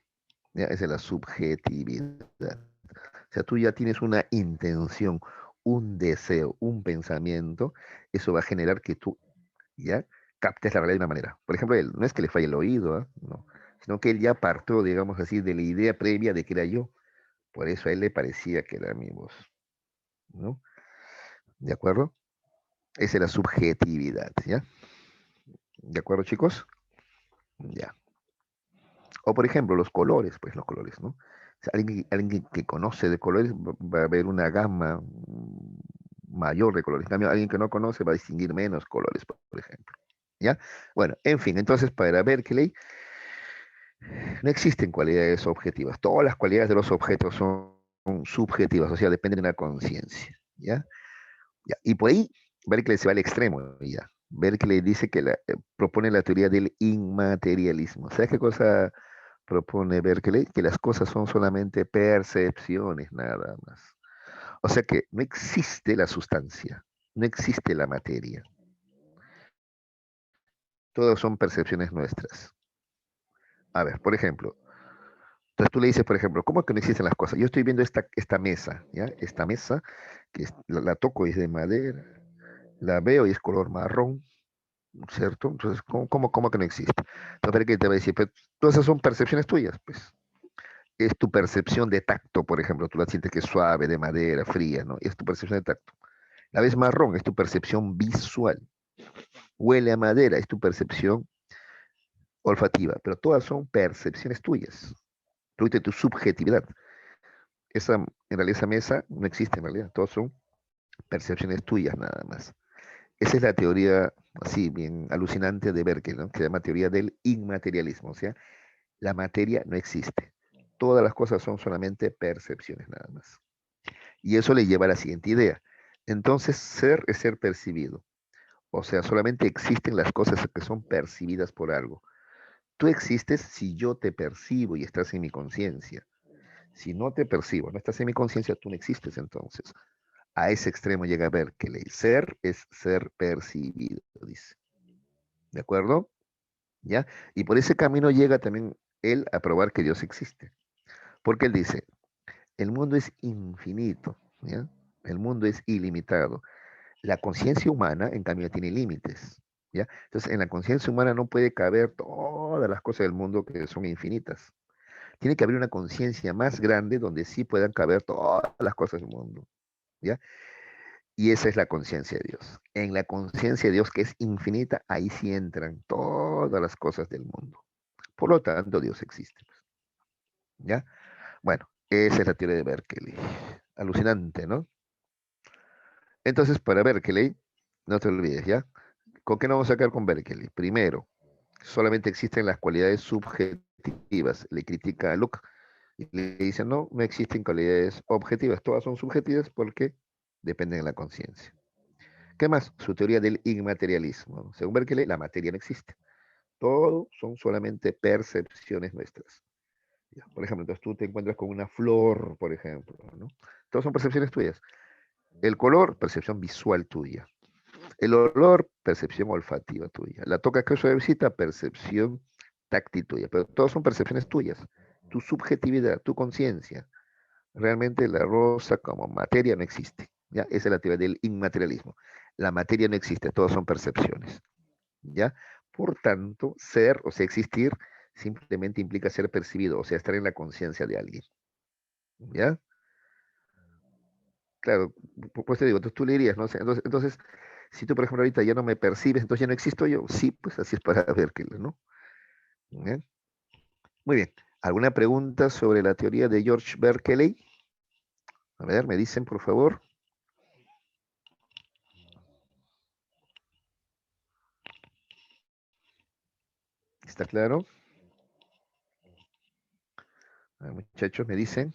Ya, esa es la subjetividad. O sea, tú ya tienes una intención, un deseo, un pensamiento, eso va a generar que tú ya captes la realidad de una manera. Por ejemplo, él, no es que le falle el oído, ¿ah? No, sino que él ya partió, digamos así, de la idea previa de que era yo. Por eso a él le parecía que era mi voz, ¿no? ¿De acuerdo? Esa es la subjetividad, ¿ya? ¿De acuerdo, chicos? Ya. O por ejemplo, los colores, pues los colores, ¿no? O sea, alguien que conoce de colores va a ver una gama mayor de colores. En cambio, alguien que no conoce va a distinguir menos colores, por ejemplo. ¿Ya? Bueno, en fin, entonces para Berkeley no existen cualidades objetivas. Todas las cualidades de los objetos son subjetivas, o sea, dependen de una conciencia. ¿Ya? Ya. Y por ahí Berkeley se va al extremo. ¿Ya? Berkeley dice que propone la teoría del inmaterialismo. ¿Sabes qué cosa propone Berkeley? Que las cosas son solamente percepciones, nada más. O sea que no existe la sustancia, no existe la materia. Todas son percepciones nuestras. A ver, por ejemplo, entonces tú le dices, por ejemplo, ¿cómo que no existen las cosas? Yo estoy viendo esta mesa, ¿ya? Esta mesa, que la toco y es de madera, la veo y es color marrón, ¿cierto? Entonces, ¿cómo que no existe? Entonces, que te va a decir, pero todas esas son percepciones tuyas, pues. Es tu percepción de tacto, por ejemplo, tú la sientes que es suave, de madera, fría, ¿no? Es tu percepción de tacto. La ves marrón, es tu percepción visual. Huele a madera, es tu percepción olfativa, pero todas son percepciones tuyas, producto de tu subjetividad. En realidad, esa mesa no existe en realidad, todas son percepciones tuyas nada más. Esa es la teoría así bien alucinante de Berkeley, ¿no? Que se llama teoría del inmaterialismo, o sea, la materia no existe. Todas las cosas son solamente percepciones nada más. Y eso le lleva a la siguiente idea. Entonces, ser es ser percibido. O sea, solamente existen las cosas que son percibidas por algo. Tú existes si yo te percibo y estás en mi conciencia. Si no te percibo, no estás en mi conciencia, tú no existes entonces. A ese extremo llega a ver que el ser es ser percibido, dice. ¿De acuerdo? ¿Ya? Y por ese camino llega también él a probar que Dios existe. Porque él dice, el mundo es infinito, ¿ya? El mundo es ilimitado. La conciencia humana, en cambio, tiene límites. ¿ya? Entonces, en la conciencia humana no puede caber todas las cosas del mundo que son infinitas. Tiene que haber una conciencia más grande donde sí puedan caber todas las cosas del mundo, ¿ya? Y esa es la conciencia de Dios. En la conciencia de Dios, que es infinita, ahí sí entran todas las cosas del mundo. Por lo tanto, Dios existe, ¿ya? Bueno, esa es la teoría de Berkeley. Alucinante, ¿no? Entonces, para Berkeley, no te olvides, ¿ya? ¿Con qué nos vamos a sacar con Berkeley? Primero, solamente existen las cualidades subjetivas. Le critica a Luke y le dice, no, no existen cualidades objetivas, todas son subjetivas porque dependen de la conciencia. ¿Qué más? Su teoría del inmaterialismo. Según Berkeley, la materia no existe. Todo son solamente percepciones nuestras. Ya, por ejemplo, entonces tú te encuentras con una flor, por ejemplo, ¿no? Todas son percepciones tuyas. El color, percepción visual tuya. El olor, percepción olfativa tuya. La toca que de visita, percepción táctil tuya. Pero todas son percepciones tuyas. Tu subjetividad, tu conciencia. Realmente la rosa como materia no existe. ¿Ya? Esa es la teoría del inmaterialismo. La materia no existe, todas son percepciones. ¿Ya? Por tanto, ser, o sea, existir, simplemente implica ser percibido, o sea, estar en la conciencia de alguien. ¿Ya? Claro, pues te digo, tú le dirías, ¿no? O sea, entonces, si tú, por ejemplo, ahorita ya no me percibes, entonces ya no existo yo. Sí, pues así es para Berkeley, ¿no? ¿Ya? Muy bien. ¿Alguna pregunta sobre la teoría de George Berkeley? A ver, me dicen, por favor. ¿Está claro? A ver, muchachos, me dicen.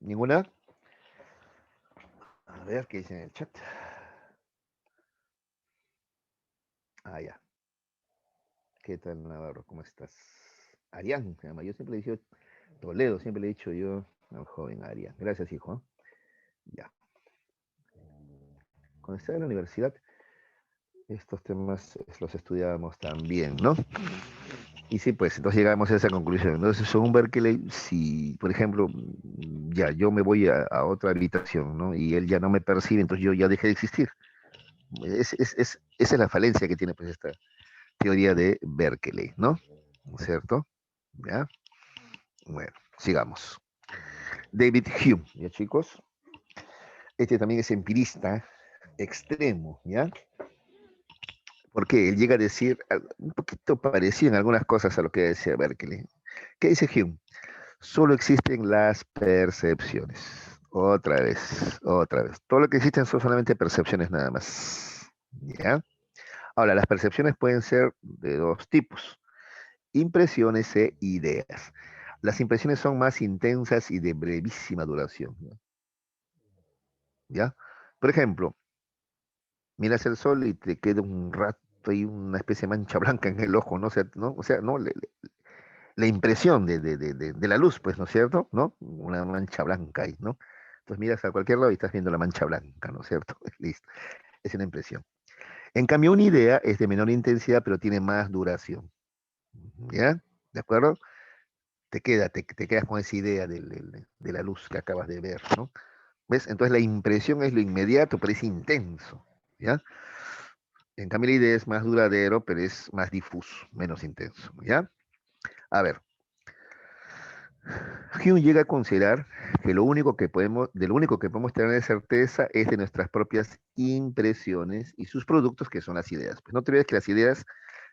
¿Ninguna? A ver, ¿qué dicen en el chat? Ah, ya. ¿Qué tal, Navarro? ¿Cómo estás? Arián, se llama. Yo siempre le he dicho Toledo, siempre le he dicho yo al joven Arián. Gracias, hijo. Ya. Cuando estaba en la universidad, estos temas los estudiábamos también, ¿no? Y sí, pues entonces llegamos a esa conclusión. Entonces, según Berkeley, si, por ejemplo, ya yo me voy a otra habitación, ¿no? Y él ya no me percibe, entonces yo ya dejé de existir. Esa es la falencia que tiene pues esta teoría de Berkeley, ¿no? ¿No es cierto? ¿Ya? Bueno, sigamos. David Hume, ¿ya chicos? Este también es empirista extremo, ¿ya? Porque él llega a decir un poquito parecido en algunas cosas a lo que decía Berkeley. ¿Qué dice Hume? Solo existen las percepciones. Otra vez, otra vez. Todo lo que existen son solamente percepciones nada más. ¿Ya? Ahora, las percepciones pueden ser de dos tipos, impresiones e ideas. Las impresiones son más intensas y de brevísima duración. ¿Ya? Por ejemplo, miras el sol y te queda un rato y una especie de mancha blanca en el ojo, ¿no? O sea, ¿no? La impresión de la luz, pues, ¿no es cierto? ¿No? Una mancha blanca ahí, ¿no? Entonces miras a cualquier lado y estás viendo la mancha blanca, ¿no es cierto? Listo. Es una impresión. En cambio, una idea es de menor intensidad, pero tiene más duración. ¿Ya? ¿De acuerdo? Te quedas con esa idea de la luz que acabas de ver, ¿no? ¿Ves? Entonces la impresión es lo inmediato, pero es intenso. ¿Ya? En cambio, la idea es más duradero, pero es más difuso, menos intenso. ¿Ya? A ver, Hume llega a considerar que de lo único que podemos tener certeza es de nuestras propias impresiones y sus productos, que son las ideas. Pues no te olvides que las ideas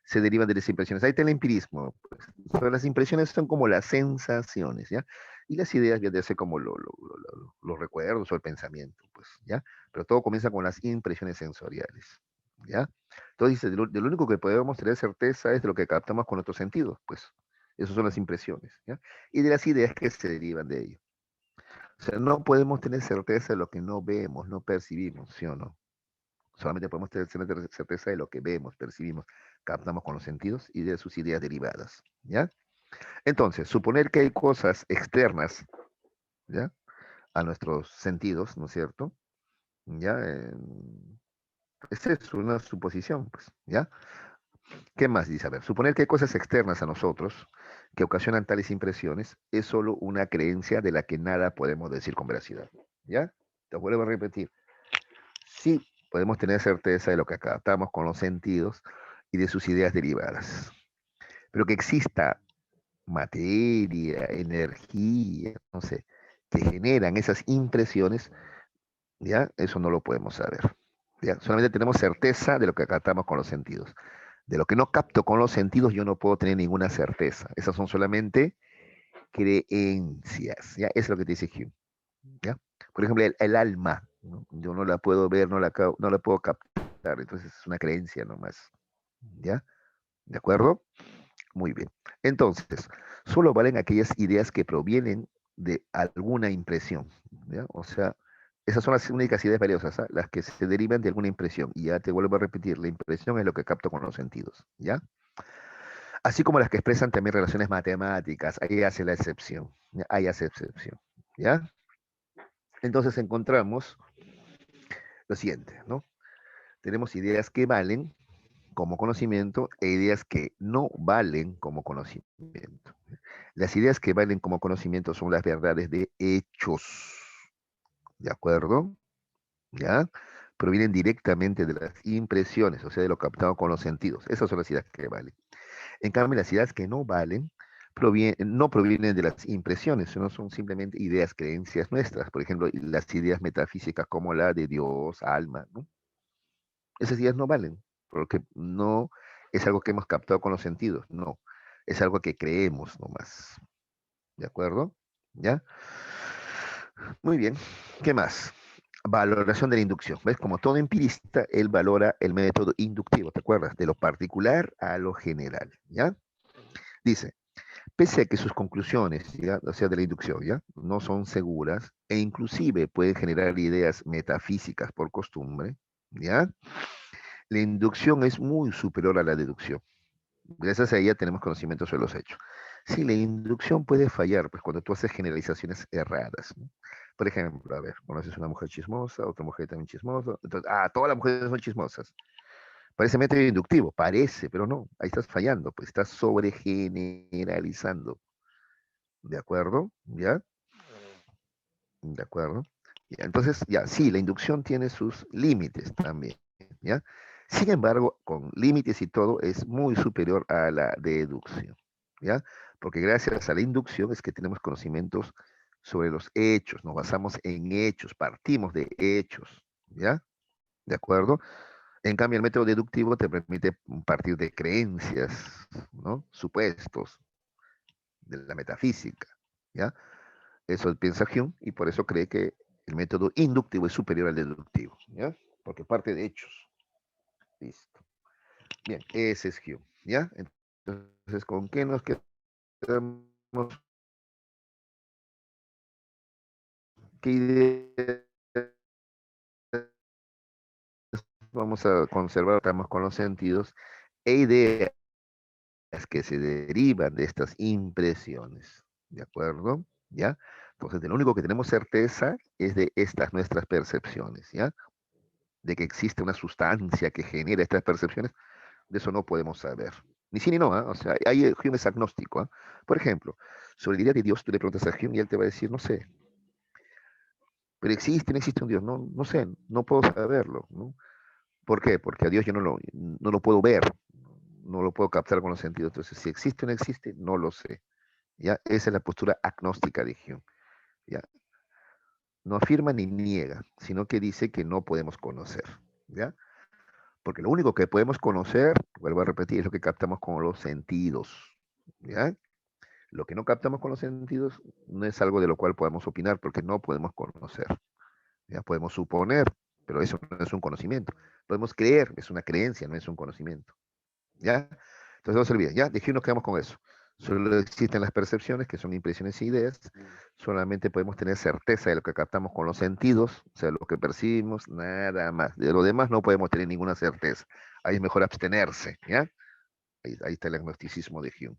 se derivan de las impresiones. Ahí está el empirismo. Pues. Pero las impresiones son como las sensaciones, ¿ya? Y las ideas ya de ser como los recuerdos o el pensamiento, pues, ¿ya? Pero todo comienza con las impresiones sensoriales, ¿ya? Entonces dice, de lo único que podemos tener certeza es de lo que captamos con nuestros sentidos, pues. Esas son las impresiones, ¿ya? Y de las ideas que se derivan de ello. O sea, no podemos tener certeza de lo que no vemos, no percibimos, ¿sí o no? Solamente podemos tener certeza de lo que vemos, percibimos, captamos con los sentidos y de sus ideas derivadas, ¿ya? Entonces, suponer que hay cosas externas, ¿ya? A nuestros sentidos, ¿no es cierto? ¿Ya? Esa es una suposición, pues, ¿ya? ¿Qué más dice? A ver, suponer que hay cosas externas a nosotros que ocasionan tales impresiones es solo una creencia de la que nada podemos decir con veracidad. ¿Ya? Te vuelvo a repetir. Sí, podemos tener certeza de lo que captamos con los sentidos y de sus ideas derivadas. Pero que exista materia, energía, no sé, que generan esas impresiones, ¿ya? Eso no lo podemos saber. ¿Ya? Solamente tenemos certeza de lo que captamos con los sentidos. De lo que no capto con los sentidos, yo no puedo tener ninguna certeza. Esas son solamente creencias. ¿Ya? Eso es lo que te dice Hume. ¿Ya? Por ejemplo, el alma, ¿no? Yo no la puedo ver, no la puedo captar, entonces es una creencia nomás. ¿Ya? ¿De acuerdo? Muy bien. Entonces, solo valen aquellas ideas que provienen de alguna impresión. ¿Ya? O sea, esas son las únicas ideas valiosas, ¿ah? Las que se derivan de alguna impresión. Y ya te vuelvo a repetir, la impresión es lo que capto con los sentidos. ¿Ya? Así como las que expresan también relaciones matemáticas, ahí hace la excepción. ¿Ya? Ahí hace excepción. ¿Ya? Entonces encontramos lo siguiente, ¿no? Tenemos ideas que valen como conocimiento e ideas que no valen como conocimiento. Las ideas que valen como conocimiento son las verdades de hechos, ¿de acuerdo? ¿Ya? Provienen directamente de las impresiones, o sea, de lo captado con los sentidos. Esas son las ideas que valen. En cambio, las ideas que no valen no provienen de las impresiones, sino son simplemente ideas, creencias nuestras. Por ejemplo, las ideas metafísicas como la de Dios, alma, ¿no? Esas ideas no valen, porque no es algo que hemos captado con los sentidos, no. Es algo que creemos nomás. ¿De acuerdo? ¿Ya? Muy bien. ¿Qué más? Valoración de la inducción. ¿Ves? Como todo empirista, él valora el método inductivo, ¿te acuerdas? De lo particular a lo general, ¿ya? Dice, pese a que sus conclusiones, ¿ya? O sea, de la inducción, ¿ya? No son seguras e inclusive pueden generar ideas metafísicas por costumbre, ¿ya? La inducción es muy superior a la deducción. Gracias a ella tenemos conocimiento sobre los hechos. Sí, la inducción puede fallar, pues cuando tú haces generalizaciones erradas, ¿no? Por ejemplo, a ver, conoces una mujer chismosa, otra mujer también chismosa, entonces, todas las mujeres son chismosas. Parece método inductivo, parece, pero no, ahí estás fallando, pues estás sobregeneralizando, ¿de acuerdo? ¿Ya? ¿De acuerdo? Ya, entonces, ya, sí, la inducción tiene sus límites también, ¿ya? Sin embargo, con límites y todo, es muy superior a la deducción, ¿ya? Porque gracias a la inducción es que tenemos conocimientos sobre los hechos, nos basamos en hechos, partimos de hechos, ¿ya? ¿De acuerdo? En cambio, el método deductivo te permite partir de creencias, ¿no? Supuestos, de la metafísica, ¿ya? Eso piensa Hume y por eso cree que el método inductivo es superior al deductivo, ¿ya? Porque parte de hechos. Listo. Bien, ese es Hume, ¿ya? Entonces, ¿con qué nos quedamos? ¿Qué ideas vamos a conservar? Estamos con los sentidos e ideas que se derivan de estas impresiones, ¿de acuerdo? ¿Ya? Entonces, de lo único que tenemos certeza es de estas nuestras percepciones, ¿ya? De que existe una sustancia que genera estas percepciones, de eso no podemos saber. Ni sí ni no, ¿ah? O sea, ahí Hume es agnóstico, ¿ah? Por ejemplo, sobre la idea de Dios, tú le preguntas a Hume y él te va a decir, no sé, pero existe, no existe un Dios, no, no sé, no puedo saberlo, ¿no? ¿Por qué? Porque a Dios yo no lo puedo ver, no lo puedo captar con los sentidos. Entonces, si existe o no existe, no lo sé. ¿Ya? Esa es la postura agnóstica de Hume. ¿Ya? No afirma ni niega, sino que dice que no podemos conocer. ¿Ya? Porque lo único que podemos conocer, vuelvo a repetir, es lo que captamos con los sentidos. ¿Ya? Lo que no captamos con los sentidos no es algo de lo cual podamos opinar porque no podemos conocer. Ya podemos suponer, pero eso no es un conocimiento. Podemos creer, es una creencia, no es un conocimiento. ¿Ya? Entonces no se olviden, ¿ya? De aquí nos quedamos con eso. Solo existen las percepciones, que son impresiones e ideas. Solamente podemos tener certeza de lo que captamos con los sentidos, o sea, lo que percibimos, nada más. De lo demás no podemos tener ninguna certeza. Ahí es mejor abstenerse, ¿ya? Ahí está el agnosticismo de Hume,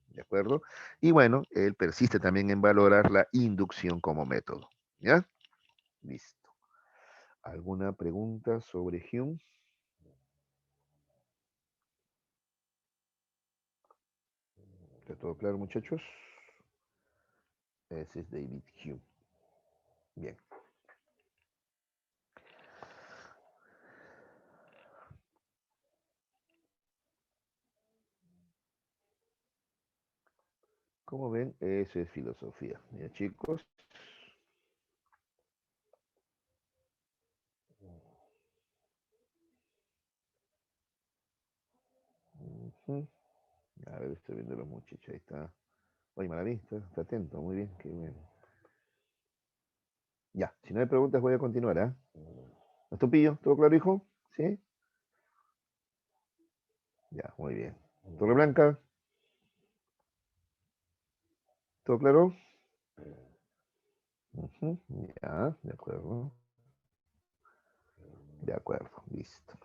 ¿de acuerdo? Y bueno, él persiste también en valorar la inducción como método, ¿ya? Listo. ¿Alguna pregunta sobre Hume? ¿Está todo claro, muchachos? Ese es David Hume. Bien. Como ven, eso es filosofía. Ya, chicos. Ujú. A ver, estoy viendo a los muchachos. Ahí está. Oye, Maravista, está atento. Muy bien, qué bien. Ya, si no hay preguntas, voy a continuar, ¿ah? ¿No, pillo? ¿Todo claro, hijo? ¿Sí? Ya, muy bien. Torre Blanca, ¿todo claro? Ujú. Ya, de acuerdo. De acuerdo, listo.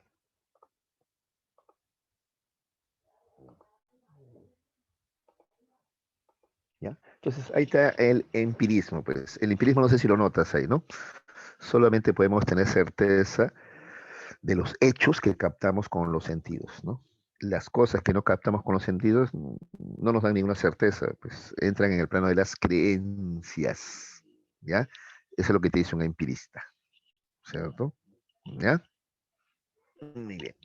¿Ya? Entonces, ahí está el empirismo, pues. El empirismo no sé si lo notas ahí, ¿no? Solamente podemos tener certeza de los hechos que captamos con los sentidos, ¿no? Las cosas que no captamos con los sentidos no nos dan ninguna certeza, pues entran en el plano de las creencias, ¿ya? Eso es lo que te dice un empirista, ¿cierto? ¿Ya? Muy bien.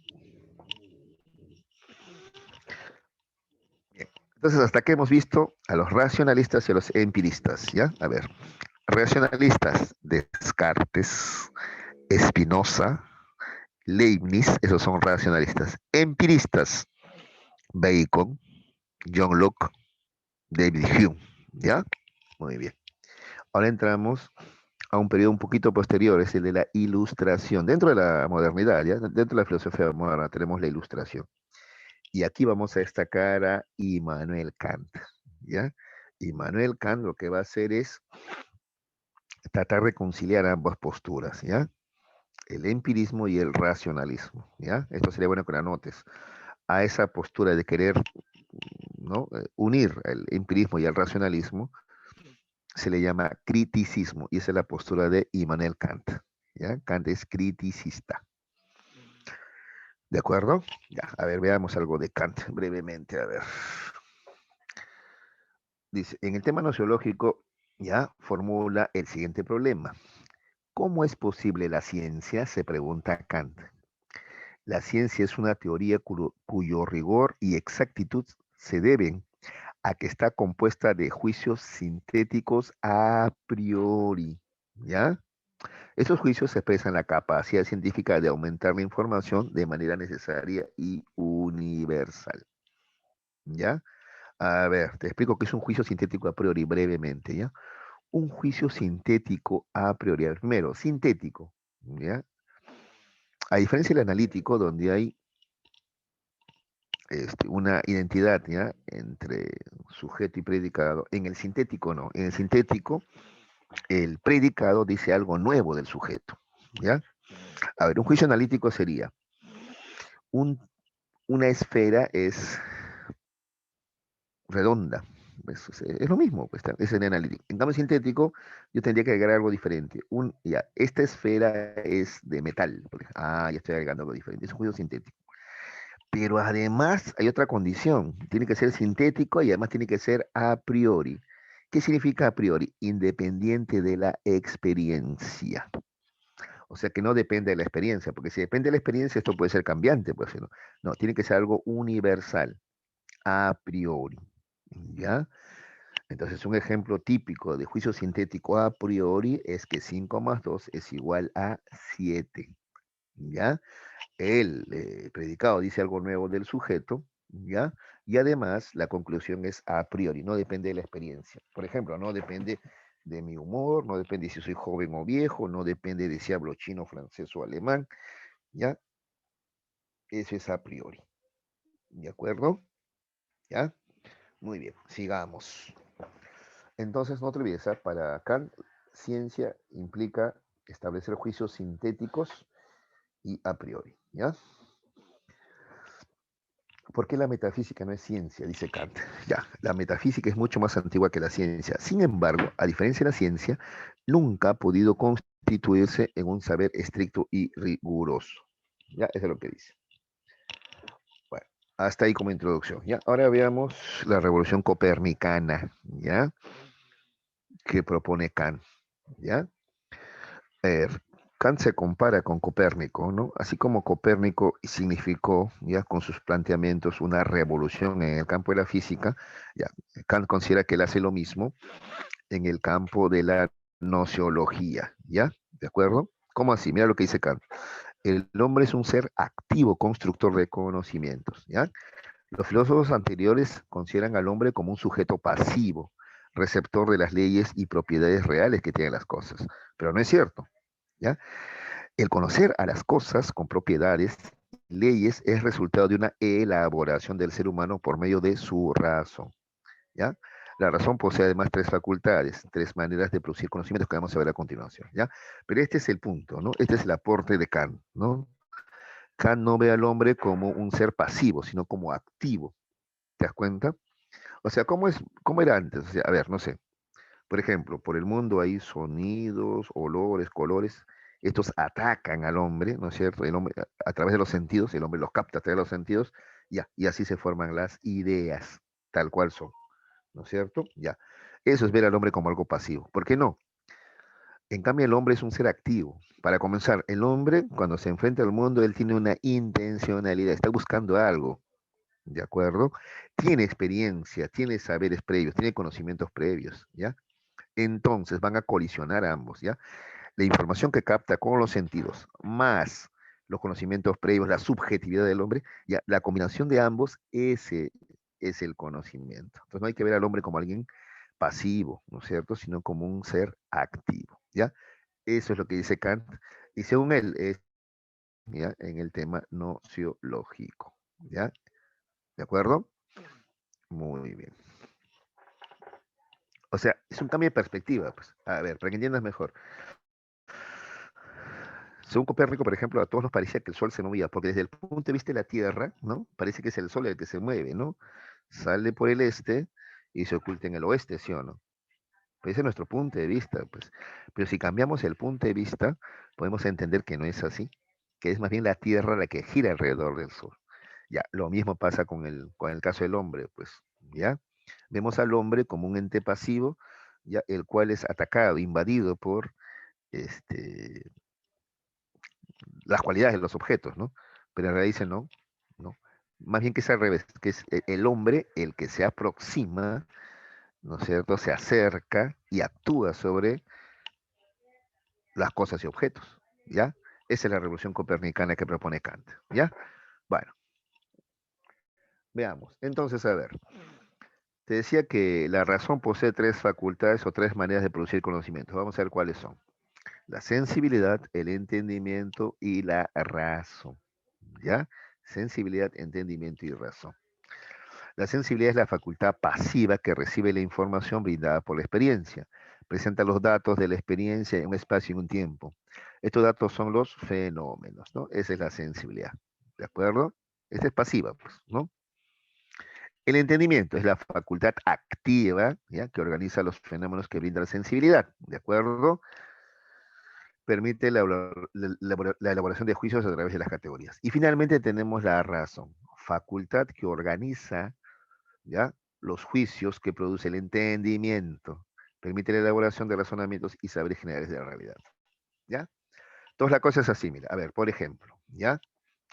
Bien. Entonces, hasta aquí hemos visto a los racionalistas y a los empiristas, ¿ya? A ver, racionalistas, Descartes, Spinoza, Leibniz, esos son racionalistas. Empiristas, Bacon, John Locke, David Hume, ¿ya? Muy bien. Ahora entramos a un periodo un poquito posterior, es el de la ilustración. Dentro de la modernidad, ¿ya? Dentro de la filosofía moderna tenemos la ilustración. Y aquí vamos a destacar a Immanuel Kant, ¿ya? Immanuel Kant lo que va a hacer es tratar de conciliar ambas posturas, ¿ya? El empirismo y el racionalismo, ¿ya? Esto sería bueno que lo anotes. A esa postura de querer, ¿no? Unir el empirismo y el racionalismo, se le llama criticismo, y esa es la postura de Immanuel Kant, ¿ya? Kant es criticista. ¿De acuerdo? Ya, a ver, veamos algo de Kant brevemente, a ver. Dice, en el tema nociológico, ya formula el siguiente problema. ¿Cómo es posible la ciencia? Se pregunta Kant. La ciencia es una teoría cuyo rigor y exactitud se deben a que está compuesta de juicios sintéticos a priori, ¿ya? Estos juicios expresan la capacidad científica de aumentar la información de manera necesaria y universal, ¿ya? A ver, te explico qué es un juicio sintético a priori brevemente, ¿ya? Un juicio sintético a priori, primero, sintético, ¿ya? A diferencia del analítico, donde hay una identidad, ¿ya? Entre sujeto y predicado, en el sintético no. En el sintético, el predicado dice algo nuevo del sujeto, ¿ya? A ver, un juicio analítico sería, un, una esfera es redonda. Es lo mismo, pues, es en analítico. En cambio sintético, yo tendría que agregar algo diferente. Ya, esta esfera es de metal. Ya estoy agregando algo diferente. Es un juicio sintético. Pero además hay otra condición. Tiene que ser sintético y además tiene que ser a priori. ¿Qué significa a priori? Independiente de la experiencia. O sea que no depende de la experiencia, porque si depende de la experiencia, esto puede ser cambiante, pues, ¿no? No, tiene que ser algo universal, a priori. ¿Ya? Entonces, un ejemplo típico de juicio sintético a priori es que 5 más 2 es igual a 7. ¿Ya? El predicado dice algo nuevo del sujeto, ¿ya? Y además la conclusión es a priori, no depende de la experiencia. Por ejemplo, no depende de mi humor, no depende si soy joven o viejo, no depende de si hablo chino, francés o alemán, ¿ya? Eso es a priori. ¿De acuerdo? ¿Ya? Muy bien, sigamos. Entonces, no te olvides, ¿eh? Para Kant, ciencia implica establecer juicios sintéticos y a priori, ¿ya? ¿Por qué la metafísica no es ciencia? Dice Kant. Ya, la metafísica es mucho más antigua que la ciencia. Sin embargo, a diferencia de la ciencia, nunca ha podido constituirse en un saber estricto y riguroso. Ya, eso es lo que dice. Bueno. Hasta ahí como introducción, ¿ya? Ahora veamos la revolución copernicana, ¿ya? Que propone Kant, ¿ya? Eh, Kant se compara con Copérnico, ¿no? Así como Copérnico significó, ya con sus planteamientos, una revolución en el campo de la física, ya, Kant considera que él hace lo mismo en el campo de la nociología, ¿ya? ¿De acuerdo? ¿Cómo así? Mira lo que dice Kant. El hombre es un ser activo, constructor de conocimientos, ¿ya? Los filósofos anteriores consideran al hombre como un sujeto pasivo, receptor de las leyes y propiedades reales que tienen las cosas, pero no es cierto, ¿ya? El conocer a las cosas con propiedades, leyes, es resultado de una elaboración del ser humano por medio de su razón, ¿ya? La razón posee además tres facultades, tres maneras de producir conocimientos que vamos a ver a continuación, ¿ya? Pero este es el punto, ¿no? Este es el aporte de Kant, ¿no? Kant no ve al hombre como un ser pasivo, sino como activo, ¿te das cuenta? O sea, cómo era antes? O sea, a ver, no sé. Por ejemplo, por el mundo hay sonidos, olores, colores. Estos atacan al hombre, ¿no es cierto? El hombre, a través de los sentidos, el hombre los capta a través de los sentidos, ya, y así se forman las ideas, tal cual son, ¿no es cierto? Ya. Eso es ver al hombre como algo pasivo. ¿Por qué no? En cambio, el hombre es un ser activo. Para comenzar, el hombre, cuando se enfrenta al mundo, él tiene una intencionalidad, está buscando algo, ¿de acuerdo? Tiene experiencia, tiene saberes previos, tiene conocimientos previos, ¿ya? Entonces van a colisionar ambos, ¿ya? La información que capta con los sentidos, más los conocimientos previos, la subjetividad del hombre, ya, la combinación de ambos, ese es el conocimiento. Entonces no hay que ver al hombre como alguien pasivo, ¿no es cierto? Sino como un ser activo, ¿ya? Eso es lo que dice Kant, y según él, es, ¿ya? En el tema nociológico, ¿ya? ¿De acuerdo? Muy bien. O sea, es un cambio de perspectiva, pues. A ver, para que entiendas mejor. Según Copérnico, por ejemplo, a todos nos parecía que el Sol se movía, porque desde el punto de vista de la Tierra, ¿no? Parece que es el Sol el que se mueve, ¿no? Sale por el este y se oculta en el oeste, ¿sí o no? Pues ese es nuestro punto de vista, pues. Pero si cambiamos el punto de vista, podemos entender que no es así, que es más bien la Tierra la que gira alrededor del Sol. Ya, lo mismo pasa con el caso del hombre, pues, ¿ya? Vemos al hombre como un ente pasivo, ya, el cual es atacado, invadido por este, las cualidades de los objetos, ¿no? Pero en realidad dice no, no. Más bien que es al revés, que es el hombre el que se aproxima, ¿no es cierto? Se acerca y actúa sobre las cosas y objetos, ¿ya? Esa es la revolución copernicana que propone Kant, ¿ya? Bueno, veamos. Entonces, a ver, te decía que la razón posee tres facultades o tres maneras de producir conocimiento. Vamos a ver cuáles son. La sensibilidad, el entendimiento y la razón, ¿ya? Sensibilidad, entendimiento y razón. La sensibilidad es la facultad pasiva que recibe la información brindada por la experiencia. Presenta los datos de la experiencia en un espacio y en un tiempo. Estos datos son los fenómenos, ¿no? Esa es la sensibilidad, ¿de acuerdo? Esta es pasiva, pues, ¿no? El entendimiento es la facultad activa, ¿ya? Que organiza los fenómenos que brinda la sensibilidad, ¿de acuerdo? Permite la elaboración de juicios a través de las categorías. Y finalmente tenemos la razón, facultad que organiza, ¿ya? Los juicios que produce el entendimiento, permite la elaboración de razonamientos y saberes generales de la realidad, ¿ya? Entonces la cosa es así, mira, a ver, por ejemplo, ¿ya?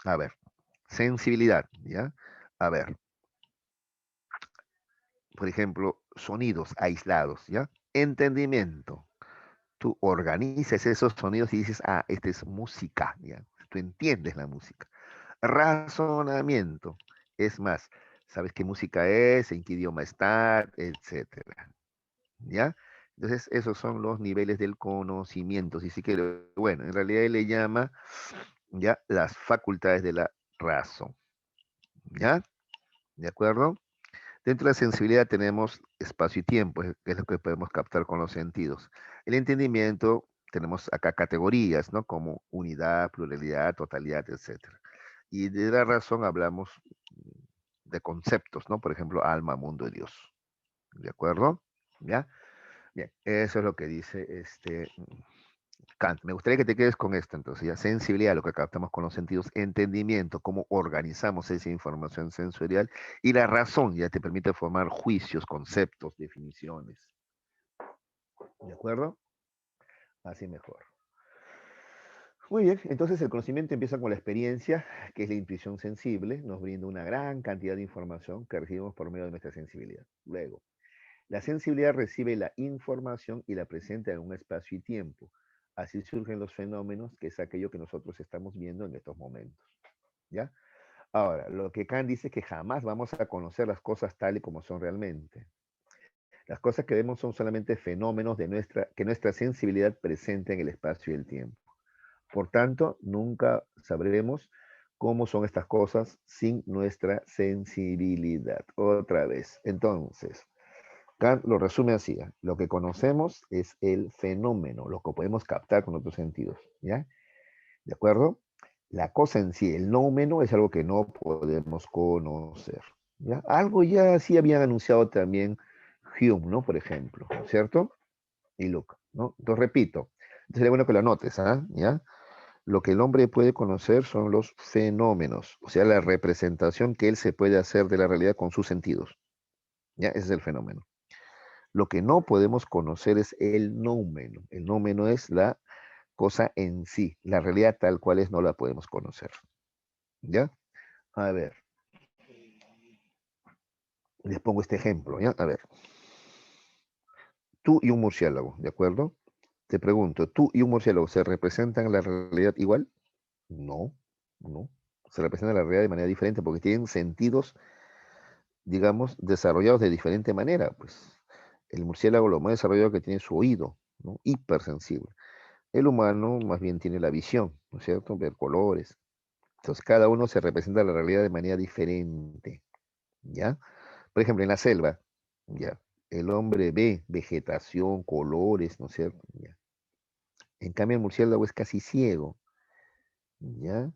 A ver, sensibilidad, ¿ya? A ver, por ejemplo, sonidos aislados, ¿ya? Entendimiento. Tú organizas esos sonidos y dices, ah, esta es música, ¿ya? Tú entiendes la música. Razonamiento. Es más, sabes qué música es, en qué idioma está, etcétera. ¿Ya? Entonces, esos son los niveles del conocimiento. Si sí que, bueno, en realidad él le llama ya las facultades de la razón. ¿Ya? ¿De acuerdo? Dentro de la sensibilidad tenemos espacio y tiempo, que es lo que podemos captar con los sentidos. El entendimiento, tenemos acá categorías, ¿no? Como unidad, pluralidad, totalidad, etcétera. Y de la razón hablamos de conceptos, ¿no? Por ejemplo, alma, mundo y Dios. ¿De acuerdo? ¿Ya? Bien, eso es lo que dice Kant, me gustaría que te quedes con esto entonces, ya sensibilidad, lo que captamos con los sentidos, entendimiento, cómo organizamos esa información sensorial y la razón ya te permite formar juicios, conceptos, definiciones. ¿De acuerdo? Así mejor. Muy bien, entonces el conocimiento empieza con la experiencia, que es la intuición sensible, nos brinda una gran cantidad de información que recibimos por medio de nuestra sensibilidad. Luego, la sensibilidad recibe la información y la presenta en un espacio y tiempo. Así surgen los fenómenos, que es aquello que nosotros estamos viendo en estos momentos. ¿Ya? Ahora, lo que Kant dice es que jamás vamos a conocer las cosas tal y como son realmente. Las cosas que vemos son solamente fenómenos que nuestra sensibilidad presenta en el espacio y el tiempo. Por tanto, nunca sabremos cómo son estas cosas sin nuestra sensibilidad. Otra vez. Entonces, Kant lo resume así, ¿eh? Lo que conocemos es el fenómeno, lo que podemos captar con otros sentidos, ¿ya? ¿De acuerdo? La cosa en sí, el noumeno, es algo que no podemos conocer, ¿ya? Algo ya sí habían anunciado también Hume, ¿no? Por ejemplo, ¿cierto? Y Luke, ¿no? Entonces repito, sería bueno que lo anotes, ¿ah? ¿Ya? Lo que el hombre puede conocer son los fenómenos, o sea, la representación que él se puede hacer de la realidad con sus sentidos, ¿ya? Ese es el fenómeno. Lo que no podemos conocer es el noumeno. El noumeno es la cosa en sí. La realidad tal cual es no la podemos conocer. ¿Ya? A ver, les pongo este ejemplo, ¿ya? A ver, tú y un murciélago, ¿de acuerdo? Te pregunto, ¿tú y un murciélago se representan la realidad igual? No, no. Se representan la realidad de manera diferente porque tienen sentidos, digamos, desarrollados de diferente manera. Pues el murciélago lo más desarrollado que tiene es su oído, ¿no? Hipersensible. El humano más bien tiene la visión, ¿no es cierto? Ver colores. Entonces cada uno se representa la realidad de manera diferente, ¿ya? Por ejemplo, en la selva, ¿ya? El hombre ve vegetación, colores, ¿no es cierto? ¿Ya? En cambio, el murciélago es casi ciego, ¿ya?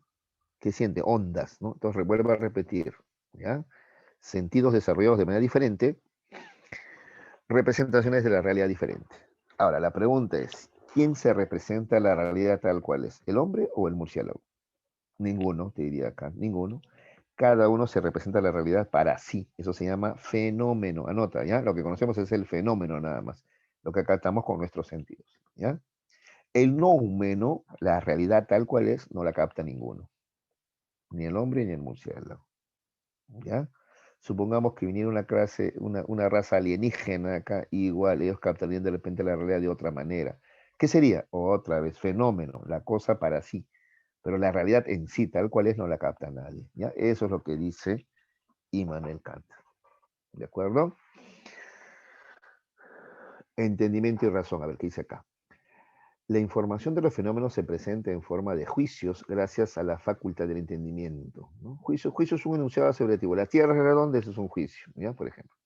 ¿Qué siente? Ondas, ¿no? Entonces vuelvo a repetir, ¿ya? Sentidos desarrollados de manera diferente, representaciones de la realidad diferente. Ahora, la pregunta es, ¿quién se representa la realidad tal cual es? ¿El hombre o el murciélago? Ninguno, te diría acá, ninguno. Cada uno se representa la realidad para sí. Eso se llama fenómeno. Anota, ¿ya? Lo que conocemos es el fenómeno nada más. Lo que captamos con nuestros sentidos, ¿ya? El noumeno, la realidad tal cual es, no la capta ninguno. Ni el hombre ni el murciélago, ¿ya? Supongamos que viniera una raza alienígena acá, igual ellos captarían de repente la realidad de otra manera. ¿Qué sería? Otra vez, fenómeno, la cosa para sí. Pero la realidad en sí, tal cual es, no la capta nadie, ¿ya? Eso es lo que dice Immanuel Kant. ¿De acuerdo? Entendimiento y razón. A ver, ¿qué dice acá? La información de los fenómenos se presenta en forma de juicios gracias a la facultad del entendimiento, ¿no? Juicio es un enunciado aseverativo. La Tierra es redonda, eso es un juicio, ¿ya? Por ejemplo.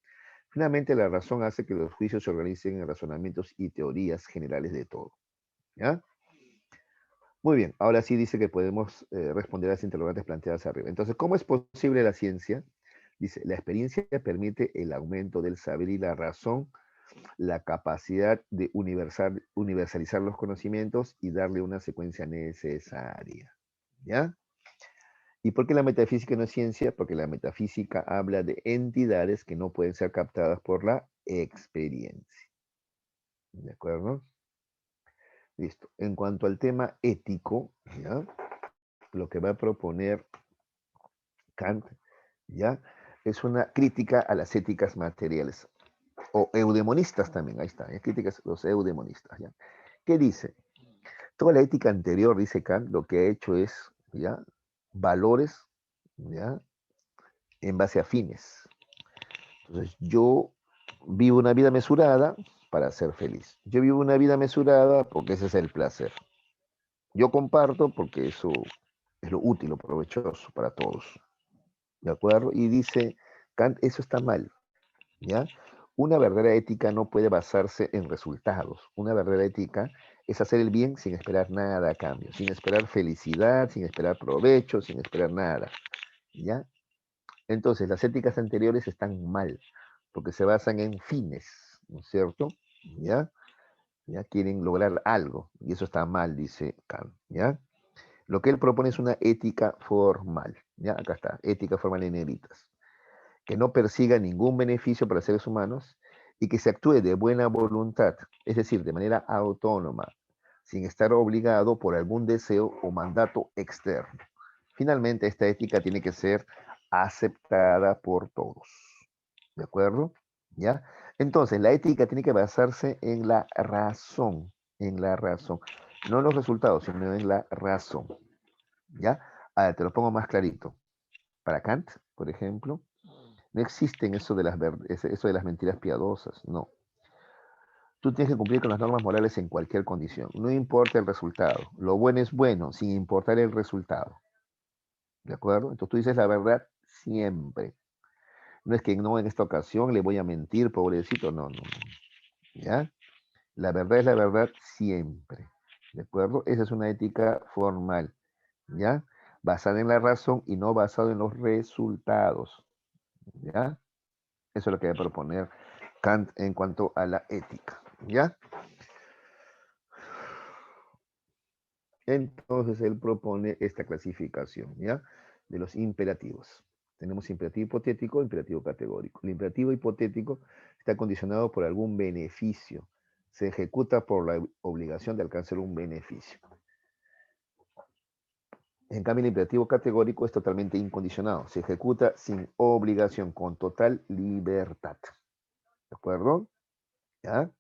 Finalmente, la razón hace que los juicios se organicen en razonamientos y teorías generales de todo, ¿ya? Muy bien, ahora sí dice que podemos responder a las interrogantes planteadas arriba. Entonces, ¿cómo es posible la ciencia? Dice, la experiencia permite el aumento del saber y la razón, la capacidad de universalizar los conocimientos y darle una secuencia necesaria. ¿Ya? ¿Y por qué la metafísica no es ciencia? Porque la metafísica habla de entidades que no pueden ser captadas por la experiencia. ¿De acuerdo? Listo. En cuanto al tema ético, ¿ya? Lo que va a proponer Kant, ¿ya? Es una crítica a las éticas materiales. O eudemonistas también, ahí está, críticas a los eudemonistas, ¿ya? ¿Qué dice? Toda la ética anterior, dice Kant, lo que ha hecho es, ¿ya? Valores, ¿ya? En base a fines. Entonces, yo vivo una vida mesurada para ser feliz. Yo vivo una vida mesurada porque ese es el placer. Yo comparto porque eso es lo útil, lo provechoso para todos. ¿De acuerdo? Y dice Kant, eso está mal, ¿ya? Una verdadera ética no puede basarse en resultados. Una verdadera ética es hacer el bien sin esperar nada a cambio, sin esperar felicidad, sin esperar provecho, sin esperar nada, ¿ya? Entonces, las éticas anteriores están mal, porque se basan en fines, ¿no es cierto? ¿Ya? ¿ya? Quieren lograr algo, y eso está mal, dice Kant, ¿ya? Lo que él propone es una ética formal, ¿ya? Acá está, ética formal en negritas, que no persiga ningún beneficio para seres humanos y que se actúe de buena voluntad, es decir, de manera autónoma, sin estar obligado por algún deseo o mandato externo. Finalmente, esta ética tiene que ser aceptada por todos. ¿De acuerdo? ¿Ya? Entonces, la ética tiene que basarse en la razón, no en los resultados, sino en la razón. ¿Ya? A ver, te lo pongo más clarito. Para Kant, por ejemplo, no existen eso de las mentiras piadosas, no. Tú tienes que cumplir con las normas morales en cualquier condición, no importa el resultado. Lo bueno es bueno, sin importar el resultado. ¿De acuerdo? Entonces tú dices la verdad siempre. No es que no en esta ocasión le voy a mentir, pobrecito, no, no, no. ¿Ya? La verdad es la verdad siempre. ¿De acuerdo? Esa es una ética formal. ¿Ya? Basada en la razón y no basada en los resultados. ¿Ya? Eso es lo que va a proponer Kant en cuanto a la ética. ¿Ya? Entonces él propone esta clasificación, ¿ya? De los imperativos. Tenemos imperativo hipotético e imperativo categórico. El imperativo hipotético está condicionado por algún beneficio. Se ejecuta por la obligación de alcanzar un beneficio. En cambio, el imperativo categórico es totalmente incondicionado. Se ejecuta sin obligación, con total libertad. ¿De acuerdo? ¿Ya?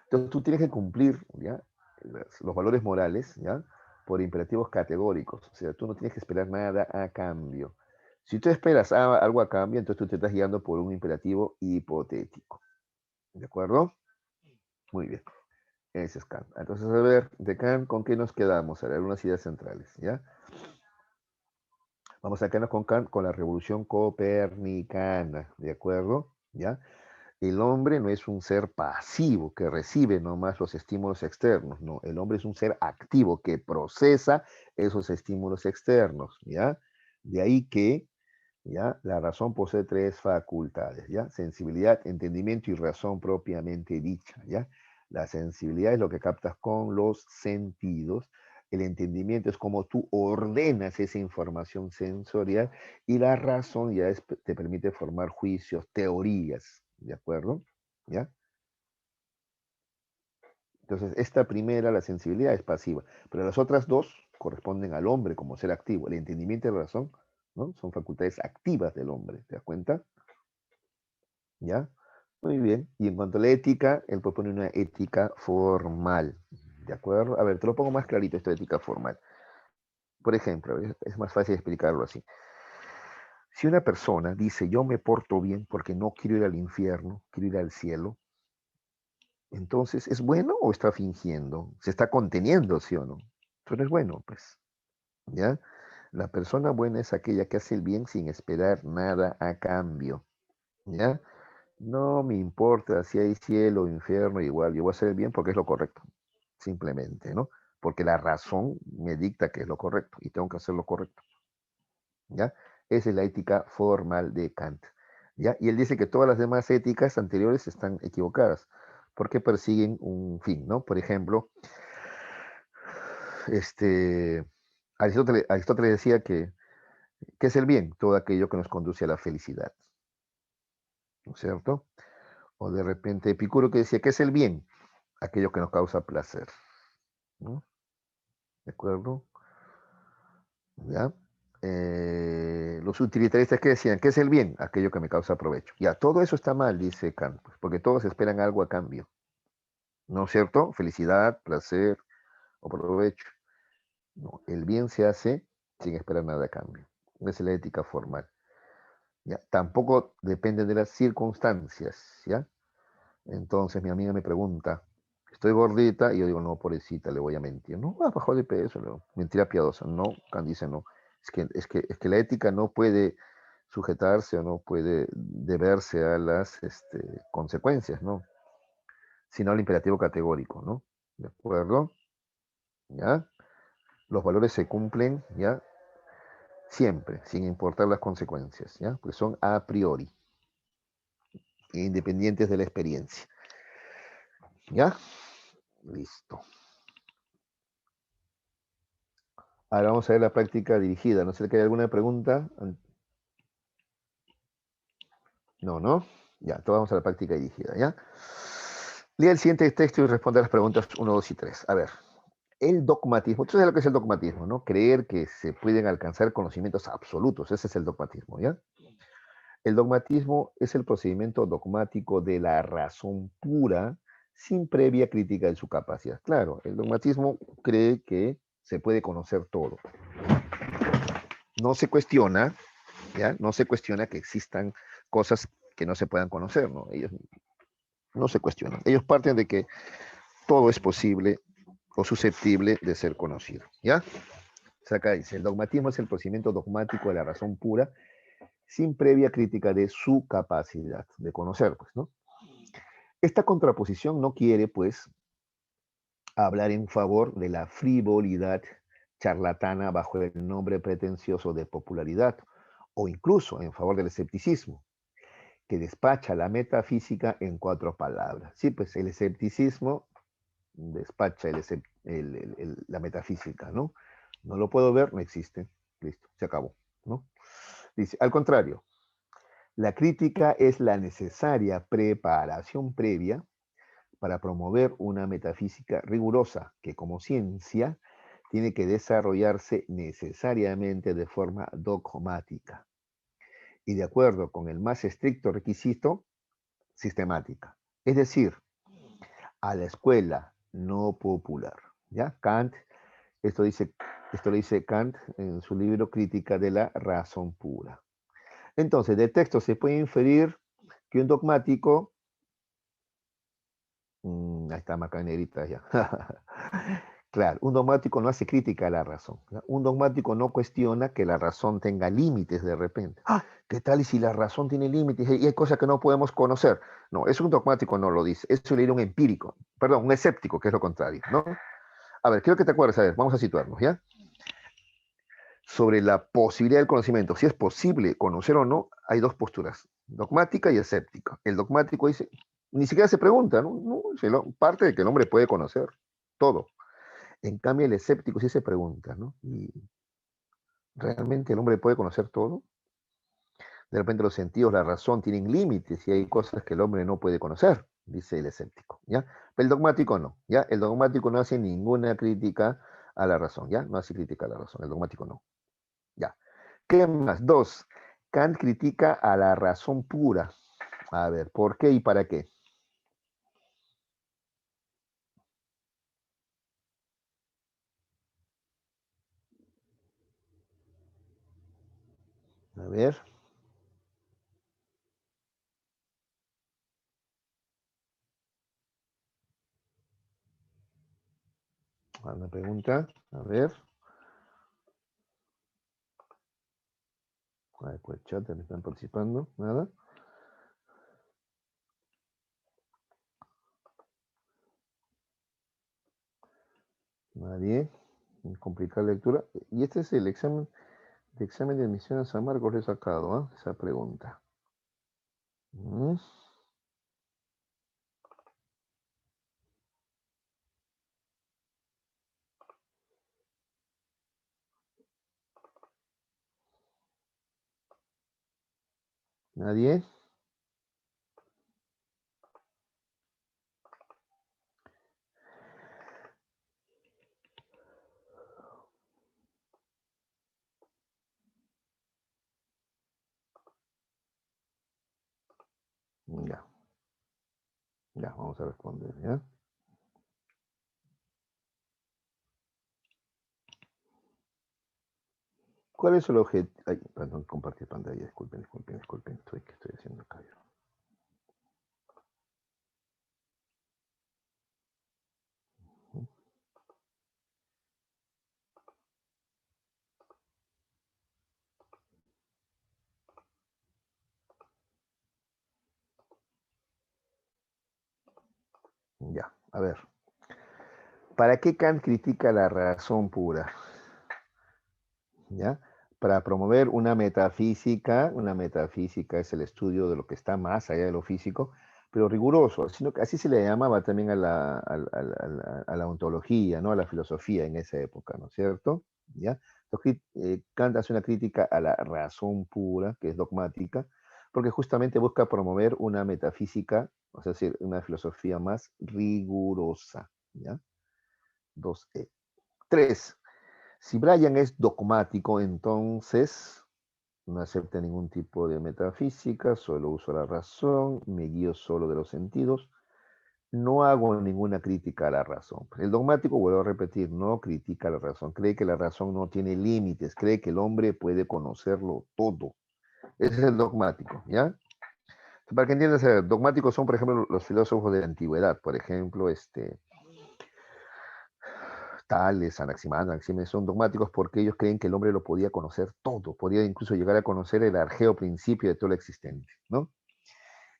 Entonces tú tienes que cumplir, ¿ya? Los valores morales, ¿ya? Por imperativos categóricos. O sea, tú no tienes que esperar nada a cambio. Si tú esperas algo a cambio, entonces tú te estás guiando por un imperativo hipotético. ¿De acuerdo? Muy bien. Ese es Kant. Entonces, a ver, de Kant, ¿con qué nos quedamos? A ver, unas ideas centrales, ¿ya? Vamos a quedarnos con Kant con la revolución copernicana, ¿de acuerdo? ¿Ya? El hombre no es un ser pasivo que recibe nomás los estímulos externos, no, el hombre es un ser activo que procesa esos estímulos externos, ¿ya? De ahí que, ¿ya? La razón posee tres facultades, ¿ya? Sensibilidad, entendimiento y razón propiamente dicha, ¿ya? La sensibilidad es lo que captas con los sentidos, el entendimiento es como tú ordenas esa información sensorial y la razón ya te permite formar juicios, teorías, ¿de acuerdo? ¿Ya? Entonces, esta primera, la sensibilidad, es pasiva, pero las otras dos corresponden al hombre como ser activo. El entendimiento y la razón, ¿no? Son facultades activas del hombre, ¿te das cuenta? ¿Ya? Muy bien. Y en cuanto a la ética, él propone una ética formal, ¿de acuerdo? A ver, te lo pongo más clarito, esta ética formal. Por ejemplo, es más fácil explicarlo así. Si una persona dice, yo me porto bien porque no quiero ir al infierno, quiero ir al cielo, entonces, ¿es bueno o está fingiendo? ¿Se está conteniendo, sí o no? Eso no es bueno, pues, ¿ya? La persona buena es aquella que hace el bien sin esperar nada a cambio, ¿ya? No me importa si hay cielo o infierno, igual, yo voy a hacer el bien porque es lo correcto, simplemente, ¿no? Porque la razón me dicta que es lo correcto y tengo que hacer lo correcto, ¿ya? Esa es la ética formal de Kant, ¿ya? Y él dice que todas las demás éticas anteriores están equivocadas porque persiguen un fin, ¿no? Por ejemplo, este, Aristóteles decía que, ¿qué es el bien? Todo aquello que nos conduce a la felicidad, ¿no es cierto? O de repente Epicuro que decía, ¿qué es el bien? Aquello que nos causa placer, ¿no? ¿De acuerdo? ¿Ya? Los utilitaristas que decían, ¿qué es el bien? Aquello que me causa provecho. Ya, todo eso está mal, dice Kant, pues, porque todos esperan algo a cambio, ¿no es cierto? Felicidad, placer o provecho. No, el bien se hace sin esperar nada a cambio. Esa es la ética formal. ¿Ya? Tampoco depende de las circunstancias, ¿ya? Entonces mi amiga me pregunta, estoy gordita, y yo digo, no, pobrecita, le voy a mentir. No, bajó de peso, mentira piadosa. No, Kant dice no. Es que la ética no puede sujetarse o no puede deberse a las consecuencias, ¿no? Sino al imperativo categórico, ¿no? ¿De acuerdo? ¿Ya? Los valores se cumplen, ¿ya? Siempre, sin importar las consecuencias, ¿ya? Pues son a priori, independientes de la experiencia, ¿ya? Listo. Ahora vamos a ver la práctica dirigida. No sé si hay alguna pregunta. No, ¿no? Ya, entonces vamos a la práctica dirigida, ¿ya? Lea el siguiente texto y responde a las preguntas 1, 2 y 3. A ver, el dogmatismo. Tú sabes lo que es el dogmatismo, ¿no? Creer que se pueden alcanzar conocimientos absolutos. Ese es el dogmatismo, ¿ya? El dogmatismo es el procedimiento dogmático de la razón pura sin previa crítica de su capacidad. Claro, el dogmatismo cree que se puede conocer todo. No se cuestiona, ¿ya? No se cuestiona que existan cosas que no se puedan conocer, ¿no? Ellos no se cuestionan. Ellos parten de que todo es posible o susceptible de ser conocido, ¿ya? O sea, acá dice, el dogmatismo es el procedimiento dogmático de la razón pura sin previa crítica de su capacidad de conocer, pues, ¿no? Esta contraposición no quiere, pues, hablar en favor de la frivolidad charlatana bajo el nombre pretencioso de popularidad, o incluso en favor del escepticismo, que despacha la metafísica en 4 palabras. Sí, pues el escepticismo despacha la metafísica, ¿no? No lo puedo ver, no existe. Listo, se acabó, ¿no? Dice, al contrario, la crítica es la necesaria preparación previa para promover una metafísica rigurosa que como ciencia tiene que desarrollarse necesariamente de forma dogmática y de acuerdo con el más estricto requisito, sistemática. Es decir, a la escuela no popular. ¿Ya? Kant, esto, dice, esto lo dice Kant en su libro Crítica de la Razón Pura. Entonces, de texto se puede inferir que un dogmático, ahí está marcada en negrita ya. Claro, un dogmático no hace crítica a la razón. ¿Ya? Un dogmático no cuestiona que la razón tenga límites de repente. ¡Ah! ¿Qué tal y si la razón tiene límites y hay cosas que no podemos conocer? No, eso un dogmático no lo dice. Eso le diría un empírico, perdón, un escéptico, que es lo contrario, ¿no? A ver, quiero que te acuerdes, a ver, vamos a situarnos, ¿ya? Sobre la posibilidad del conocimiento, si es posible conocer o no, hay dos posturas, dogmática y escéptica. El dogmático dice, ni siquiera se pregunta, ¿no? Parte de que el hombre puede conocer todo. En cambio, el escéptico sí se pregunta, ¿no? ¿Y realmente el hombre puede conocer todo? De repente los sentidos, la razón tienen límites y hay cosas que el hombre no puede conocer, dice el escéptico, ¿ya? Pero el dogmático no, ¿ya? El dogmático no hace ninguna crítica a la razón, ¿ya? No hace crítica a la razón, el dogmático no, ¿ya? ¿Qué más? Dos, Kant critica a la razón pura. A ver, ¿por qué y para qué? A ver, una pregunta, a ver. A ver, pues chat, me están participando, nada. Nadie. Complicar lectura. Y este es el examen de admisión a San Marcos, le he sacado, ¿eh? Esa pregunta. ¿Nadie? Ya, ya, vamos a responder, ¿ya? ¿Cuál es el objetivo? Ay, perdón, compartir pantalla, disculpen, ¿qué estoy haciendo acá? Ya, a ver. ¿Para qué Kant critica la razón pura? ¿Ya? Para promover una metafísica es el estudio de lo que está más allá de lo físico, pero riguroso, sino que así se le llamaba también a a la ontología, ¿no? A la filosofía en esa época, ¿no es cierto? ¿Ya? Entonces, Kant hace una crítica a la razón pura, que es dogmática, porque justamente busca promover una metafísica, o sea, es decir, una filosofía más rigurosa, ¿ya? 2E. 3. Si Brian es dogmático, entonces no acepta ningún tipo de metafísica, solo uso la razón, me guío solo de los sentidos, no hago ninguna crítica a la razón. El dogmático, vuelvo a repetir, no critica la razón, cree que la razón no tiene límites, cree que el hombre puede conocerlo todo. Ese es el dogmático, ¿ya? Para que entiendas, dogmáticos son, por ejemplo, los filósofos de la antigüedad, por ejemplo, Tales, Anaximenes, son dogmáticos porque ellos creen que el hombre lo podía conocer todo, podía incluso llegar a conocer el argeo principio de todo lo existente, ¿no?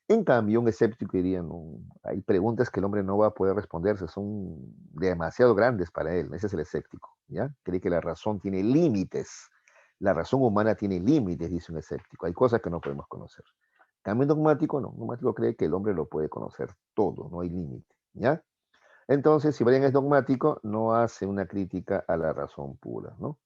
En cambio, un escéptico diría, no, hay preguntas que el hombre no va a poder responderse, son demasiado grandes para él, ese es el escéptico, ¿ya? Cree que la razón tiene límites, la razón humana tiene límites, dice un escéptico, hay cosas que no podemos conocer. En cambio, un dogmático no, un dogmático cree que el hombre lo puede conocer todo, no hay límite, ¿ya? Entonces, si Brian es dogmático, no hace una crítica a la razón pura, ¿no?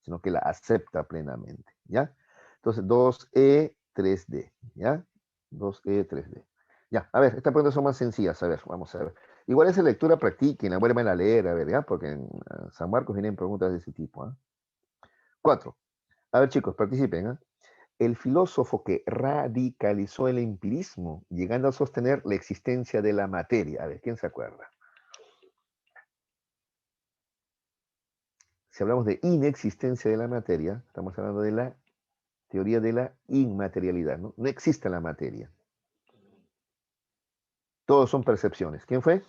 Sino que la acepta plenamente, ¿ya? Entonces, 2E, 3D, ¿ya? 2E, 3D. Ya, a ver, estas preguntas son más sencillas, a ver, vamos a ver. Igual esa lectura practiquen, vuelvan a leer, a ver, ¿ya? Porque en San Marcos vienen preguntas de ese tipo, ¿ah? 4. A ver, chicos, participen, ¿ah? El filósofo que radicalizó el empirismo, llegando a sostener la existencia de la materia. A ver, ¿quién se acuerda? Si hablamos de inexistencia de la materia, estamos hablando de la teoría de la inmaterialidad, ¿no? No existe la materia. Todos son percepciones. ¿Quién fue?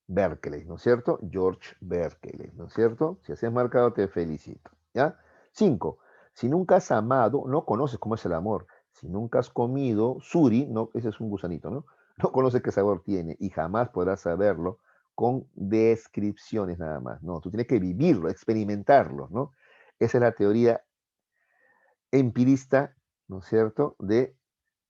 Berkeley, ¿no es cierto? George Berkeley, ¿no es cierto? Si has marcado, te felicito. ¿Ya? 5. Si nunca has amado, no conoces cómo es el amor. Si nunca has comido suri, no, ese es un gusanito, ¿no? No conoces qué sabor tiene y jamás podrás saberlo con descripciones nada más. No, tú tienes que vivirlo, experimentarlo, ¿no? Esa es la teoría empirista, ¿no es cierto?, de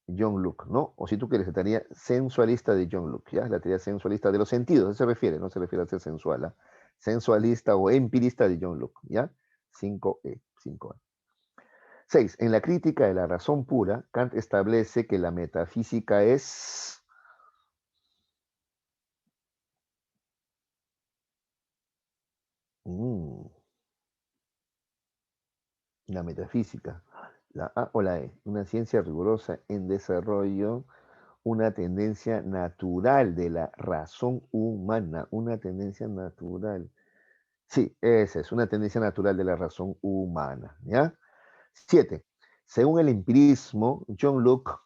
John Locke, ¿no? O si tú quieres, la teoría sensualista de John Locke, ¿ya? La teoría sensualista de los sentidos, eso se refiere, no se refiere a ser sensual, ¿eh? Sensualista o empirista de John Locke, ¿ya? 5E, 5E. 6. En la crítica de la razón pura, Kant establece que la metafísica es... la metafísica, la A o la E, una ciencia rigurosa en desarrollo, una tendencia natural de la razón humana, una tendencia natural. Sí, esa es una tendencia natural de la razón humana, ¿ya? 7. Según el empirismo, John Locke,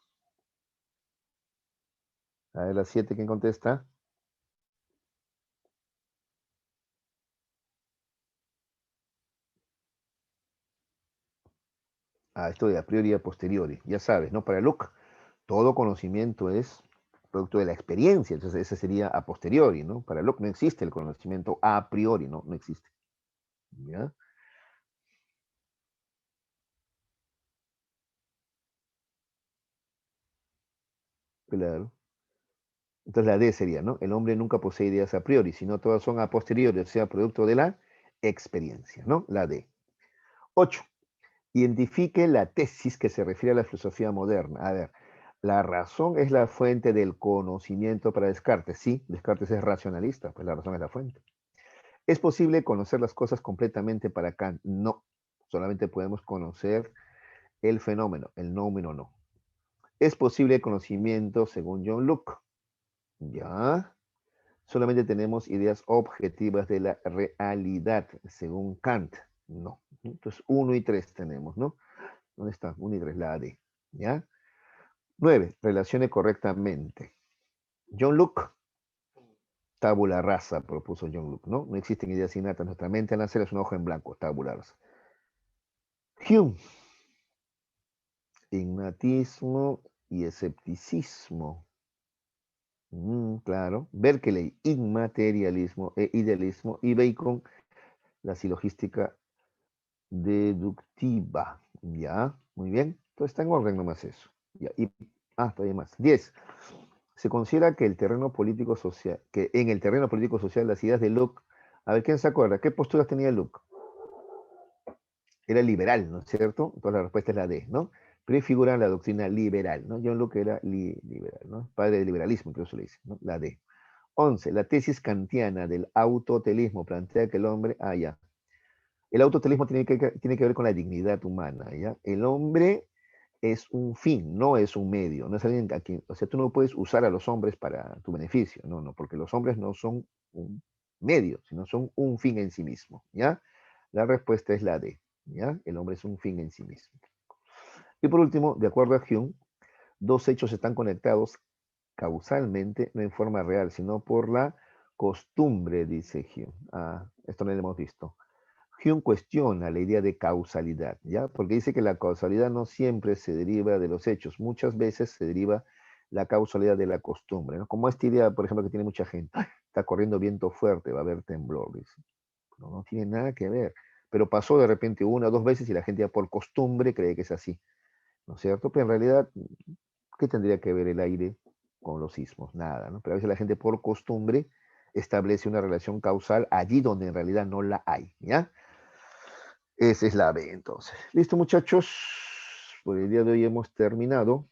a ver, la 7, ¿quién contesta? Ah, esto de a priori y a posteriori, ya sabes, ¿no? Para Locke, todo conocimiento es producto de la experiencia, entonces ese sería a posteriori, ¿no? Para Locke no existe el conocimiento a priori, ¿no? No existe, ¿ya? Claro. Entonces la D sería, ¿no? El hombre nunca posee ideas a priori, sino todas son a posteriori, o sea, producto de la experiencia, ¿no? La D. 8. Identifique la tesis que se refiere a la filosofía moderna. A ver, la razón es la fuente del conocimiento para Descartes. Sí, Descartes es racionalista, pues la razón es la fuente. ¿Es posible conocer las cosas completamente para Kant? No, solamente podemos conocer el fenómeno, el nómeno no. ¿Es posible el conocimiento según John Locke? Ya. Solamente tenemos ideas objetivas de la realidad, según Kant. No. Entonces, 1 y 3 tenemos, ¿no? ¿Dónde está? 1 y 3, la D. ¿Ya? 9. Relacione correctamente. John Locke, tabula rasa, propuso John Locke, ¿no? No existen ideas innatas. Nuestra mente al nacer es un hoja en blanco, tabula rasa. Hume, innatismo y escepticismo. Claro. Berkeley, inmaterialismo e idealismo. Y Bacon, la silogística deductiva. Ya, muy bien. Entonces está en orden nomás eso. Ya. Y Todavía más. 10. Se considera que el terreno político social, que en el terreno político social las ideas de Locke, a ver, ¿quién se acuerda? ¿Qué posturas tenía Locke? Era liberal, ¿no es cierto? Entonces la respuesta es la D, ¿no? Prefigura la doctrina liberal, ¿no? John Locke era liberal, ¿no? Padre del liberalismo, incluso le dice, ¿no? La D. 11. La tesis kantiana del autotelismo plantea que el hombre, ya. El autotelismo tiene que ver con la dignidad humana, ¿ya? El hombre es un fin, no es un medio, no es alguien a quien, o sea, tú no puedes usar a los hombres para tu beneficio, no, no, porque los hombres no son un medio, sino son un fin en sí mismo, ¿ya? La respuesta es la D, ¿ya? El hombre es un fin en sí mismo. Y por último, de acuerdo a Hume, dos hechos están conectados causalmente, no en forma real, sino por la costumbre, dice Hume. Esto no lo hemos visto. Hume cuestiona la idea de causalidad, ¿ya? Porque dice que la causalidad no siempre se deriva de los hechos, muchas veces se deriva la causalidad de la costumbre, ¿no? Como esta idea, por ejemplo, que tiene mucha gente, "Ay, está corriendo viento fuerte, va a haber temblor", dice. No, no tiene nada que ver, pero pasó de repente una o dos veces y la gente ya por costumbre cree que es así, ¿no es cierto? Pero en realidad, ¿qué tendría que ver el aire con los sismos? Nada, ¿no? Pero a veces la gente por costumbre establece una relación causal allí donde en realidad no la hay, ¿ya? Esa es la B, entonces. Listo, muchachos. Por el día de hoy hemos terminado.